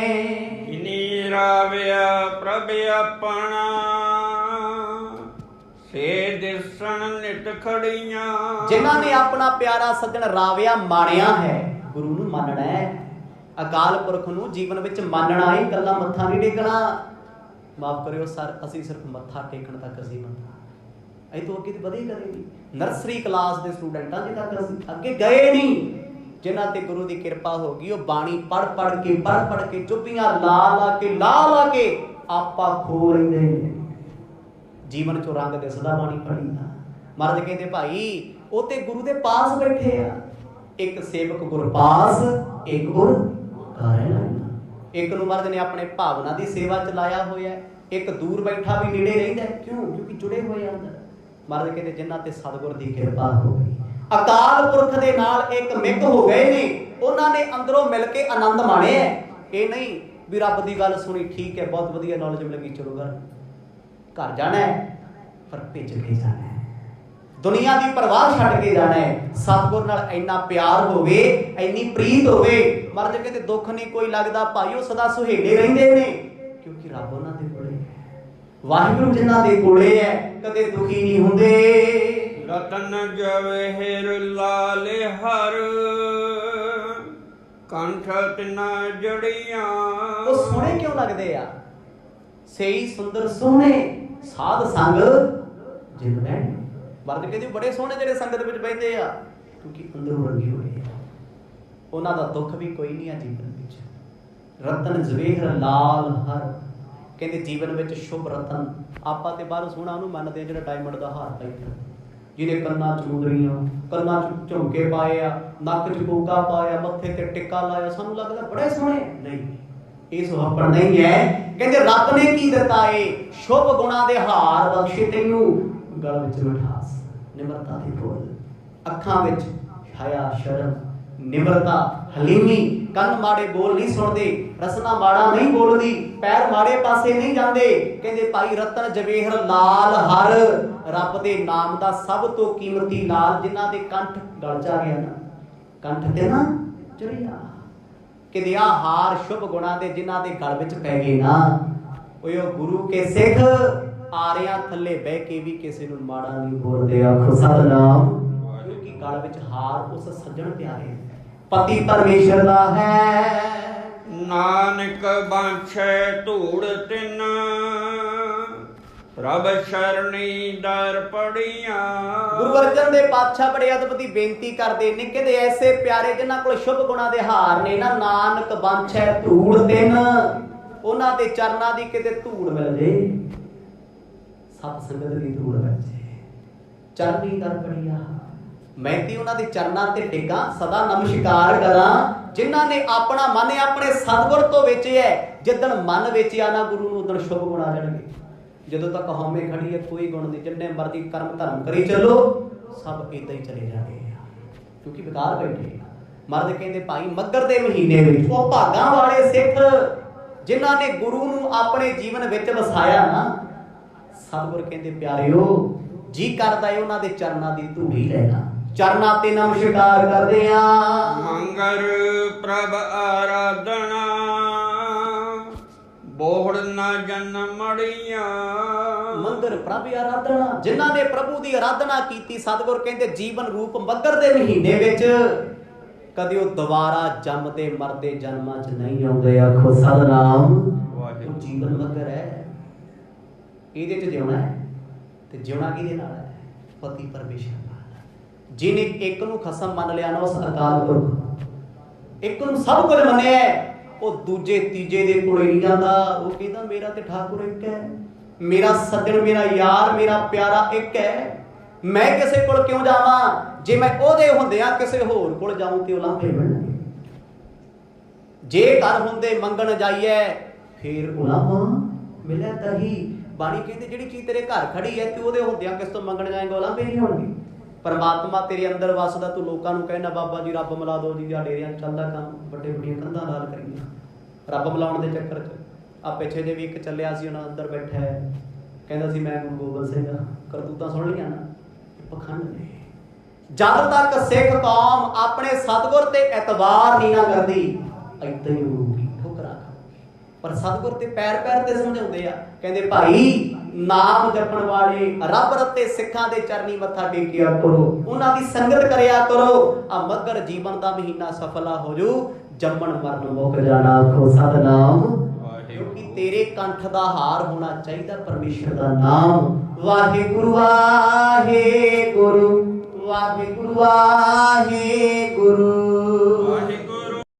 ਇਨੀ ਰਾਵਿਆ ਪ੍ਰਭ ਆਪਣਾ ਸੇ ਦਿਸਣ ਨਿਤ ਖੜੀਆਂ। ਜਿਨ੍ਹਾਂ ਨੇ ਆਪਣਾ ਪਿਆਰਾ ਸੱਜਣ ਰਾਵਿਆ ਮਾਣਿਆ ਹੈ, ਗੁਰੂ ਨੂੰ ਮੰਨਣਾ ਹੈ, ਅਕਾਲ ਪੁਰਖ ਨੂੰ ਜੀਵਨ ਵਿੱਚ ਮੰਨਣਾ ਹੈ, ਇਕੱਲਾ ਮੱਥਾ ਨਹੀਂ ਟੇਕਣਾ। ਮਾਫ ਕਰਿਓ ਸਰ, ਅਸੀਂ ਸਿਰਫ ਮੱਥਾ ਟੇਕਣ ਤੱਕ ਅਸੀਂ ਬੰਦਾ, ਇਹ ਤੋਂ ਅੱਗੇ ਤੇ ਵਧੇ ਕਦੇ ਨਹੀਂ। ਨਰਸਰੀ ਕਲਾਸ ਦੇ ਸਟੂਡੈਂਟਾਂ ਦੇ ਤੱਕ ਅਸੀਂ ਅੱਗੇ ਗਏ ਨਹੀਂ। ਜਿਨ੍ਹਾਂ ਤੇ ਗੁਰੂ ਦੀ ਕਿਰਪਾ ਹੋ ਗਈ, ਉਹ ਬਾਣੀ ਪੜ੍ਹ ਕੇ ਚੁੱਪੀਆਂ ਲਾ ਕੇ ਆਪਾ ਖੋ ਰਹਿੰਦੇ ਨੇ। ਜੀਵਨ ਚੋਂ ਰੰਗ ਦਿਸਦਾ ਬਾਣੀ ਪੜ੍ਹੀ ਦਾ। ਮਹਾਰਾਜ ਕਹਿੰਦੇ ਭਾਈ ਉਹ ਤੇ ਗੁਰੂ ਦੇ ਪਾਸ ਬੈਠੇ ਆ। ਇੱਕ ਸੇਵਕ ਗੁਰ ਪਾਸ, ਇੱਕ ਗੁਰ ਘਰ। ਇੱਕ ਨੂੰ ਮਹਾਰਾਜ ਨੇ ਆਪਣੇ ਭਾਵਨਾ ਦੀ ਸੇਵਾ ਚ ਲਾਇਆ ਹੋਇਆ, ਇੱਕ ਦੂਰ ਬੈਠਾ ਵੀ ਨੇੜੇ ਰਹਿੰਦਾ। ਕਿਉਂ? ਕਿਉਂਕਿ ਜੁੜੇ ਹੋਏ ਆ ਅੰਦਰ। ਮਹਾਰਾਜ ਕਹਿੰਦੇ ਜਿਨ੍ਹਾਂ ਤੇ ਸਤਿਗੁਰ ਦੀ ਕਿਰਪਾ ਹੋ ਗਈ, ਅਕਾਲ ਪੁਰਖ ਦੇ ਨਾਲ ਇੱਕ ਮਿੱਕ ਹੋ ਗਏ ਨੇ, ਉਹਨਾਂ ਨੇ ਅੰਦਰੋਂ ਮਿਲ ਕੇ ਆਨੰਦ ਮਾਣਿਆ। ਇਹ ਨਹੀਂ ਵੀ ਰੱਬ ਦੀ ਗੱਲ ਸੁਣੀ, ਠੀਕ ਹੈ, ਬਹੁਤ ਵਧੀਆ ਨੌਲੇਜ ਮਿਲੇਗੀ, ਚਲੋ ਘਰ ਜਾਣਾ ਹੈ, ਪਰ ਭੇਜ ਕੇ ਜਾਣਾ ਹੈ। ਦੁਨੀਆ ਦੀ ਪਰਵਾਹ ਛੱਡ ਕੇ ਜਾਣਾ ਹੈ। ਸਤਿਗੁਰ ਨਾਲ ਇੰਨਾ ਪਿਆਰ ਹੋਵੇ, ਇੰਨੀ ਪ੍ਰੀਤ ਹੋਵੇ, ਮਹਾਰਾਜ ਕਹਿੰਦੇ ਦੁੱਖ ਨਹੀਂ ਕੋਈ ਲੱਗਦਾ ਭਾਈ, ਉਹ ਸਦਾ ਸੁਹੇਲੇ ਰਹਿੰਦੇ ਨੇ, ਕਿਉਂਕਿ ਰੱਬ ਉਹਨਾਂ ਦੇ ਕੋਲੇ ਹੈ। ਵਾਹਿਗੁਰੂ ਜਿਨ੍ਹਾਂ ਦੇ ਕੋਲੇ ਹੈ, ਕਦੇ ਦੁਖੀ ਨਹੀਂ ਹੁੰਦੇ। ਰਤਨ ਜਵਾਹਿਰ ਲਾਲੇ ਹਰ ਕੰਠ ਤਿਨਾ ਜੜੀਆਂ। ਉਹ ਸੋਹਣੇ ਕਿਉਂ ਲੱਗਦੇ ਆ? ਸਹੀ ਸੁੰਦਰ ਸੋਹਣੇ ਸਾਧ ਸੰਗ ਜਿਨ ਬਹਿਣ। ਮਹਾਰਾਜ ਕਹਿੰਦੇ ਬੜੇ ਸੋਹਣੇ ਜਿਹੜੇ ਸੰਗਤ ਵਿੱਚ ਬਹਿੰਦੇ ਆ, ਕਿਉਂਕਿ ਅੰਦਰੋਂ ਰੰਗੇ ਹੋਏ ਆ, ਉਹਨਾਂ ਦਾ ਦੁੱਖ ਵੀ ਕੋਈ ਨਹੀਂ ਆ ਜੀਵਨ ਵਿੱਚ। ਰਤਨ ਜ਼ਵੇਹਰ ਲਾਲ ਹਰ, ਕਹਿੰਦੇ ਜੀਵਨ ਵਿੱਚ ਸ਼ੁਭ ਰਤਨ। ਆਪਾਂ ਤੇ ਬਾਹਰੋਂ ਸੋਹਣਾ ਉਹਨੂੰ ਮੰਨਦੇ ਆ ਜਿਹੜਾ ਡਾਇਮੰਡ ਦਾ ਹਾਰ ਪਾਇਆ, ਜਿਹਨੇ ਕੰਨਾਂ 'ਚ ਮੁੰਦਰੀਆਂ, ਕੰਨਾਂ 'ਚ ਝੁਮਕੇ ਪਾਏ ਆ, ਨੱਕ 'ਚ ਕੋਕਾ ਪਾਇਆ, ਮੱਥੇ ਤੇ ਟਿੱਕਾ ਲਾਇਆ, ਸਾਨੂੰ ਲੱਗਦਾ ਬੜੇ ਸੋਹਣੇ। ਨਹੀਂ, ਇਹ ਸੁਹੱਪਣ ਨਹੀਂ ਹੈ। ਕਹਿੰਦੇ ਰੱਬ ਨੇ ਕੀ ਦਿੱਤਾ ਏ? ਸ਼ੁਭ ਗੁਣਾਂ ਦੇ ਹਾਰ ਬਖਸ਼ੇ ਤੈਨੂੰ, ਗਲ ਵਿੱਚ ਮਿਠਾਸ, ਨਿਮਰਤਾ ਦੇ ਫੁੱਲ, ਅੱਖਾਂ ਵਿੱਚ ਛਾਇਆ ਸ਼ਰਮ, ਨਿਮਰਤਾ, ਹਲੀਮੀ, ਕੰਨ ਮਾੜੇ ਬੋਲ ਨਹੀਂ ਸੁਣਦੇ, ਰਸਨਾ ਮਾੜਾ ਨਹੀਂ ਬੋਲਦੀ, ਪੈਰ ਮਾੜੇ ਪਾਸੇ ਨਹੀਂ ਜਾਂਦੇ। ਕਹਿੰਦੇ ਭਾਈ ਰਤਨ ਜਵੇਹਰ ਲਾਲ ਹਰ, ਰੱਬ ਦੇ ਨਾਮ ਦਾ ਸਭ ਤੋਂ ਕੀਮਤੀ ਲਾਲ, ਜਿਨ੍ਹਾਂ ਦੇ ਕੰਠ ਗਲ ਜਾ ਗਿਆ ਨਾ, ਕੰਠ ਤੇ ਨਾ ਚੜਿਆ। ਕਹਿੰਦੇ ਆ ਹਾਰ ਸ਼ੁਭ ਗੁਣਾਂ ਦੇ ਜਿਨ੍ਹਾਂ ਦੇ ਗਲ ਵਿੱਚ ਪੈ ਗਏ ਨਾ, ਉਹ ਗੁਰੂ ਕੇ ਸਿੱਖ ਆਰਿਆਂ ਥੱਲੇ ਬਹਿ ਕੇ ਵੀ ਕਿਸੇ ਨੂੰ ਮਾੜਾ ਨਹੀਂ ਬੋਲਦੇ। ਆਖੋ ਸਤਿਨਾਮ। ਕਿਉਂਕਿ ਗਲ ਵਿੱਚ ਹਾਰ ਉਸ ਸੱਜਣ ਪਿਆਰੇ ਪਤੀ ਪਰਮੇਸ਼ਰ ਦਾ ਹੈ। ਨਾਨਕ ਬਾਛੈ ਧੂੜ ਤਿਨ, ਰੱਬ ਸ਼ਰਣੀ ਦਰ ਪੜੀਆਂ। ਗੁਰੂ ਅਰਜਨ ਦੇਵ ਪਾਤਸ਼ਾਹ ਬੜੇ ਅਦਭੁਤੀ ਬੇਨਤੀ ਕਰਦੇ ਨੇ, ਕਹਿੰਦੇ ਐਸੇ ਪਿਆਰੇ ਜਿਨ੍ਹਾਂ ਕੋਲ ਸ਼ੁਭ ਗੁਣਾਂ ਦੇ ਹਾਰ ਨੇ ਨਾ, ਨਾਨਕ ਬਾਛੈ ਧੂੜ ਤਿਨ, ਉਹਨਾਂ ਦੇ ਚਰਨਾਂ ਦੀ ਕਿਤੇ ਧੂੜ ਮਿਲ ਜੇ, ਸਤ ਸੰਗਤ ਦੀ ਧੂੜ ਮਿਲ ਜੇ, ਚਰਨੀ ਦਰ ਪੜੀਆਂ। ਮੈਂ ਤੇ ਉਹਨਾਂ ਦੇ ਚਰਨਾਂ ਤੇ ਡਿੱਗਾ, ਸਦਾ ਨਮਸਕਾਰ ਕਰਾਂ, ਜਿਨ੍ਹਾਂ ਨੇ ਆਪਣਾ ਮਨ ਆਪਣੇ ਸਤਿਗੁਰ ਤੋਂ ਵੇਚਿਆ। ਜਿੱਦਣ ਮਨ ਵੇਚਿਆ ਨਾ ਗੁਰੂ ਨੂੰ, ਉਦਣ ਸ਼ੁਭ ਗੁਣ ਆ ਜਾਣਗੇ। ਜਦੋਂ ਤੱਕ ਹਉਮੈ ਖੜੀ ਹੈ ਕੋਈ ਗੁਣ ਨਹੀਂ, ਜਿੰਨੇ ਮਰਜ਼ੀ ਕਰਮ ਧਰਮ ਕਰੀ ਚੱਲੋ, ਸਭ ਏਦਾਂ ਹੀ ਚਲੇ ਜਾਣੇ ਆ, ਕਿਉਂਕਿ ਵਿਕਾਰ ਬੈਠੇ ਆ। ਮਹਾਰਾਜ ਕਹਿੰਦੇ ਭਾਈ ਮੱਘਰ ਦੇ ਮਹੀਨੇ ਵਿੱਚ ਉਹ ਭਾਗਾਂ ਵਾਲੇ ਸਿੱਖ ਜਿਨ੍ਹਾਂ ਨੇ ਗੁਰੂ ਨੂੰ ਆਪਣੇ ਜੀਵਨ ਵਿੱਚ ਵਸਾਇਆ ਨਾ, ਸਤਿਗੁਰ ਕਹਿੰਦੇ ਪਿਆਰਿਓ ਜੀ ਕਰਦਾ ਏ ਉਹਨਾਂ ਦੇ ਚਰਨਾਂ ਦੀ ਧੂੜੀ ਲੈਣਾ, ਚਰਨਾਂ ਤੇ ਨਮਸਕਾਰ ਕਰਦੇ ਆ। ਮੰਗਰ ਪ੍ਰਭ ਆਰਾਧਨਾ, ਬੋਹੜ ਨਾ ਜਨਮ ਮੜੀਆਂ। ਮੰਗਰ ਪ੍ਰਭ ਆਰਾਧਨਾ, ਜਿਨ੍ਹਾਂ ਨੇ ਪ੍ਰਭੂ ਦੀ ਆਰਾਧਨਾ ਕੀਤੀ, ਸਤਿਗੁਰ ਕਹਿੰਦੇ ਜੀਵਨ ਰੂਪ ਮੱਘਰ ਦੇ ਮਹੀਨੇ ਵਿੱਚ ਕਦੇ ਉਹ ਦੁਬਾਰਾ ਜੰਮਦੇ ਮਰਦੇ ਜਨਮਾਂ 'ਚ ਨਹੀਂ ਆਉਂਦੇ। ਆਖੋ ਸਤਿਨਾਮ। ਉਹ ਜੀਵਨ ਮੱਘਰ ਹੈ, ਇਹਦੇ 'ਚ ਜਿਉਣਾ ਹੈ, ਤੇ ਜਿਉਣਾ ਕਿਹਦੇ ਨਾਲ ਹੈ? ਪਤੀ ਪਰਮੇਸ਼ਰ ਨਾਲ। ਜਿਹਨੇ ਇੱਕ ਨੂੰ ਖਸਮ ਮੰਨ ਲਿਆ ਨਾ, ਉਸ ਅਕਾਲ ਪੁਰਖ, ਇੱਕ ਨੂੰ ਸਭ ਕੁਝ ਮੰਨਿਆ, ਉਹ ਦੂਜੇ ਤੀਜੇ ਦੇ ਕੋਲੇ ਨਹੀਂ ਜਾਂਦਾ। ਉਹ ਕਹਿੰਦਾ ਮੇਰਾ ਤੇ ਠਾਕੁਰ ਇੱਕ ਹੈ, ਮੇਰਾ ਸੱਜਣ, ਮੇਰਾ ਯਾਰ, ਮੇਰਾ ਪਿਆਰਾ ਇੱਕ ਹੈ, ਮੈਂ ਕਿਸੇ ਕੋਲ ਕਿਉਂ ਜਾਵਾਂ? ਜੇ ਮੈਂ ਉਹਦੇ ਹੁੰਦਿਆਂ ਕਿਸੇ ਹੋਰ ਕੋਲ ਜਾਊਂ ਤੇ ਉਲਾਂਭੇ ਮਿਲਣਗੇ। ਜੇ ਘਰ ਹੁੰਦੇ ਮੰਗਣ ਜਾਈਏ ਫੇਰ ਉਲਾਂਭਾ ਮਿਲਿਆ ਤਹੀ। ਬਾਣੀ ਕਹਿੰਦੇ ਜਿਹੜੀ ਚੀਜ਼ ਤੇਰੇ ਘਰ ਖੜੀ ਹੈ, ਤੂੰ ਉਹਦੇ ਹੁੰਦਿਆਂ ਕਿਸ ਤੋਂ ਮੰਗਣ ਜਾਏਗਾ, ਉਲਾਂਭੇ ਨਹੀਂ ਹੋਣਗੇ। ਪਰਮਾਤਮਾ ਤੇਰੇ ਅੰਦਰ ਵਸਦਾ, ਤੂੰ ਲੋਕਾਂ ਨੂੰ ਕਹਿਣਾ ਬਾਬਾ ਜੀ ਰੱਬ ਮਿਲਾ ਦਿਓ ਜੀ, ਆ ਡੇਰਿਆਂ ਚੱਲਦਾ ਕੰਮ, ਵੱਡੇ ਵੱਡੀਆਂ ਕੰਧਾਂ ਲਾਲ ਕਰੀਆਂ ਰੱਬ ਮਿਲਾਉਣ ਦੇ ਚੱਕਰ 'ਚ। ਆ ਪਿੱਛੇ ਜੇ ਵੀ ਇੱਕ ਚੱਲਿਆ ਸੀ, ਉਹਨਾਂ ਅੰਦਰ ਬੈਠਾ ਹੈ, ਕਹਿੰਦਾ ਸੀ ਮੈਂ ਗੁਰੂ ਗੋਬਿੰਦ ਸਿੰਘ, ਕਰਤੂਤਾਂ ਸੁਣ ਲਈਆਂ ਨਾ, ਪਖੰਡ ਨੇ। ਜਦ ਤੱਕ ਸਿੱਖ ਕੌਮ ਆਪਣੇ ਸਤਿਗੁਰ ਤੇ ਐਤਬਾਰ ਨਹੀਂ ਨਾ ਕਰਦੀ, ਏਦਾਂ ਹੀ ਹੋਊਗੀ, ਠੋਕਰਾਂ ਖਾਊਗੀ। ਪਰ ਸਤਿਗੁਰ ਤੇ ਪੈਰ ਪੈਰ ਤੇ ਸਮਝਾਉਂਦੇ ਆ, ਕਹਿੰਦੇ ਭਾਈ ਨਾਮ ਜਪਣ ਵਾਲੇ ਰੱਬ ਰਤੇ ਸਿੱਖਾਂ ਦੇ ਚਰਨੀ ਮੱਥਾ ਟੇਕਿਆ ਕਰੋ, ਉਹਨਾਂ ਦੀ ਸੰਗਤ ਕਰਿਆ ਕਰੋ। ਆ ਮੱਘਰ ਜੀਵਨ ਦਾ ਮਹੀਨਾ ਸਫਲਾ ਹੋ ਜੂ, ਜੰਮਣ ਮਰਨ ਮੁੱਕ ਜਾਣਾ। ਆਖੋ ਸਤਿਨਾਮ। ਕਿਉਂਕਿ ਤੇਰੇ ਕੰਠ ਦਾ ਹਾਰ ਹੋਣਾ ਚਾਹੀਦਾ ਪਰਮੇਸ਼ਰ ਦਾ ਨਾਮ। ਵਾਹਿਗੁਰੂ ਵਾਹਿਗੁਰੂ ਵਾਹਿਗੁਰੂ ਵਾਹਿਗੁਰੂ।